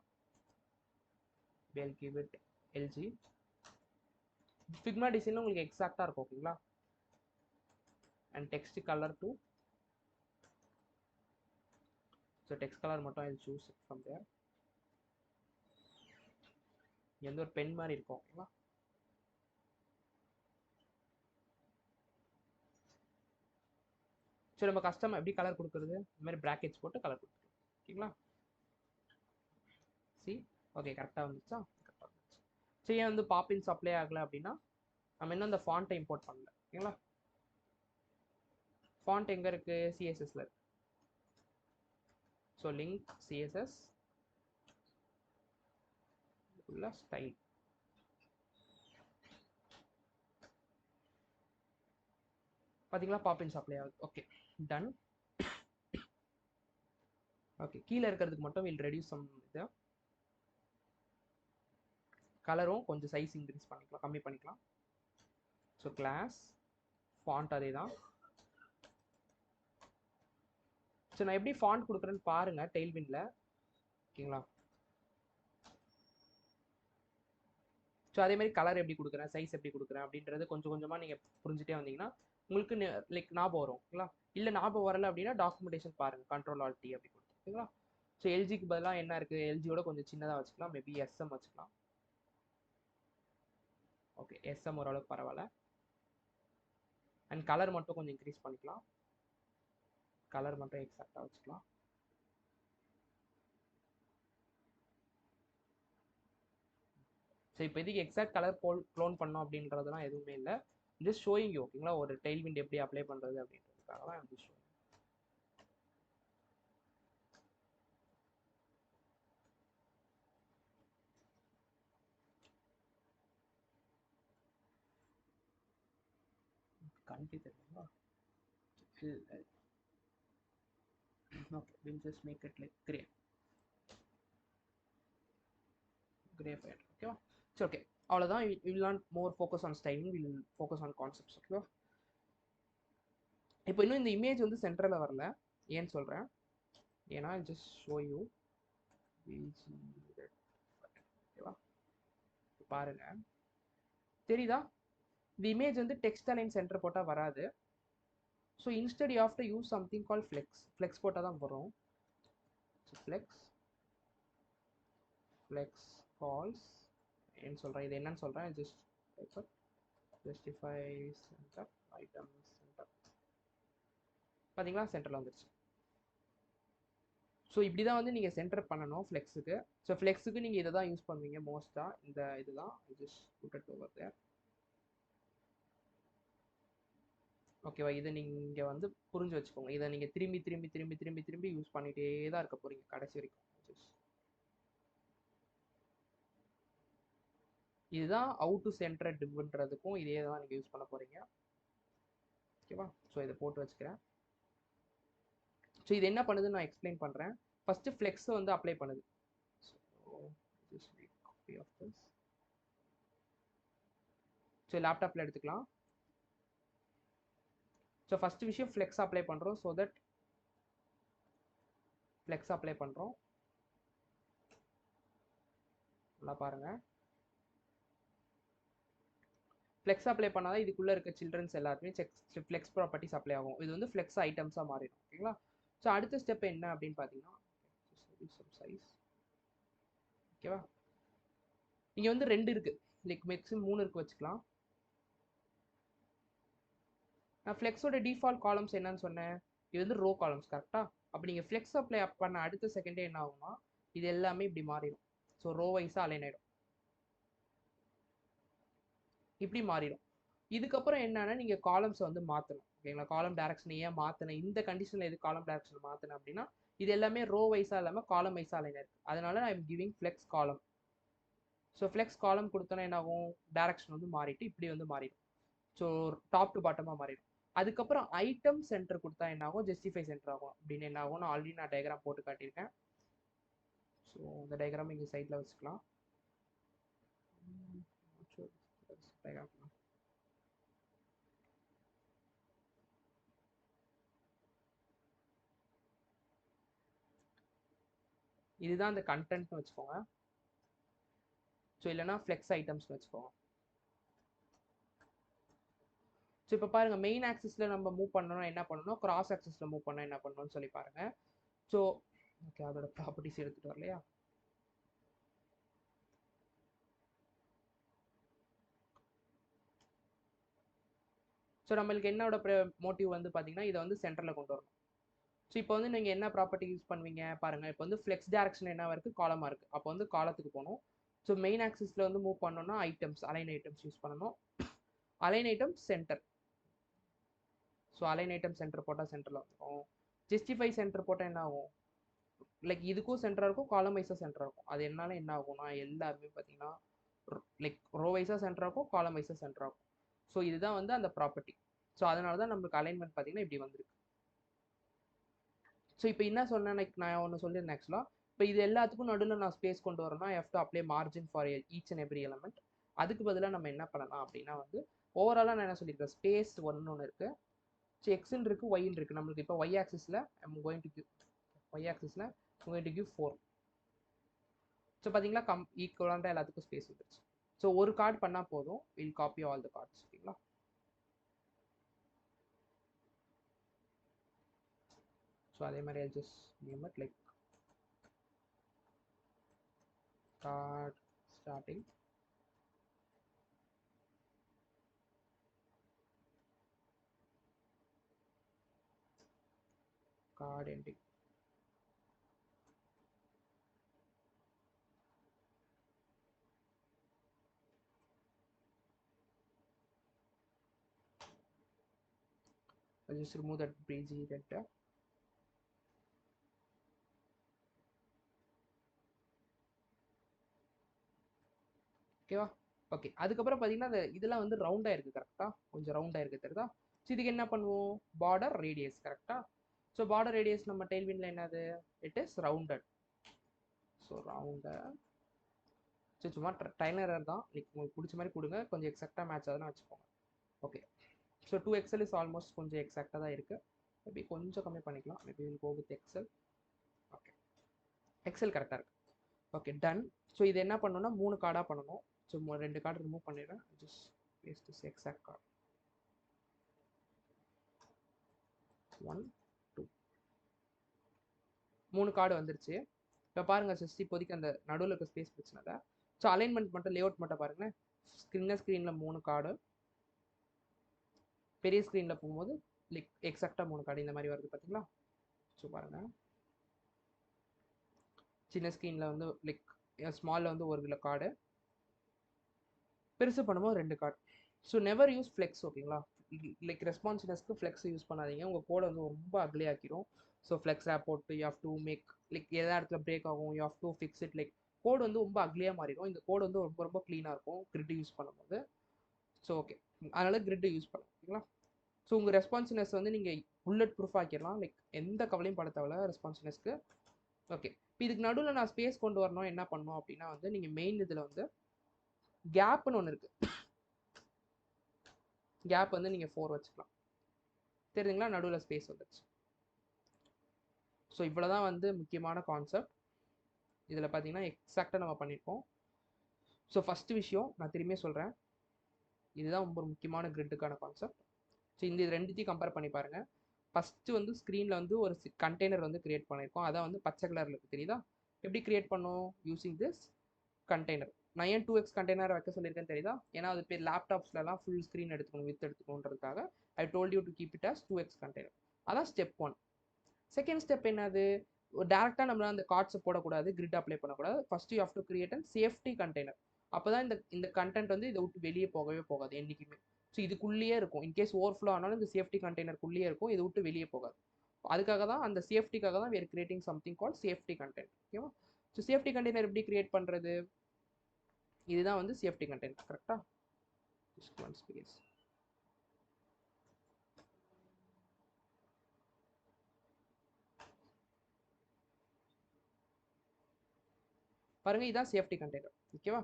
we'll give it LG. Figma design உங்களுக்கு எக்ஸாக்டாக இருக்கும். ஓகேங்களா, and text color to, so text color மட்டும் I'll choose it from there. எந்த ஒரு பென் மாதிரி இருக்கும் ஓகேங்களா. சரி நம்ம கஸ்டம் எப்படி கலர் கொடுக்குறது, இந்த மாதிரி பிராக்கெட்ஸ் போட்டு கலர் கொடுத்துருவோம் ஓகேங்களா. சி ஓகே கரெக்டாக வந்துச்சா, கரெக்டாக வந்துச்சு. சரி ஏன் வந்து பாப்பின்ஸ் அப்ளை ஆகலை அப்படின்னா நம்ம இன்னும் அந்த ஃபாண்ட்டை இம்போர்ட் பண்ணல ஓகேங்களா. ஃபாண்ட் எங்கே இருக்குது, சிஎஸ்எஸ்ல இருக்கு. ஸோ லிங்க் சிஎஸ்எஸ் உள்ள ஸ்டைல், பார்த்தீங்களா பாப்பின்ஸ் அப்ளை ஆகுது. Okay done. ஓகே கீழே இருக்கிறதுக்கு மட்டும் வில் ரெடியூஸ் சம் இது, கலரும் கொஞ்சம் சைஸ் இன்க்ரீஸ் பண்ணிக்கலாம், கம்மி பண்ணிக்கலாம். ஸோ கிளாஸ் ஃபாண்ட் அதே தான். ஸோ நான் எப்படி ஃபாண்ட் கொடுக்குறேன்னு பாருங்க டெய்ல்வின்ல ஓகேங்களா. ஸோ அதே மாதிரி கலர் எப்படி கொடுக்குறேன், சைஸ் எப்படி கொடுக்குறேன் அப்படின்றது கொஞ்சம் கொஞ்சமாக நீங்கள் புரிஞ்சுட்டே வந்தீங்கன்னா உங்களுக்கு லைக் ஞாபகம் வரும் ஓகேங்களா. இல்லை ஞாபகம் வரல அப்படின்னா டாக்குமெண்டேஷன் பாருங்கள், Ctrl+Alt அப்படி கொடுத்து ஓகேங்களா. ஸோ எல்ஜிக்கு பதிலாக என்ன இருக்குது, எல்ஜியோட கொஞ்சம் சின்னதாக வச்சுக்கலாம், மேபி எஸ்எம் வச்சுக்கலாம். ஓகே எஸ்எம் ஓரளவுக்கு பரவாயில்ல. அண்ட் கலர் மட்டும் கொஞ்சம் இன்க்ரீஸ் பண்ணிக்கலாம், கலர் மட்டும் எக்ஸாக்டாக வச்சுக்கலாம். ஸோ இப்போ இதுக்கு எக்ஸாக்ட் கலர் க்ளோன் பண்ணோம் அப்படின்றதுலாம் எதுவுமே இல்லை, ஜஸ்ட் ஷோயிங் யூ ஓகேங்களா. ஒரு டெய்ல்விண்ட் எப்படி அப்ளை பண்ணுறது அப்படின்றதுக்காக தான் ஜஸ்ட் ஷோயிங். கண்டி தெரியுங்களா. Okay we'll just make it like gray fade ஓகேவா. சரி ஓகே அவ்வளோதான். Will not more focus on styling, will focus on concepts ஓகேவா. இப்போ இன்னும் இந்த இமேஜ் வந்து சென்டரில் வரல, ஏன்னு சொல்கிறேன். ஏன்னா ஜஸ்ட் ஷோ யூ ஓகேவா. பாருங்க தெரியுதா, இந்த இமேஜ் வந்து டெக்ஸ்ட் அலைன் சென்டர் போட்டால் வராது. So instead you have to use something call flex போட்டால் தான் வரும். ஸோ ஃப்ளெக்ஸ் கால்ஸ் என்ன சொல்கிறேன், இது என்னன்னு சொல்கிறேன், ஜஸ்டிஃபை சென்டர் ஐட்டம்ஸ் சென்டர், பார்த்தீங்களா சென்டரில் வந்துருச்சு. ஸோ இப்படி தான் வந்து நீங்கள் சென்டர் பண்ணணும் ஃப்ளெக்ஸுக்கு. ஸோ ஃப்ளெக்ஸுக்கு நீங்கள் இதை தான் யூஸ் பண்ணுவீங்க மோஸ்ட்டாக, இந்த இதுதான் just put it over there ஓகேவா. இதை நீங்கள் வந்து புரிஞ்சு வச்சுக்கோங்க, இதை நீங்கள் திரும்பி திரும்பி திரும்பி திரும்பி திரும்பி யூஸ் பண்ணிகிட்டே தான் இருக்க போகிறீங்க கடைசி வரைக்கும். இதுதான் அவுட் டு சென்டர் டிவ்ன்றதுக்கும் இதே தான் நீங்கள் யூஸ் பண்ண போகிறீங்க ஓகேவா. ஸோ இதை போட்டு வச்சுக்கிறேன். ஸோ இது என்ன பண்ணுதுன்னு நான் எக்ஸ்பிளைன் பண்ணுறேன். ஃபஸ்ட்டு ஃப்ளெக்ஸை வந்து அப்ளை பண்ணுது. ஸோ லேப்டாப்பில் எடுத்துக்கலாம். ஸோ ஃபஸ்ட்டு விஷயம் ஃப்ளெக்ஸ் அப்ளை பண்ணுறோம். ஸோ தட் ஃப்ளெக்ஸ் அப்ளை பண்ணுறோம், நல்லா பாருங்கள். ஃப்ளெக்ஸ் அப்ளை பண்ணால் தான் இதுக்குள்ளே இருக்க சில்ட்ரன்ஸ் எல்லாருமே ஃப்ளெக்ஸ் ப்ராப்பர்ட்டிஸ் அப்ளை ஆகும். இது வந்து ஃப்ளெக்ஸ் ஐட்டம்ஸாக மாறிடும் ஓகேங்களா. ஸோ அடுத்த ஸ்டெப் என்ன அப்படின்னு பார்த்தீங்கன்னா சைஸ் ஓகேவா. இங்கே வந்து 2 இருக்குது, லைக் மேக்ஸிமம் 3 இருக்கு வச்சுக்கலாம். நான் ஃப்ளெக்ஸோட டிஃபால்ட் காலம்ஸ் என்னன்னு சொன்னேன், இது வந்து ரோ காலம்ஸ் கரெக்டாக. அப்போ நீங்கள் ஃப்ளெக்ஸ் அப்ளை பண்ண அடுத்த செகண்டே என்ன ஆகும்னா இது எல்லாமே இப்படி மாறிடும். ஸோ ரோ வைஸாக அலைன் ஆகிடும், இப்படி மாறிடும். இதுக்கப்புறம் என்னன்னா நீங்கள் காலம்ஸை வந்து மாற்றணும் ஓகேங்களா. காலம் டைரக்ஷன் ஏன் மாற்றினேன், இந்த கண்டிஷனில் எது காலம் டைரக்ஷன் மாற்றினேன் அப்படின்னா இது எல்லாமே ரோ வைஸாக இல்லாமல் காலம் வைஸாக அலைன் ஆயிருக்கு. அதனால ஐ எம் கிவிங் ஃப்ளெக்ஸ் காலம். ஸோ ஃப்ளெக்ஸ் காலம் கொடுத்தோன்னா என்ன ஆகும், டைரக்ஷன் வந்து மாறிட்டு இப்படி வந்து மாறிடும். ஸோ டாப் டு பாட்டமாக மாறிடும். அதுக்கப்புறம் ஐட்டம் சென்டர் கொடுத்தா என்ன ஆகும், ஜஸ்டிஃபை சென்டர் ஆகும். அப்படின்னு என்ன ஆகும், நான் ஆல்ரெடி நான் டயக்ராம் போட்டு காட்டியிருக்கேன். ஸோ இந்த டயக்ராம் இங்கே சைடில் வச்சுக்கலாம். இதுதான் இந்த கண்டென்ட்னு வச்சுக்கோங்க. ஸோ இல்லைனா ஃப்ளெக்ஸ் ஐட்டம்ஸ்னு வச்சுக்கோங்க. ஸோ ஸோ இப்போ பாருங்க மெயின் ஆக்சிஸில் நம்ம மூவ் பண்ணணும் என்ன பண்ணணும், கிராஸ் ஆக்சிஸில் மூவ் பண்ணால் என்ன பண்ணணும்னு சொல்லி பாருங்க. ஸோ ஓகே அதோட ப்ராப்பர்ட்டிஸ் எடுத்துகிட்டு வரலையா. ஸோ நம்மளுக்கு என்னோட மோட்டிவ் வந்து பார்த்தீங்கன்னா இதை வந்து சென்டரில் கொண்டு வரணும். ஸோ இப்போ வந்து நீங்கள் என்ன ப்ராப்பர்ட்டி யூஸ் பண்ணுவீங்க பாருங்கள். இப்போ வந்து ஃப்ளெக்ஸ் டேரக்ஷன் என்ன இருக்குது, காலமாக இருக்குது. அப்போ வந்து காலத்துக்கு போகணும். ஸோ மெயின் ஆக்சிஸில் வந்து மூவ் பண்ணோம்னா ஐட்டம்ஸ், அலைன் ஐட்டம்ஸ் யூஸ் பண்ணணும். Align item center. So align item center போட்டால் சென்டரில் இருக்கும். ஜஸ்டிஃபை சென்டர் போட்டால் என்ன ஆகும், லைக் இதுக்கும் சென்டராக இருக்கும், காலம் வைஸாக சென்டராக இருக்கும். அது என்னால என்ன ஆகும்னா எல்லாருமே பார்த்தீங்கன்னா லைக் ரோ வைஸாக சென்டராக இருக்கும், காலம் வைஸாக சென்டராக இருக்கும். ஸோ இதுதான் வந்து அந்த ப்ராப்பர்ட்டி. ஸோ அதனால தான் நம்மளுக்கு அலைன்மெண்ட் பார்த்தீங்கன்னா இப்படி வந்திருக்கு. ஸோ இப்போ என்ன சொன்னேன், லைக் நான் ஒன்று சொல்லியிருந்தேன் ஆக்சுவலாக. இப்போ இது எல்லாத்துக்கும் நடுவில் நான் ஸ்பேஸ் கொண்டு வரேன்னா I have to apply margin for each and every element. அதுக்கு பதிலாக நம்ம என்ன பண்ணலாம் அப்படின்னா வந்து ஓவராலாக நான் என்ன சொல்லியிருக்கேன், ஸ்பேஸ் ஒன்று இருக்குது. ஸோ எக்ஸ்ன்னு இருக்குது, ஒய்ன்னு இருக்குது. நம்மளுக்கு இப்போ ஒய் ஆக்சிஸில் கோயிங் டு கிவ் ஒய் ஆக்சிஸில் கோயிங் டு கிவ் 4. ஸோ பார்த்தீங்களா ஈக்குவலாக எல்லாத்துக்கும் ஸ்பேஸ் வந்துருச்சு. ஸோ ஒரு கார்டு பண்ணால் போதும், will copy all the cards. ஓகேங்களா. ஸோ அதே மாதிரி I'll just name it like card starting, card ending. I'll just remove that breezy red. ஓகேவா. ஓகே அதுக்கப்புறம் பார்த்தீங்கன்னா அந்த இதெல்லாம் வந்து ரவுண்டாக இருக்குது கரெக்டாக, கொஞ்சம் ரவுண்டாக இருக்குது தெரியுதா. ஸோ இதுக்கு என்ன பண்ணுவோம், பார்டர் ரேடியஸ் கரெக்டாக. ஸோ பார்டர் ரேடியஸ் நம்ம டெய்ல்வின்ல என்னது, it is rounded. So rounded. So சும்மா டைலர் தான், உங்களுக்கு பிடிச்ச மாதிரி கொடுங்க, கொஞ்சம் எக்ஸாக்டாக மேட்ச் ஆகுதுன்னு வச்சுக்கோங்க. Okay so 2XL is almost கொஞ்சம் எக்ஸாக்டாக தான் இருக்குது. மேபி கொஞ்சம் கம்மி பண்ணிக்கலாம், maybe will go with XL. Okay XL கரெக்டாக இருக்குது. Okay done. ஸோ இது என்ன பண்ணணும்னா 3 கார்டாக பண்ணணும். ஸோ 2 கார்டு ரிமூவ் பண்ணிடுறேன். Just paste this exact card. 1 2 3 card வந்துருச்சு. இப்போ பாருங்கள் ஜஸ்ட் இப்போதைக்கு அந்த நடுவில் இருக்க ஸ்பேஸ் பிரச்சனை இல்லை. ஸோ அலைன்மெண்ட் மட்டும் லேஅவுட் மட்டும் பாருங்களேன். ஸ்க்ரீனில் 3 கார்டு, பெரிய ஸ்க்ரீனில் போகும்போது லைக் எக்ஸாக்டாக 3 கார்டு இந்த மாதிரி வருது பார்த்தீங்களா. ஸோ பாருங்கள் சின்ன ஸ்க்ரீனில் வந்து லைக் ஸ்மாலில் வந்து ஒரு கார்டு, பெருசு பண்ணும்போது 2 card. So never use flex. ஓகேங்களா. லைக் ரெஸ்பான்சிவ்னஸ்க்கு ஃப்ளெக்ஸ் யூஸ் பண்ணாதீங்க, உங்கள் கோடை வந்து ரொம்ப அக்லி ஆக்கிரும். ஸோ ஃப்ளெக்ஸ் ஆப் போட்டு you have to make like எதா இடத்துல பிரேக் ஆகும், you have to fix it. Like code வந்து ரொம்ப அக்லியாக மாறிடும். இந்த கோடு வந்து ரொம்ப ரொம்ப க்ளீனாக இருக்கும் கிரிட் யூஸ் பண்ணும்போது. ஸோ ஓகே அதனால கிரிட் யூஸ் பண்ணும். ஓகேங்களா. ஸோ உங்கள் ரெஸ்பான்சிவ்னஸ் வந்து நீங்கள் புல்லட் ப்ரூஃப் ஆக்கிடலாம், லைக் எந்த கவலையும் பட தேவையில்ல ரெஸ்பான்சிவ்னஸ்க்கு. ஓகே இப்போ இதுக்கு நடுவில் நான் ஸ்பேஸ் கொண்டு வரணும் என்ன பண்ணணும் அப்படின்னா வந்து நீங்கள் மெயின் இதில் வந்து கேப்னு ஒன்று இருக்குது. கேப் வந்து நீங்கள் 4 வச்சுக்கலாம், தெரியுதுங்களா. நடுவில் ஸ்பேஸ் வந்துடுச்சு. ஸோ இவ்வளோ தான் வந்து முக்கியமான கான்செப்ட். இதில் பார்த்தீங்கன்னா எக்ஸாக்டாக நம்ம பண்ணியிருக்கோம். ஸோ ஃபஸ்ட்டு விஷயம் நான் திரும்பியும் சொல்கிறேன், இதுதான் ரொம்ப முக்கியமான கிரிட்டுக்கான கான்செப்ட். ஸோ இந்த இது ரெண்டுத்தையும் கம்பேர் பண்ணி பாருங்கள். ஃபஸ்ட்டு வந்து ஸ்க்ரீனில் வந்து ஒரு கண்டெய்னர் வந்து கிரியேட் பண்ணியிருக்கோம். அதான் வந்து பச்சை கலரில் இருக்குது தெரியுதா. எப்படி கிரியேட் பண்ணோம், யூஸிங் திஸ் கண்டெய்னர். நான் ஏன் 2x கண்டெய்னர் வைக்க சொல்லியிருக்கேன்னு தெரியுதா, ஏன்னா அது பேர் லேப்டாப்ஸ்லாம் ஃபுல் ஸ்க்ரீன் எடுத்துக்கணும், வித் எடுத்துக்கணுன்றதுக்காக I told you to keep it as 2x container. அதான் ஸ்டெப் 1. செகண்ட் ஸ்டெப் என்னது, டேரெக்டாக நம்மளால் அந்த கார்ட்ஸை போடக்கூடாது, கிரிட் அப்ளை பண்ணக்கூடாது. First you have to create and safety container. அப்போ தான் இந்த கண்டென்ட் வந்து இதை விட்டு வெளியே போகவே போகாது என்றைக்குமே. ஸோ இதுக்குள்ளேயே இருக்கும். இன்கேஸ் ஓவர்ஃப்ளோ ஆனாலும் இந்த சேஃப்டி கண்டெய்னருக்குள்ளேயே இருக்கும், இதை விட்டு வெளியே போகாது. அதுக்காக தான், அந்த சேஃப்டிக்காக தான் we are creating something called safety container. ஓகேவா. ஸோ சேஃப்டி கண்டெய்னர் எப்படி கிரியேட் பண்ணுறது, இதுதான் வந்து சேஃப்டி கண்டெய்னர். கரெக்டாக ஸ்பேஸ் பாருங்கள், இதுதான் சேஃப்டி கண்டெய்னர். ஓகேவா.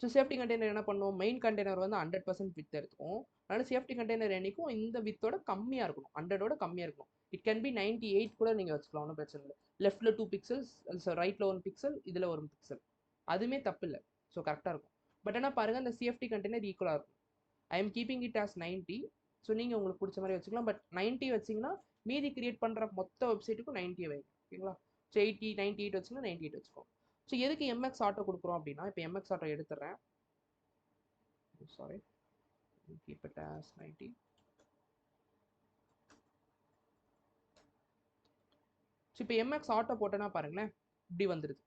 ஸோ சேஃப்டி கண்டெய்னர் என்ன பண்ணுவோம், மெயின் கண்டெய்னர் வந்து 100% வித் எடுத்துக்கும். அதனால சேஃப்டி கண்டெய்னர் என்னைக்கும் இந்த வித்தோட கம்மியாக இருக்கணும், 100ஓட கம்மியாக இருக்கணும். இட் கேன் பி 98 கூட நீங்கள் வச்சுக்கலாம், ஒன்றும் பிரச்சனை இல்லை. லெஃப்ட்டில் 2 பிக்சல்ஸ், ரைட்டில் 1 பிக்சல், இதில் 1 பிக்சல், அதுவுமே தப்பு இல்லை. ஸோ கரெக்டாக இருக்கும். பட் ஆனால் பாருங்கள், அந்த சேஃப்டி கண்டெய்னர் ஈக்குவலாக இருக்கும். ஐ am keeping it as 90. So நீங்கள் உங்களுக்கு பிடிச்ச மாதிரி வச்சுக்கலாம். பட் 90 வச்சிங்கன்னா மீதி கிரியேட் பண்ணுற மொத்த வெப்சைட்டுக்கும் 90 வைங்க. ஓகேங்களா? ஸோ 80 98 வச்சுங்கன்னா 98 வச்சுக்கோங்க. ஸோ எதுக்கு எம்எக்ஸ் ஆட்டோ கொடுக்குறோம் அப்படின்னா, இப்போ எம்எக்ஸ் ஆட்டோ எடுத்துடுறேன். Sorry, keep it as 90. So இப்போ எம்எக்ஸ் ஆட்டோ போட்டோன்னா பாருங்களேன், இப்படி வந்துடுது.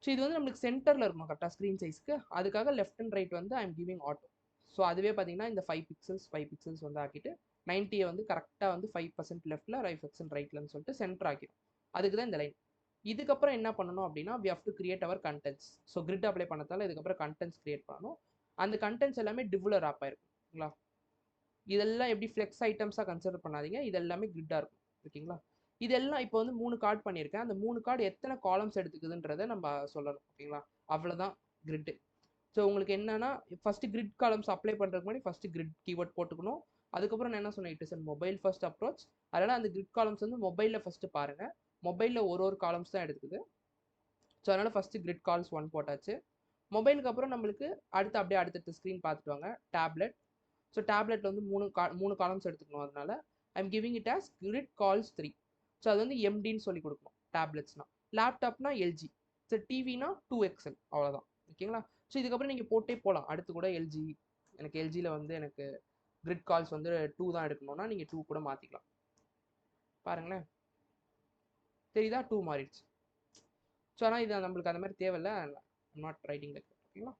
ஸோ இது வந்து நம்மளுக்கு சென்டரில் இருக்கணும் கரெக்டாக ஸ்க்ரீன் சைஸ்க்கு. அதுக்காக லெஃப்ட் அண்ட் ரைட் வந்து ஐ எம் கிவிங் ஆட்டோ. ஸோ அதுவே பார்த்தீங்கன்னா இந்த 5 பிக்சல்ஸ் வந்து ஆக்கிட்டு 90 வந்து கரெக்டாக வந்து 5% லெஃப்ட்டில் 5% ரைட்லன்னு சொல்லிட்டு சென்டர் ஆக்கிடும். அதுக்கு தான் இந்த லைன். இதுக்கப்புறம் என்ன பண்ணணும் அப்படின்னா, we have to create our contents. So grid apply பண்ணதால இதுக்கப்புறம் கண்டென்ட்ஸ் கிரியேட் பண்ணணும். அந்த கண்டென்ட்ஸ் எல்லாமே டிவ்வில் ராப் ஆயிருக்குங்களா? இதெல்லாம் எப்படி ஃப்ளெக்ஸ் ஐட்டம்ஸாக கன்சிடர் பண்ணாதீங்க, இது எல்லாமே கிரிட்டாக இருக்கும். ஓகேங்களா? இதெல்லாம் இப்போ வந்து 3 கார்டு பண்ணியிருக்கேன். அந்த 3 கார்டு எத்தனை காலம்ஸ் எடுத்துக்குதுன்றதை நம்ம சொல்லணும். ஓகேங்களா? அவ்வளோதான் கிரிட்டு. ஸோ உங்களுக்கு என்னன்னா, ஃபஸ்ட்டு கிரிட் காலம்ஸ் அப்ளை பண்ணுறதுக்கு முன்னாடி ஃபஸ்ட்டு கிரிட் கீவேர்ட் போட்டுக்கணும். அதுக்கப்புறம் நான் என்ன சொன்னேன், it is a mobile first approach. அதனால் அந்த கிரிட் காலம்ஸ் வந்து மொபைலில் ஃபஸ்ட்டு பாருங்கள். மொபைலில் ஒரு காலம்ஸ் தான் எடுத்துக்குது. ஸோ அதனால் ஃபஸ்ட்டு கிரிட் கால்ஸ் 1 போட்டாச்சு. மொபைலுக்கு அப்புறம் நம்மளுக்கு அப்படியே அடுத்தடுத்த ஸ்க்ரீன் பார்த்துட்டு வாங்க. டேப்லெட். ஸோ டேப்லெட்டில் வந்து 3 காலம்ஸ் எடுத்துக்கணும். அதனால I am giving it as grid cols 3. So அது வந்து எம்டின்னு சொல்லி கொடுக்கணும். டேப்லெட்ஸ்னா லேப்டாப்னா எல்ஜி. ஸோ டிவினா 2XL. அவ்வளோதான். ஓகேங்களா? ஸோ இதுக்கப்புறம் நீங்கள் போட்டே போகலாம். அடுத்து கூட எல்ஜி, எனக்கு எல்ஜியில் வந்து எனக்கு கிரிட் கால்ஸ் வந்து 2 தான் எடுக்கணும்னா நீங்கள் 2 கூட மாற்றிக்கலாம். பாருங்களேன், தெரியுதா? 2 மாறிடுச்சு. ஸோ ஆனால் இது நம்மளுக்கு அந்த மாதிரி தேவையில்லை. I'm not writing like. ஓகேங்களா?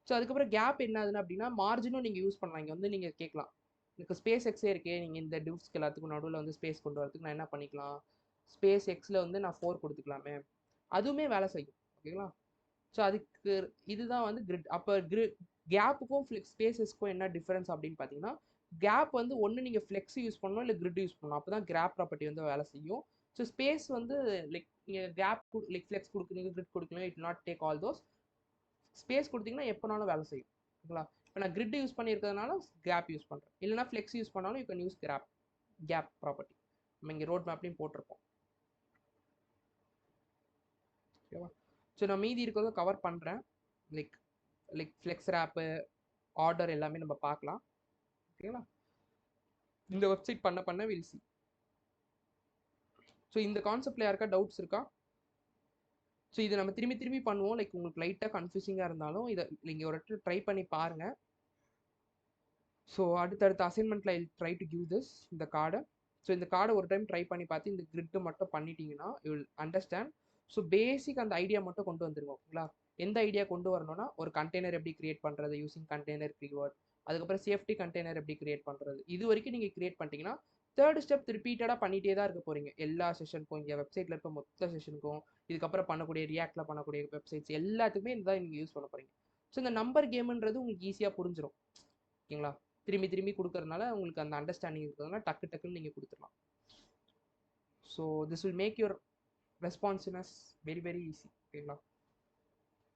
ஸோ அதுக்கப்புறம் கேப் என்ன ஆகுதுன்னு அப்படின்னா, மார்ஜினும் நீங்கள் யூஸ் பண்ணலாம். இங்கே வந்து நீங்கள் கேட்கலாம், எனக்கு ஸ்பேஸ் எக்ஸே இருக்கே, நீங்கள் இந்த டிவ்ஸ்க்கு எல்லாத்துக்கும் நடுவில் வந்து ஸ்பேஸ் கொண்டு வரதுக்கு நான் என்ன பண்ணிக்கலாம், ஸ்பேஸ் எக்ஸில் வந்து நான் 4 கொடுத்துக்கலாமே, அதுவுமே வேலை செய்யும். ஓகேங்களா? ஸோ அதுக்கு இதுதான் வந்து கிரிட். அப்போ கேப்புக்கும் ஸ்பேசஸ்க்கும் என்ன டிஃபரன்ஸ் அப்படின்னு பார்த்தீங்கன்னா, கேப் வந்து ஒன்று நீங்கள் ஃப்ளெக்ஸ் யூஸ் பண்ணணும், இல்லை கிரிட் யூஸ் பண்ணணும். அப்போ தான் கிராப் ப்ராப்பர்ட்டி வந்து வேலை செய்யும். ஸோ ஸ்பேஸ் வந்து லைக் நீங்கள் கேப் லைக் ஃப்ளெக்ஸ் கொடுக்குறீங்க, கிரிட் கொடுக்கணும், it not take all those. Space கொடுத்தீங்கன்னா எப்போனாலும் வேலை செய்யும். ஓகேங்களா? இப்போ நான் கிரிட் யூஸ் பண்ணியிருக்கிறதுனால கேப் யூஸ் பண்ணுறேன். இல்லைனா ஃப்ளெக்ஸ் யூஸ் பண்ணாலும் you can use gap property. நம்ம இங்கே ரோட் மேப்லையும் போட்டிருப்போம். ஓகேவா? ஸோ நான் மீதி இருக்கிறத கவர் பண்ணுறேன். லைக் ஃப்ளெக்ஸ் ரேப்பு, ஆர்டர் எல்லாமே நம்ம பார்க்கலாம். ஓகேங்களா? இந்த வெப்சைட் பண்ண வில் சி. ஸோ இந்த கான்செப்டில் யாருக்கா டவுட்ஸ் இருக்கா? ஸோ இதை நம்ம திரும்பி பண்ணுவோம். லைக் உங்களுக்கு லைட்டாக கன்ஃபியூசிங்காக இருந்தாலும் இதை நீங்கள் ஒரு இடத்துல ட்ரை பண்ணி பாருங்கள். ஸோ அடுத்தடுத்த அசைன்மெண்ட்டில் I try to give this இந்த கார்டை. ஸோ இந்த கார்டை ஒரு டைம் ட்ரை பண்ணி பார்த்து இந்த கிரிட்டு மட்டும் பண்ணிட்டீங்கன்னா you will understand. So basic அந்த ஐடியா மட்டும் கொண்டு வந்துருவோம். ஓகேங்களா? எந்த ஐடியா கொண்டு வரணும்னா, ஒரு கண்டெய்னர் எப்படி கிரியேட் பண்ணுறது யூசிங் கண்டெய்னர் கீவேர்ட், அதுக்கப்புறம் சேஃப்டி கண்டெய்னர் எப்படி கிரியேட் பண்ணுறது, இது வரைக்கும் நீங்கள் கிரியேட் பண்ணிட்டீங்கன்னா தேர்ட் ஸ்டெப் ரிப்பீட்டடாக பண்ணிகிட்டே தான் இருக்க போகிறீங்க. எல்லா செஷனுக்கும், இங்கே வெப்சைட்டில் இருக்க மொத்த செஷனுக்கும், இதுக்கப்புறம் பண்ணக்கூடிய ரியாக்டில் பண்ணக்கூடிய வெப்சைட்ஸ் எல்லாத்துக்குமே இதுதான் நீங்கள் யூஸ் பண்ண போகிறீங்க. ஸோ இந்த நம்பர் கேமுன்றது உங்களுக்கு ஈஸியாக புரிஞ்சிடும். ஓகேங்களா? திரும்பி கொடுக்கறதுனால உங்களுக்கு அந்த அண்டர்ஸ்டாண்டிங் இருக்கிறதுனால டக்குன்னு நீங்கள் கொடுத்துடலாம். So this will make your responsiveness very easy. ஓகேங்களா?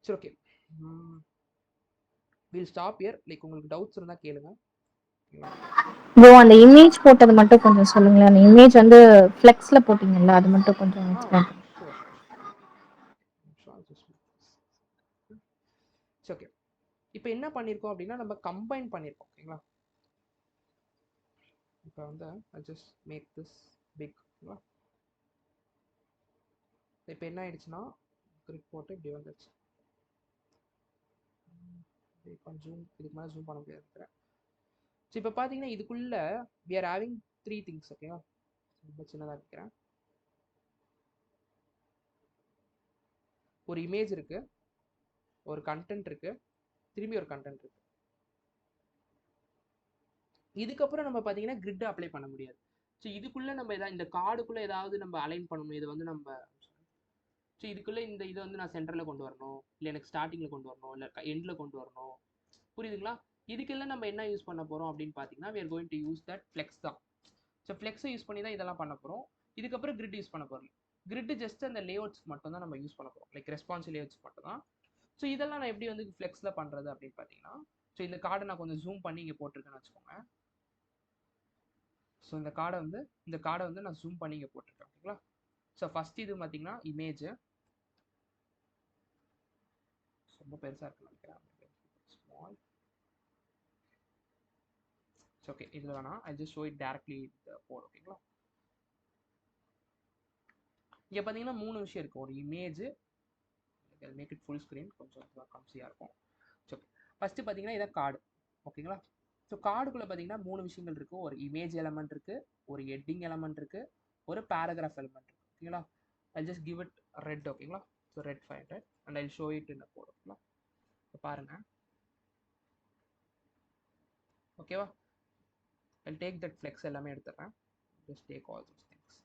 சரி, okay, will stop here. Like உங்களுக்கு டவுட்ஸ் இருந்தால் கேளுங்க. ப்ரோ, அந்த இமேஜ் போட்டது மட்டும் கொஞ்சம் சொல்லுங்களேன். அந்த இமேஜ் வந்து ஃப்ளெக்ஸில் போட்டிங்கல்ல, அது மட்டும் கொஞ்சம் எக்ஸ்பிளைன் பண்ணுங்க. ஓகே, இப்போ என்ன பண்ணியிருக்கோம் அப்படின்னா, நம்ம கம்பைன் பண்ணியிருக்கோம். ஓகேங்களா? இப்போ வந்து I just make this big. ஓகேங்களா? இப்போ என்ன ஆயிடுச்சுன்னா, கிரிக் போட்டு இப்படி வந்துடுச்சு. ஜூம் இதுக்கு மேலே ஜூம் பண்ண முடியாது இருக்கிறேன். ஸோ இப்போ பார்த்தீங்கன்னா இதுக்குள்ள we are having 3 things. ஓகேவா? ரொம்ப சின்னதாக இருக்கிறேன். ஒரு இமேஜ் இருக்கு, ஒரு கண்டென்ட் இருக்கு, திரும்பி ஒரு கண்டென்ட் இருக்கு. இதுக்கப்புறம் நம்ம பார்த்தீங்கன்னா கிரிட் அப்ளை பண்ண முடியாது. ஸோ இதுக்குள்ள நம்ம ஏதாவது இந்த கார்டுக்குள்ள ஏதாவது நம்ம அலைன் பண்ணணும். இது வந்து நம்ம ஸோ இதுக்குள்ள இந்த இதை வந்து நான் சென்டரில் கொண்டு வரணும், இல்லை எனக்கு ஸ்டார்டிங்கில் கொண்டு வரணும், இல்லை எண்டில் கொண்டு வரணும். புரியுதுங்களா? இதுக்கெல்லாம் நம்ம என்ன யூஸ் பண்ண போகிறோம் அப்படின்னு பார்த்தீங்கன்னா, we are going to use that flex தான். ஸோ ஃப்ளெக்ஸை யூஸ் பண்ணி தான் இதெல்லாம் பண்ண போகிறோம். இதுக்கப்புறம் கிரிட் யூஸ் பண்ண போகிறோம். கிரிட் ஜஸ்ட் அந்த லேஅவுட்ஸ்க்கு மட்டும் தான் நம்ம யூஸ் பண்ண போகிறோம். லைக் ரெஸ்பான்சிவ் லேஅவுட்ஸ் மட்டும் தான். ஸோ இதெல்லாம் நான் எப்படி வந்து ஃப்ளெக்ஸில் பண்ணுறது அப்படின்னு பார்த்தீங்கன்னா, ஸோ இந்த கார்டை நான் கொஞ்சம் ஜூம் பண்ணி இங்கே போட்டிருக்கேன்னு வச்சுக்கோங்க. ஸோ இந்த கார்டை வந்து நான் ஜூம் பண்ணி இங்கே போட்டிருக்கேன். ஓகேங்களா? ஸோ ஃபஸ்ட் இது பார்த்தீங்கன்னா இமேஜ் ரொம்ப பெருசாக இருக்கு நினைக்கிறேன். ஸ்மால் ஓகே இதில் வேணாம், I just show it directly board. ஓகேங்களா, இங்கே பார்த்தீங்கன்னா 3 விஷயம் இருக்குது. ஒரு image, make it full screen, கொஞ்சம் கம்சியாக இருக்கும். ஓகே, ஃபஸ்ட்டு பார்த்தீங்கன்னா இதான் கார்டு. ஓகேங்களா, ஸோ கார்டுக்குள்ளே பார்த்தீங்கன்னா 3 விஷயங்கள் இருக்குது. ஒரு இமேஜ் எலமெண்ட் இருக்குது, ஒரு ஹெட்டிங் எலமெண்ட் இருக்குது, ஒரு பேராகிராஃப் எலமெண்ட் இருக்குது. ஓகேங்களா, I just give it red. ஓகேங்களா, so red 500 and I show it in code. ஓகேங்களா, இப்போ பாருங்கள். ஓகேவா, ஐ டேக் தட் ஃப்ளெக்ஸ் எல்லாமே எடுத்துடுறேன். Just take all those things.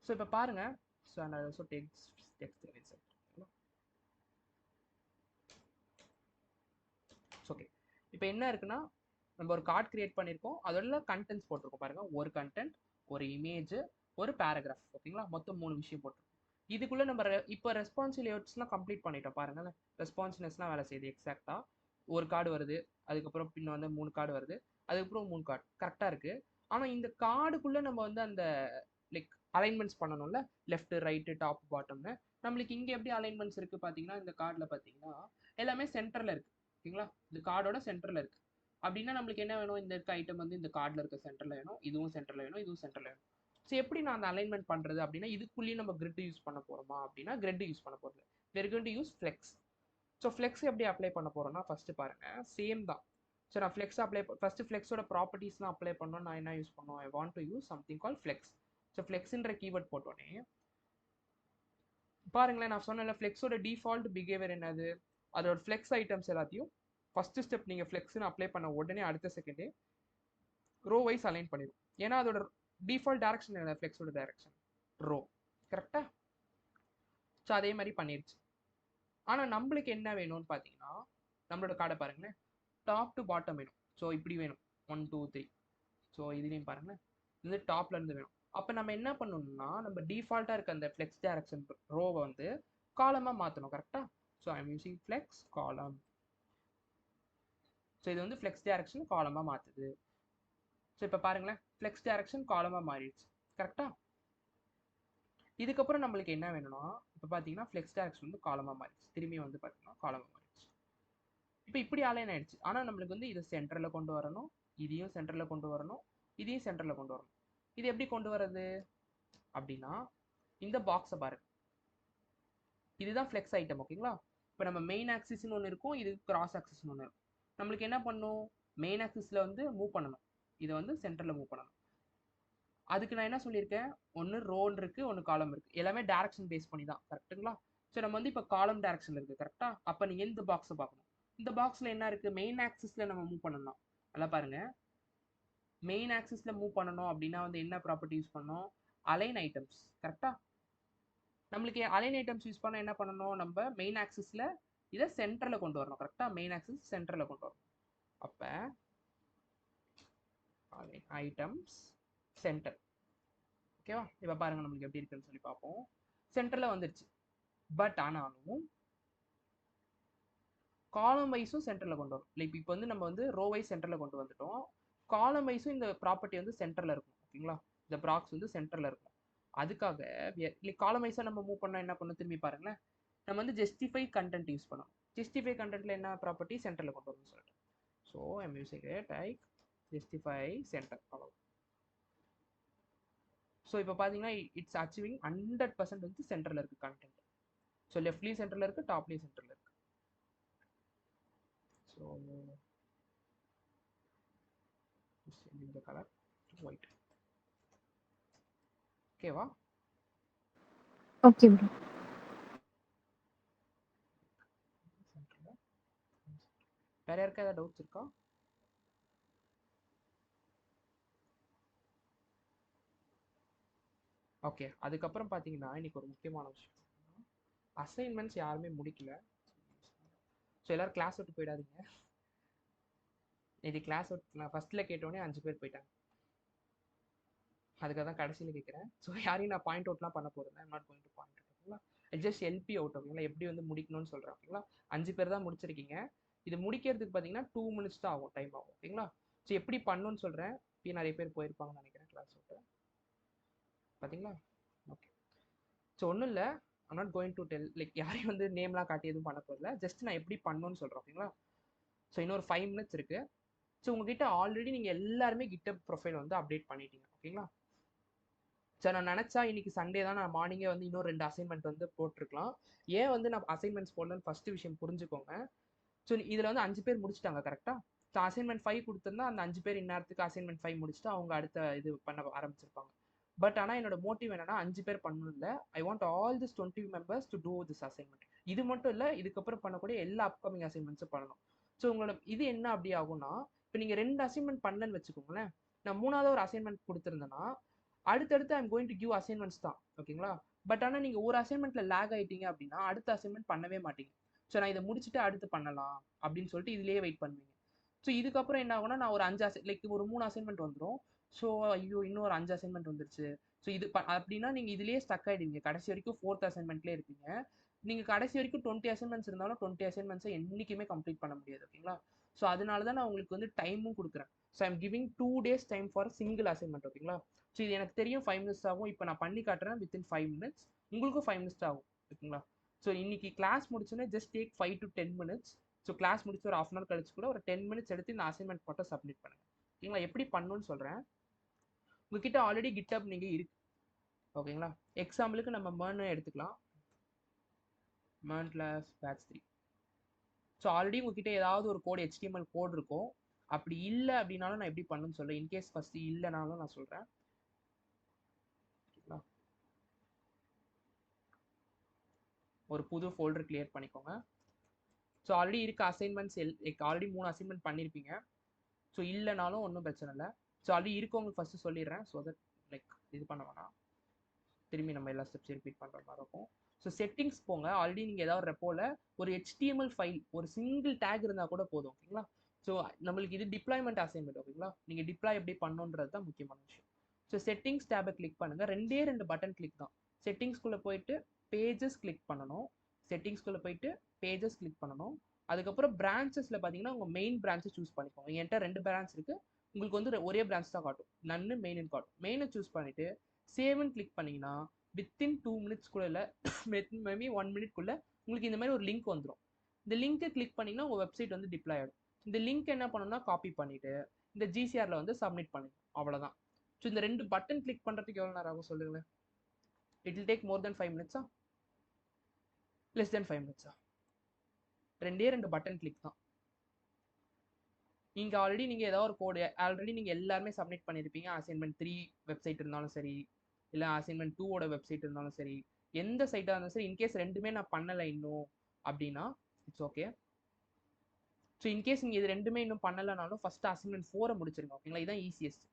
So இப்போ பாருங்க, so and I also take text inside. Okay, இப்போ என்ன இருக்குன்னா நம்ம ஒரு கார்டு கிரியேட் பண்ணியிருக்கோம், அதோட கண்டென்ட்ஸ் போட்டிருக்கோம் பாருங்க. ஒரு கண்டென்ட், ஒரு இமேஜ், ஒரு பேராகிராஃப். ஓகேங்களா, மொத்தம் 3 விஷயம் போட்டிருக்கோம். இதுக்குள்ள நம்ம இப்போ ரெஸ்பான்சிவ் லேஅவுட்ஸ்லாம் கம்ப்ளீட் பண்ணிட்டோம் பாருங்களேன். ரெஸ்பான்சிவ்னஸ்லாம் வேலை செய்யுது எக்ஸாக்டா. ஒரு கார்டு வருது, அதுக்கப்புறம் பின்ன வந்து 3 கார்டு வருது, அதுக்கப்புறம் 3 கார்டு கரெக்டாக இருக்கு. ஆனால் இந்த கார்டுக்குள்ள நம்ம வந்து அந்த லைக் அலைன்மெண்ட்ஸ் பண்ணணும்ல, லெஃப்ட் ரைட்டு டாப் பாட்டம்னு. நம்மளுக்கு இங்கே எப்படி அலைன்மெண்ட்ஸ் இருக்குது பார்த்தீங்கன்னா, இந்த கார்டில் பார்த்தீங்கன்னா எல்லாமே சென்டரில் இருக்குது. ஓகேங்களா, இந்த கார்டோட சென்டரில் இருக்குது. அப்படின்னா நம்மளுக்கு என்ன வேணும், இந்த இருக்க ஐட்டம் வந்து இந்த கார்டில் இருக்க சென்டரில் வேணும், இதுவும் சென்டரில் வேணும், இதுவும் சென்டரில் வேணும். ஸோ எப்படி நான் அந்த அலைன்மெண்ட் பண்ணுறது அப்படின்னா, இதுக்குள்ளேயும் நம்ம கிரிட் யூஸ் பண்ண போகிறோமா அப்படின்னா கிரிட் யூஸ் பண்ண போகிறது. we're going to use flex. So flex எப்படி அப்ளை பண்ண போகிறோம்னா ஃபஸ்ட்டு பாருங்கள், சேம் தான். ஸோ நான் ஃப்ளெக்ஸ் அப்ளை ஃபஸ்ட்டு ஃப்ளெக்ஸோட ப்ராப்பர்ட்டிஸ்லாம் அப்ளை பண்ணோம். நான் என்ன யூஸ் பண்ணுவோம், I want to use something call flex. ஸோ ஃப்ளெக்ஸ்ன்ற கீவேர்ட் போட்டோன்னே பாருங்களேன், நான் சொன்னேன்ல ஃப்ளெக்ஸோட டிஃபால்ட் பிஹேவியர் என்னது, அதோட ஃப்ளெக்ஸ் ஐட்டம்ஸ் எல்லாத்தையும் ஃபஸ்ட்டு ஸ்டெப் நீங்கள் ஃப்ளெக்ஸ்னு அப்ளை பண்ண உடனே அடுத்த செகண்டே ரோ வைஸ் அலைன் பண்ணிடும். ஏன்னா அதோட டிஃபால்ட் டேரக்ஷன் என்ன, ஃப்ளெக்ஸோட டேரக்ஷன் ரோ. கரெக்டாக, ஸோ அதே மாதிரி பண்ணிடுச்சு. ஆனால் நம்மளுக்கு என்ன வேணும்னு பார்த்தீங்கன்னா, நம்மளோட கார்டை பாருங்களேன், டாப் டு பாட்டம் வேணும். ஸோ இப்படி வேணும், 1 2 3. ஸோ இதுலேயும் பாருங்களேன், இது டாப்லேருந்து வேணும். அப்போ நம்ம என்ன பண்ணணும்னா, நம்ம டிஃபால்ட்டாக இருக்க அந்த ஃப்ளெக்ஸ் டேரக்ஷன் ரோவை வந்து காலமாக மாற்றணும். கரெக்டாக, ஸோ ஐம் யூசிங் ஃப்ளெக்ஸ் காலம். ஸோ இது வந்து ஃப்ளெக்ஸ் டேரக்ஷன் காலமாக மாற்றுது. ஸோ இப்போ பாருங்களேன், ஃப்ளெக்ஸ் டேரக்ஷன் காலமாக மாறிடுச்சு. கரெக்டாக, இதுக்கப்புறம் நம்மளுக்கு என்ன வேணும்னா, இப்போ பார்த்தீங்கன்னா ஃப்ளெக்ஸ் டேரக்ஷன் வந்து காலமாக மாறிடுச்சு. திரும்பி வந்து பார்த்தீங்கன்னா காலமாக மாறிடுச்சு. இப்போ இப்படி அலைன் ஆயிடுச்சு. ஆனால் நம்மளுக்கு வந்து இதை சென்டரில் கொண்டு வரணும், இதையும் சென்டரில் கொண்டு வரணும், இதையும் சென்டரில் கொண்டு வரணும். இது எப்படி கொண்டு வரது அப்படின்னா, இந்த பாக்ஸை பாருங்க, இதுதான் ஃப்ளெக்ஸ் ஐட்டம். ஓகேங்களா, இப்போ நம்ம மெயின் ஆக்சிஸ்னு ஒன்று இருக்கும், இது கிராஸ் ஆக்சிஸ்னு ஒன்று இருக்கும். நம்மளுக்கு என்ன பண்ணும், மெயின் ஆக்சிஸில் வந்து மூவ் பண்ணணும், இதை வந்து சென்டரில் மூவ் பண்ணணும். அதுக்கு நான் என்ன சொல்லியிருக்கேன், ஒன்று ரோன்னு இருக்குது, ஒன்று காலம் இருக்குது. எல்லாமே டேரக்ஷன் பேஸ் பண்ணி தான். கரெக்டுங்களா, ஸோ நம்ம வந்து இப்போ காலம் டேரக்ஷன் இருக்குது. கரெக்டாக, அப்போ நீங்கள் இந்த பாக்ஸை பார்க்கணும். இந்த பாக்ஸில் என்ன இருக்குது, மெயின் ஆக்சிஸில் நம்ம மூவ் பண்ணணும். நல்லா பாருங்கள், மெயின் ஆக்சிஸில் மூவ் பண்ணணும் அப்படின்னா வந்து என்ன ப்ராப்பர்ட்டி யூஸ் பண்ணணும், அலைன் ஐட்டம்ஸ். கரெக்டாக, நம்மளுக்கு அலைன் ஐட்டம்ஸ் யூஸ் பண்ண என்ன பண்ணணும், நம்ம மெயின் ஆக்சிஸில் இதை சென்டரில் கொண்டு வரணும். கரெக்டாக, மெயின் ஆக்சிஸ் சென்டரில் கொண்டு வரணும். அப்போ அலைன் ஐட்டம்ஸ் சென்டர். ஓகேவா, இப்போ பாருங்கள் நம்மளுக்கு எப்படி இருக்குன்னு சொல்லி பார்ப்போம். சென்டரில் வந்துருச்சு. பட் ஆனாலும் காலம் வைஸும் சென்டரில் கொண்டு வரும். லைக் இப்போ வந்து நம்ம வந்து ரோ வைஸ் சென்டரில் கொண்டு வந்துட்டோம், காலம் வைஸும் இந்த ப்ராப்பர்ட்டி வந்து சென்டரில் இருக்கும். ஓகேங்களா, இந்த ப்ராக்ஸ் வந்து சென்டரில் இருக்கும். அதுக்காக லைக் காலம் வைஸாக நம்ம மூவ் பண்ணால் என்ன பண்ணணும், திரும்பி பாருங்களேன், நம்ம வந்து ஜஸ்டிஃபை கண்டென்ட் யூஸ் பண்ணணும். ஜஸ்டிஃபை கண்டென்ட்டில் என்ன ப்ராப்பர்ட்டி, சென்டரில் கொண்டு வரணும்னு சொல்லிட்டு. So I'm using type justify centre. அவ்வளோ. ஸோ இப்போ பார்த்தீங்கன்னா இட்ஸ் அச்சீவிங் 100% வந்து சென்டரில் இருக்குது கண்டென்ட். ஸோ லெஃப்ட்லேயும் சென்டரில் இருக்குது, டாப்லேயும் சென்டரில் இருக்குது. ஸோ இந்த கலர் ஒயிட். ஓகேவா, ஓகே ப்ரோ. வேற யாருக்கா ஏதாவது டவுட்ஸ் இருக்கா? ஓகே, அதுக்கப்புறம் பார்த்தீங்கன்னா இன்னைக்கு ஒரு முக்கியமான விஷயம், அசைன்மெண்ட்ஸ் யாருமே முடிக்கல. ஸோ எல்லோரும் கிளாஸ் விட்டு போயிடாதீங்க. இது கிளாஸ் விட்டு நான் ஃபஸ்ட்டில் கேட்டோடனே 5 பேர் போயிட்டாங்க. அதுக்காக தான் கடைசியில் கேட்குறேன். ஸோ யாரையும் நான் பாயிண்ட் அவுட்லாம் பண்ண போகிறேன், I'm not going to point out. ஓகேங்களா, ஜஸ்ட் எல்பி அவுட். ஓகேங்களா, எப்படி வந்து முடிக்கணும்னு சொல்கிறேன். ஓகேங்களா, 5 பேர் தான் முடிச்சிருக்கீங்க. இது முடிக்கிறதுக்கு பார்த்தீங்கன்னா 2 மினிட்ஸ் தான் ஆகும், டைம் ஆகும். ஓகேங்களா, ஸோ எப்படி பண்ணணும்னு சொல்கிறேன். இப்போ நிறைய பேர் போயிருப்பாங்கன்னு நினைக்கிறேன் கிளாஸ் விட்டு. பார்த்தீங்களா, ஓகே. ஸோ ஒன்றும் இல்லை, I'm not going to tell like யாரையும் வந்து நேம்லாம் காட்டி எதுவும் பண்ண போகிறதில்ல, ஜஸ்ட் நான் எப்படி பண்ணணும்னு சொல்கிறேன் ஓகேங்களா. ஸோ இன்னொரு 5 மினிட்ஸ் இருக்குது. ஸோ உங்ககிட்ட ஆல்ரெடி நீங்கள் எல்லாருமே கிட்டப் ப்ரொஃபைல் வந்து அப்டேட் பண்ணிட்டீங்க ஓகேங்களா. சார் நான் நினச்சா இன்னைக்கு சண்டே தான் நான் மார்னிங்கே வந்து இன்னும் 2 அசைன்மெண்ட் வந்து போட்டிருக்கலாம். ஏன் வந்து நான் அசைன்மெண்ட்ஸ் போடலன்னு ஃபஸ்ட்டு விஷயம் புரிஞ்சுக்கோங்க. ஸோ இதில் வந்து 5 பேர் முடிச்சிட்டாங்க கரெக்டாக. ஸோ அசைன்மெண்ட் 5 கொடுத்துருந்தா அந்த 5 பேர் இந்நேரத்துக்கு அசைன்மெண்ட் 5 முடிச்சுட்டு அவங்க அடுத்த இது பண்ண ஆரம்பிச்சிருப்பாங்க. பட் ஆனால் என்னோட மோட்டிவ் என்னன்னா 5 பேர் பண்ணணும் இல்லை, I want all this 20 members to do this assignment. இது மட்டும் இல்லை, இதுக்கப்புறம் பண்ணக்கூடிய எல்லா அப்கமிங் அசைன்மெண்ட்ஸும் பண்ணணும். ஸோ உங்களோட இது என்ன அப்படி ஆகும்னா, இப்போ நீங்கள் 2 அசைன்மெண்ட் பண்ணலன்னு வச்சுக்கோங்களேன், நான் 3வது ஒரு அசைன்மெண்ட் கொடுத்துருந்தேன்னா அடுத்தடுத்து I'm going to give assignments தான் ஓகேங்களா. பட் ஆனால் நீங்கள் ஒரு அசைன்மெண்ட்டில் லேக் ஆகிட்டீங்க அப்படின்னா அடுத்த அசைன்மெண்ட் பண்ணவே மாட்டீங்க. ஸோ நான் இதை முடிச்சுட்டு அடுத்து பண்ணலாம் அப்படின்னு சொல்லிட்டு இதுலேயே வெயிட் பண்ணுவீங்க. ஸோ இதுக்கப்புறம் என்ன ஆகும்னா, நான் ஒரு 5 லைக் ஒரு 3 அசைன்மெண்ட் வந்துடும். ஸோ ஐயோ இன்னும் ஒரு 5 அசைன்மெண்ட் வந்துருச்சு. ஸோ இது அப்படின்னா நீங்கள் இதுலேயே ஸ்டக் ஆகிடுவீங்க. கடைசி வரைக்கும் 4th அசைன்மெண்ட்லேயே இருப்பீங்க. நீங்கள் கடைசி வரைக்கும் 20 அசைன்மெண்ட்ஸ் இருந்தாலும் 20 அசைன்மெண்ட்ஸை என்றைக்குமே கம்ப்ளீட் பண்ண முடியாது ஓகேங்களா. ஸோ அதனால தான் நான் உங்களுக்கு வந்து டைமும் கொடுக்குறேன். So I'm giving 2 days time for single assignment ஓகேங்களா. ஸோ இது எனக்கு தெரியும் 5 மினிட்ஸ் ஆகும். இப்போ நான் பண்ணி காட்டுறேன் வித்தின் 5 மினிட்ஸ். உங்களுக்கும் 5 மினிட்ஸ் ஆகும் ஓகேங்களா. ஸோ இன்னைக்கு கிளாஸ் முடிச்சோன்னே just take 5 to 10 minutes. So class முடிச்சு ஒரு 1/2 hour கழிச்சு கூட ஒரு 10 மினிட்ஸ் எடுத்து இந்த அசைன்மெண்ட் மட்டும் சப்மிட் பண்ணுங்க ஓகேங்களா. எப்படி பண்ணணும்னு சொல்கிறேன். உங்ககிட்ட ஆல்ரெடி GitHub நீங்கள் இருக்கு ஓகேங்களா. எக்ஸாம்பிளுக்கு நம்ம MERN எடுத்துக்கலாம். MERN class batch 3. So already உங்ககிட்ட ஏதாவது ஒரு கோட் HTML கோட் இருக்கும். அப்படி இல்லை அப்படின்னாலும் நான் எப்படி பண்ணணும்னு சொல்கிறேன். இன்கேஸ் ஃபஸ்ட்டு இல்லைனாலும் நான் சொல்கிறேன். ஒரு புது ஃபோல்டர் கிரியேட் பண்ணிக்கோங்க. ஸோ ஆல்ரெடி இருக்க அசைன்மெண்ட்ஸ் ஆல்ரெடி 3 அசைன்மெண்ட் பண்ணியிருப்பீங்க. ஸோ இல்லைனாலும் ஒன்றும் பிரச்சனை இல்லை. ஸோ ஆல்ரெடி இருக்கவங்களுக்கு ஃபஸ்ட்டு சொல்லிடுறேன். ஸோ தட் லைக் இது பண்ண வேணாம், திரும்பி நம்ம எல்லா ஸ்டெப்ஸ் ரிப்பீட் பண்ணுற மாதிரி இருக்கும். ஸோ செட்டிங்ஸ் போங்க. ஆல்ரெடி நீங்கள் ஏதாவது ரெப்போவில் ஒரு HTML ஃபைல் ஒரு சிங்கிள் டேக் இருந்தால் கூட போதும் ஓகேங்களா. ஸோ நம்மளுக்கு இது டிப்ளாய்மெண்ட் அசைன்மெண்ட் ஓகேங்களா. நீங்கள் டிப்ளாய் எப்படி பண்ணணுன்றது தான் முக்கியமான விஷயம். ஸோ செட்டிங்ஸ் டேபை கிளிக் பண்ணுங்கள். 2 பட்டன் கிளிக் தான். செட்டிங்ஸ்குள்ளே போயிட்டு பேஜஸ் கிளிக் பண்ணணும். செட்டிங்ஸ்குள்ளே போயிட்டு பேஜஸ் கிளிக் பண்ணணும். அதுக்கப்புறம் பிரான்ச்சஸில் பார்த்தீங்கன்னா உங்கள் மெயின் பிரான்ச்சை சூஸ் பண்ணிக்கோங்க. என்கிட்ட 2 பிரான்ச் இருக்குது. உங்களுக்கு வந்து ஒரே பிரான்ச் தான் காட்டும், நன்னு மெயின்னு காட்டும். மெயினை சூஸ் பண்ணிவிட்டு சேவ்னு கிளிக் பண்ணிங்கன்னா வித்தின் 2 மினிட்ஸ்க்குள்ள இல்லை மேபி 1 மினிட்குள்ளே உங்களுக்கு இந்த மாதிரி ஒரு லிங்க் வந்துடும். இந்த லிங்க்கை கிளிக் பண்ணிங்கன்னா உங்கள் வெப்சைட் வந்து டிப்ளாய் ஆகிடும். இந்த லிங்க் என்ன பண்ணணும்னா காப்பி பண்ணிவிட்டு இந்த GCRல வந்து சப்மிட் பண்ணிடும். அவ்வளோதான். ஸோ இந்த 2 பட்டன் கிளிக் பண்ணுறதுக்கு எவ்வளோ நேரம் ஆகும் சொல்லுங்களேன். It will take more than 5 மினிட்ஸா, லெஸ் தென் 5 மினிட்ஸா? 2 பட்டன் கிளிக் தான். நீங்கள் ஆல்ரெடி நீங்கள் ஏதாவது ஒரு கோடு ஆல்ரெடி நீங்கள் எல்லாருமே சப்மிட் பண்ணியிருப்பீங்க. அசைன்மெண்ட் 3 வெப்சைட் இருந்தாலும் சரி, இல்லை அசைன்மெண்ட் 2ஓட வெப்சைட் இருந்தாலும் சரி, எந்த சைட்டாக இருந்தாலும் சரி. இன்கேஸ் 2மே நான் பண்ணலை இன்னும் அப்படின்னா இட்ஸ் ஓகே. ஸோ இன்கேஸ் நீங்கள் இது 2மே இன்னும் பண்ணலைனாலும் ஃபஸ்ட்டு அசைன்மெண்ட் 4 முடிச்சிருங்க ஓகேங்களா. இதுதான் ஈஸியஸ்ட்.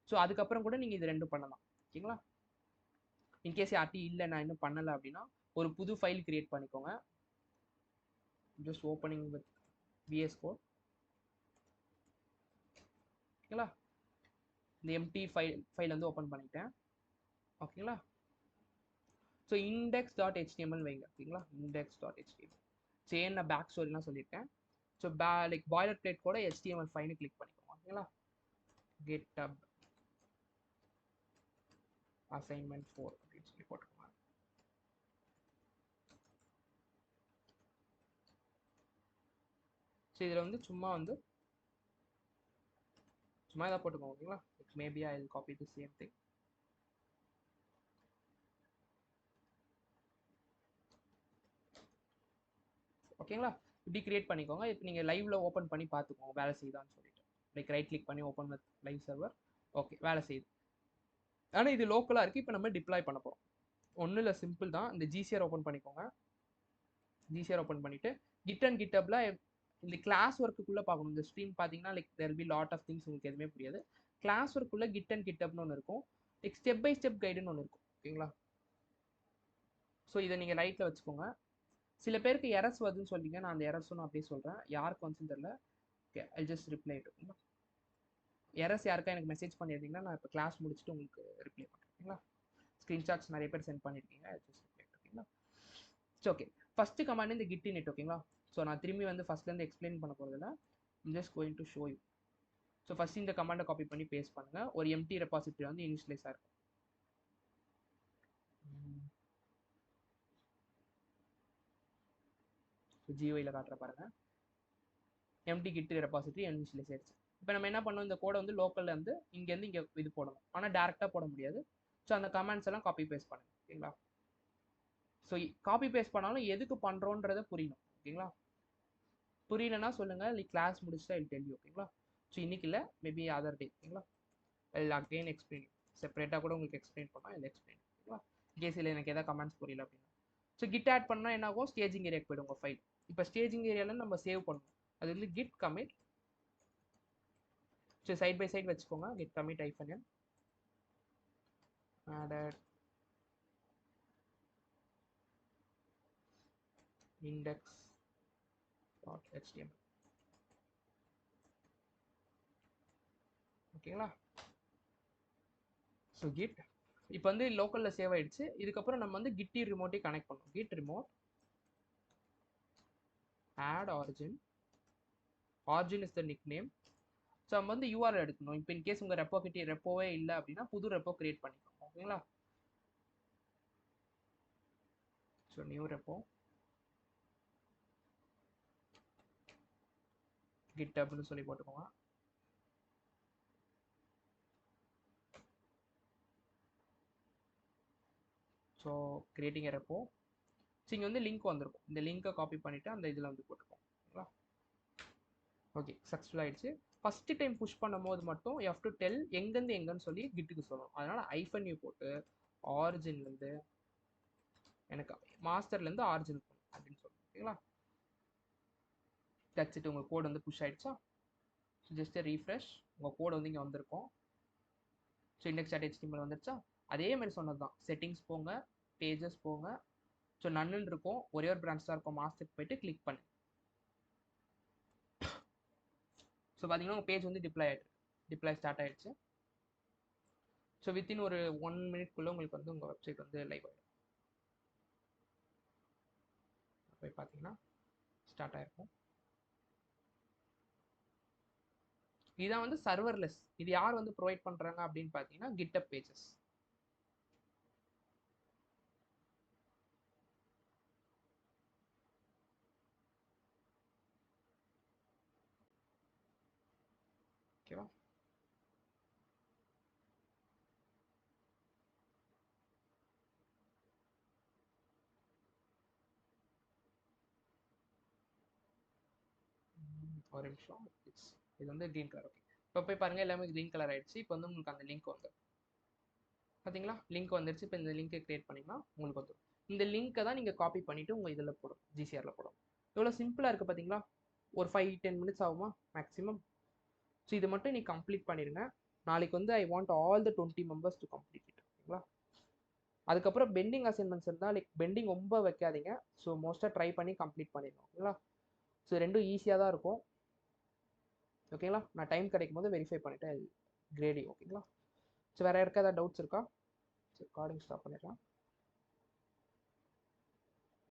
ஸோ அதுக்கப்புறம் கூட நீங்கள் இது 2 பண்ணலாம் ஓகேங்களா. இன்கேஸ் யார்ட்டையும் இல்லை நான் இன்னும் பண்ணலை அப்படின்னா ஒரு புது ஃபைல் கிரியேட் பண்ணிக்கோங்க. Just opening with VS Code ஓகேங்களா. இந்த எம்டி ஃபைல் வந்து ஓப்பன் பண்ணிட்டேன் ஓகேங்களா. ஸோ index.html வைங்க ஓகேங்களா. index.html சேன் நான் பேக் ஸ்டோரிலாம் சொல்லியிருக்கேன். ஸோ லைக் பாய்லர் பிளேட் கூட HTML ஃபைல்னு கிளிக் பண்ணிக்கோங்க ஓகேங்களா. GitHub assignment 4 அப்படின்னு சொல்லி போட்டுக்கோங்க. ஸோ இதில் வந்து சும்மா இதாக போட்டுக்கோங்க ஓகேங்களா. Maybe I will copy the same thing. ஓகேங்களா. இப்படி கிரியேட் பண்ணிக்கோங்க. இப்போ நீங்கள் லைவ்ல ஓப்பன் பண்ணி பார்த்துக்கோங்க வேலை செய்யுதான்னு சொல்லிட்டு. லைக் ரைட் கிளிக் பண்ணி open with live server. Okay, வேலை செய்யுது. ஆனால் இது லோக்கலாக இருக்குது. இப்போ நம்ம டிப்ளாய் பண்ண போகிறோம். ஒன்றும் இல்லை, சிம்பிள் தான். இந்த GCR ஓப்பன் பண்ணிக்கோங்க. GCR ஓப்பன் பண்ணிவிட்டு Git and GitHubல இந்த கிளாஸ் ஒர்க்குள்ளே பார்க்கணும். இந்த ஸ்ட்ரீம் பார்த்தீங்கன்னா like there be lot of things உங்களுக்கு எதுவுமே புரியாது. கிளாஸ் ஒர்க்குள்ளே Git and GitHubனு ஒன்று இருக்கும். லைக் ஸ்டெப் பை ஸ்டெப் கைடுன்னு ஒன்று இருக்கும் ஓகேங்களா. ஸோ இதை நீங்கள் ரைட்டில் வச்சுக்கோங்க. சில பேருக்கு எரர்ஸ் வருதுன்னு சொல்லிங்க. நான் அந்த எரர்ஸும் நான் அப்படியே சொல்கிறேன். யாருக்கு வந்துச்சுன்னு தெரியல. ஓகே, ஐ ஜஸ்ட் ரிப்ளை ஓகேங்களா. எரர்ஸ் யாருக்கா எனக்கு மெசேஜ் பண்ணியிருந்தீங்கன்னா நான் இப்போ கிளாஸ் முடிச்சுட்டு உங்களுக்கு ரிப்ளை பண்ணுறேன் ஓகேங்களா. ஸ்க்ரீன்ஷாட்ஸ் நிறைய பேர் சென்ட் பண்ணியிருக்கீங்க. ஜஸ்ட் ரிப்ளை ஓகேங்களா. ஸோ ஓகே, ஃபஸ்ட்டு கமாண்ட் இந்த git init ஓகேங்களா. ஸோ நான் திரும்பி வந்து ஃபஸ்ட்லேருந்து எக்ஸ்பிளைன் பண்ண போகிறதில்ல. I'm just going to show you. So first இந்த கமாண்டை காப்பி பண்ணி பேஸ்ட் பண்ணுங்கள். ஒரு எம்டி ரெபாசிட்டரி வந்து இனிஷியலைஸ் ஆகிருக்கும். ஜிஓயில் காட்டுற பாருங்க, எம்டி கிட் ரெபாசிட்டரி இனிஷியலைஸ் ஆயிடுச்சு. இப்போ நம்ம என்ன பண்ணோம், இந்த கோடை வந்து லோக்கலில் வந்து இங்கேருந்து இங்கே இது போடணும், ஆனால் டேரெக்டாக போட முடியாது. ஸோ அந்த கமெண்ட்ஸ் எல்லாம் காப்பி பேஸ்ட் பண்ணுங்க. ஓகேங்களா? ஸோ காப்பி பேஸ்ட் பண்ணாலும் எதுக்கு பண்ணுறோன்றதை புரியணும். ஓகேங்களா? புரியலன்னா சொல்லுங்கள், நீ கிளாஸ் முடிச்சுட்டா இல் டெல் யூ. ஓகேங்களா? ஸோ இன்னைக்கு இல்லை, மேபி அதர் டே. ஓகேங்களா? இல்லை அகெயின் எக்ஸ்பிளைன், செப்பரேட்டாக கூட உங்களுக்கு எக்ஸ்பிளைன் பண்ணால் இல்லை எக்ஸ்பிளைன். ஓகேங்களா? கேஸில் எனக்கு எதாவது கமெண்ட்ஸ் புரியல அப்படின்னா. ஸோ கிட் ஆட் பண்ணால் என்ன ஆகும், ஸ்டேஜிங் ஏரியாவுக்கு போய்டும் உங்கள் ஃபைல். இப்போ ஸ்டேஜிங் ஏரியாவில் நம்ம சேவ் பண்ணணும். அது வந்து git commit. So side by side வச்சுக்கோங்க. Git commit -n added index.html. ஓகேங்களா? ஸோ கிட் இப்போ வந்து லோக்கலில் சேவ் ஆயிடுச்சு. இதுக்கப்புறம் நம்ம வந்து கிட்டி ரிமோட்டை கனெக்ட் பண்ணோம். Git remote add origin. origin is the nickname. So நம்ம வந்து யூஆர்எல் எடுக்கணும். இப்போ இன்கேஸ் உங்கள் ரெப்போ கிட்டே ரெப்போவே இல்லை அப்படின்னா புது ரெப்போ கிரியேட் பண்ணிக்கணும். ஓகேங்களா? ஸோ நியூ ரெப்போ கிட் அப்படின்னு சொல்லி போட்டுக்கோங்க. So creating repo. ஸோ இங்கே வந்து லிங்க் வந்திருக்கும். இந்த லிங்கை காப்பி பண்ணிவிட்டு அந்த இதில் வந்து போட்டுக்கோங்க. ஓகேங்களா? ஓகே, சக்ஸஸ்ஃபுல் ஆகிடுச்சு. ஃபஸ்ட்டு டைம் புஷ் பண்ணும் போது மட்டும் you have to tell எங்கேருந்து எங்கன்னு சொல்லி கிட்டுக்கு சொல்லணும். அதனால் -u போட்டு ஆரிஜின்லேருந்து எனக்கு மாஸ்டர்லேருந்து ஆரிஜின் அப்படின்னு சொல்லணும். ஓகேங்களா? தச்சுட்டு உங்கள் கோடு வந்து புஷ் ஆகிடுச்சா? ஸோ ஜஸ்ட் ரீஃப்ரெஷ், உங்கள் கோடு வந்து இங்கே வந்திருக்கும். ஸோ index.html வந்துருச்சா? அதே மாதிரி சொன்னது தான். செட்டிங்ஸ் போங்க, பேஜஸ் போங்க. ஸோ நன்னு இருக்கும், ஒரே ஒரு பிரான்ச் தான் இருக்கும். மாஸ்டருக்கு போயிட்டு கிளிக் பண்ணு. ஸோ பார்த்தீங்கன்னா உங்கள் பேஜ் வந்து டிப்ளாய் ஸ்டார்ட் ஆகிடுச்சு. ஸோ வித்தின் ஒரு 1 மினிட்குள்ளே உங்களுக்கு வந்து உங்கள் வெப்சைட் வந்து லைவ் ஆகிடும். போய் பார்த்தீங்கன்னா ஸ்டார்ட் ஆகிருக்கும். இதுதான் வந்து சர்வர்லெஸ். இது யார் வந்து ப்ரொவைட் பண்ணுறாங்க அப்படின்னு பார்த்தீங்கன்னா GitHub பேஜஸ். ஓகேவா? ஒரு நிமிஷம். இது வந்து க்ரீன் கலர். ஓகே, இப்போ போய் பாருங்கள், எல்லாமே க்ரீன் கலர் ஆகிடுச்சு. இப்போ வந்து உங்களுக்கு அந்த லிங்க் வந்து பார்த்தீங்களா, லிங்க் வந்துடுச்சு. இப்போ இந்த லிங்க்கை க்ரியேட் பண்ணிங்கன்னா உங்களுக்கு வந்துடும். இந்த லிங்க்கை தான் நீங்கள் காப்பி பண்ணிவிட்டு உங்கள் இதில் போடும், ஜிசிஆரில் போடும். எவ்வளோ சிம்பிளாக இருக்குது பார்த்தீங்களா? ஒரு 5-10 மினிட்ஸ் ஆகுமா மேக்ஸிமம். ஸோ இது மட்டும் நீ கம்ப்ளீட் பண்ணிடுங்க. நாளைக்கு வந்து I want all the 20 members to complete it. ஓகேங்களா? அதுக்கப்புறம் பெண்டிங் அசைன்மெண்ட்ஸ் இருந்தால் லைக் பெண்டிங் ரொம்ப வைக்காதீங்க. ஸோ மோஸ்ட்டாக ட்ரை பண்ணி கம்ப்ளீட் பண்ணிடணும். ஓகேங்களா? ஸோ ரெண்டும் ஈஸியாக தான் இருக்கும். ஓகேங்களா? நான் டைம் கிடைக்கும் போது வெரிஃபை பண்ணிவிட்டு கிரேடிங். ஓகேங்களா? ஸோ வேறு யாருக்கா ஏதாவது டவுட்ஸ் இருக்கா? ரெக்கார்டிங் ஸ்டாப் பண்ணிடுறேன்.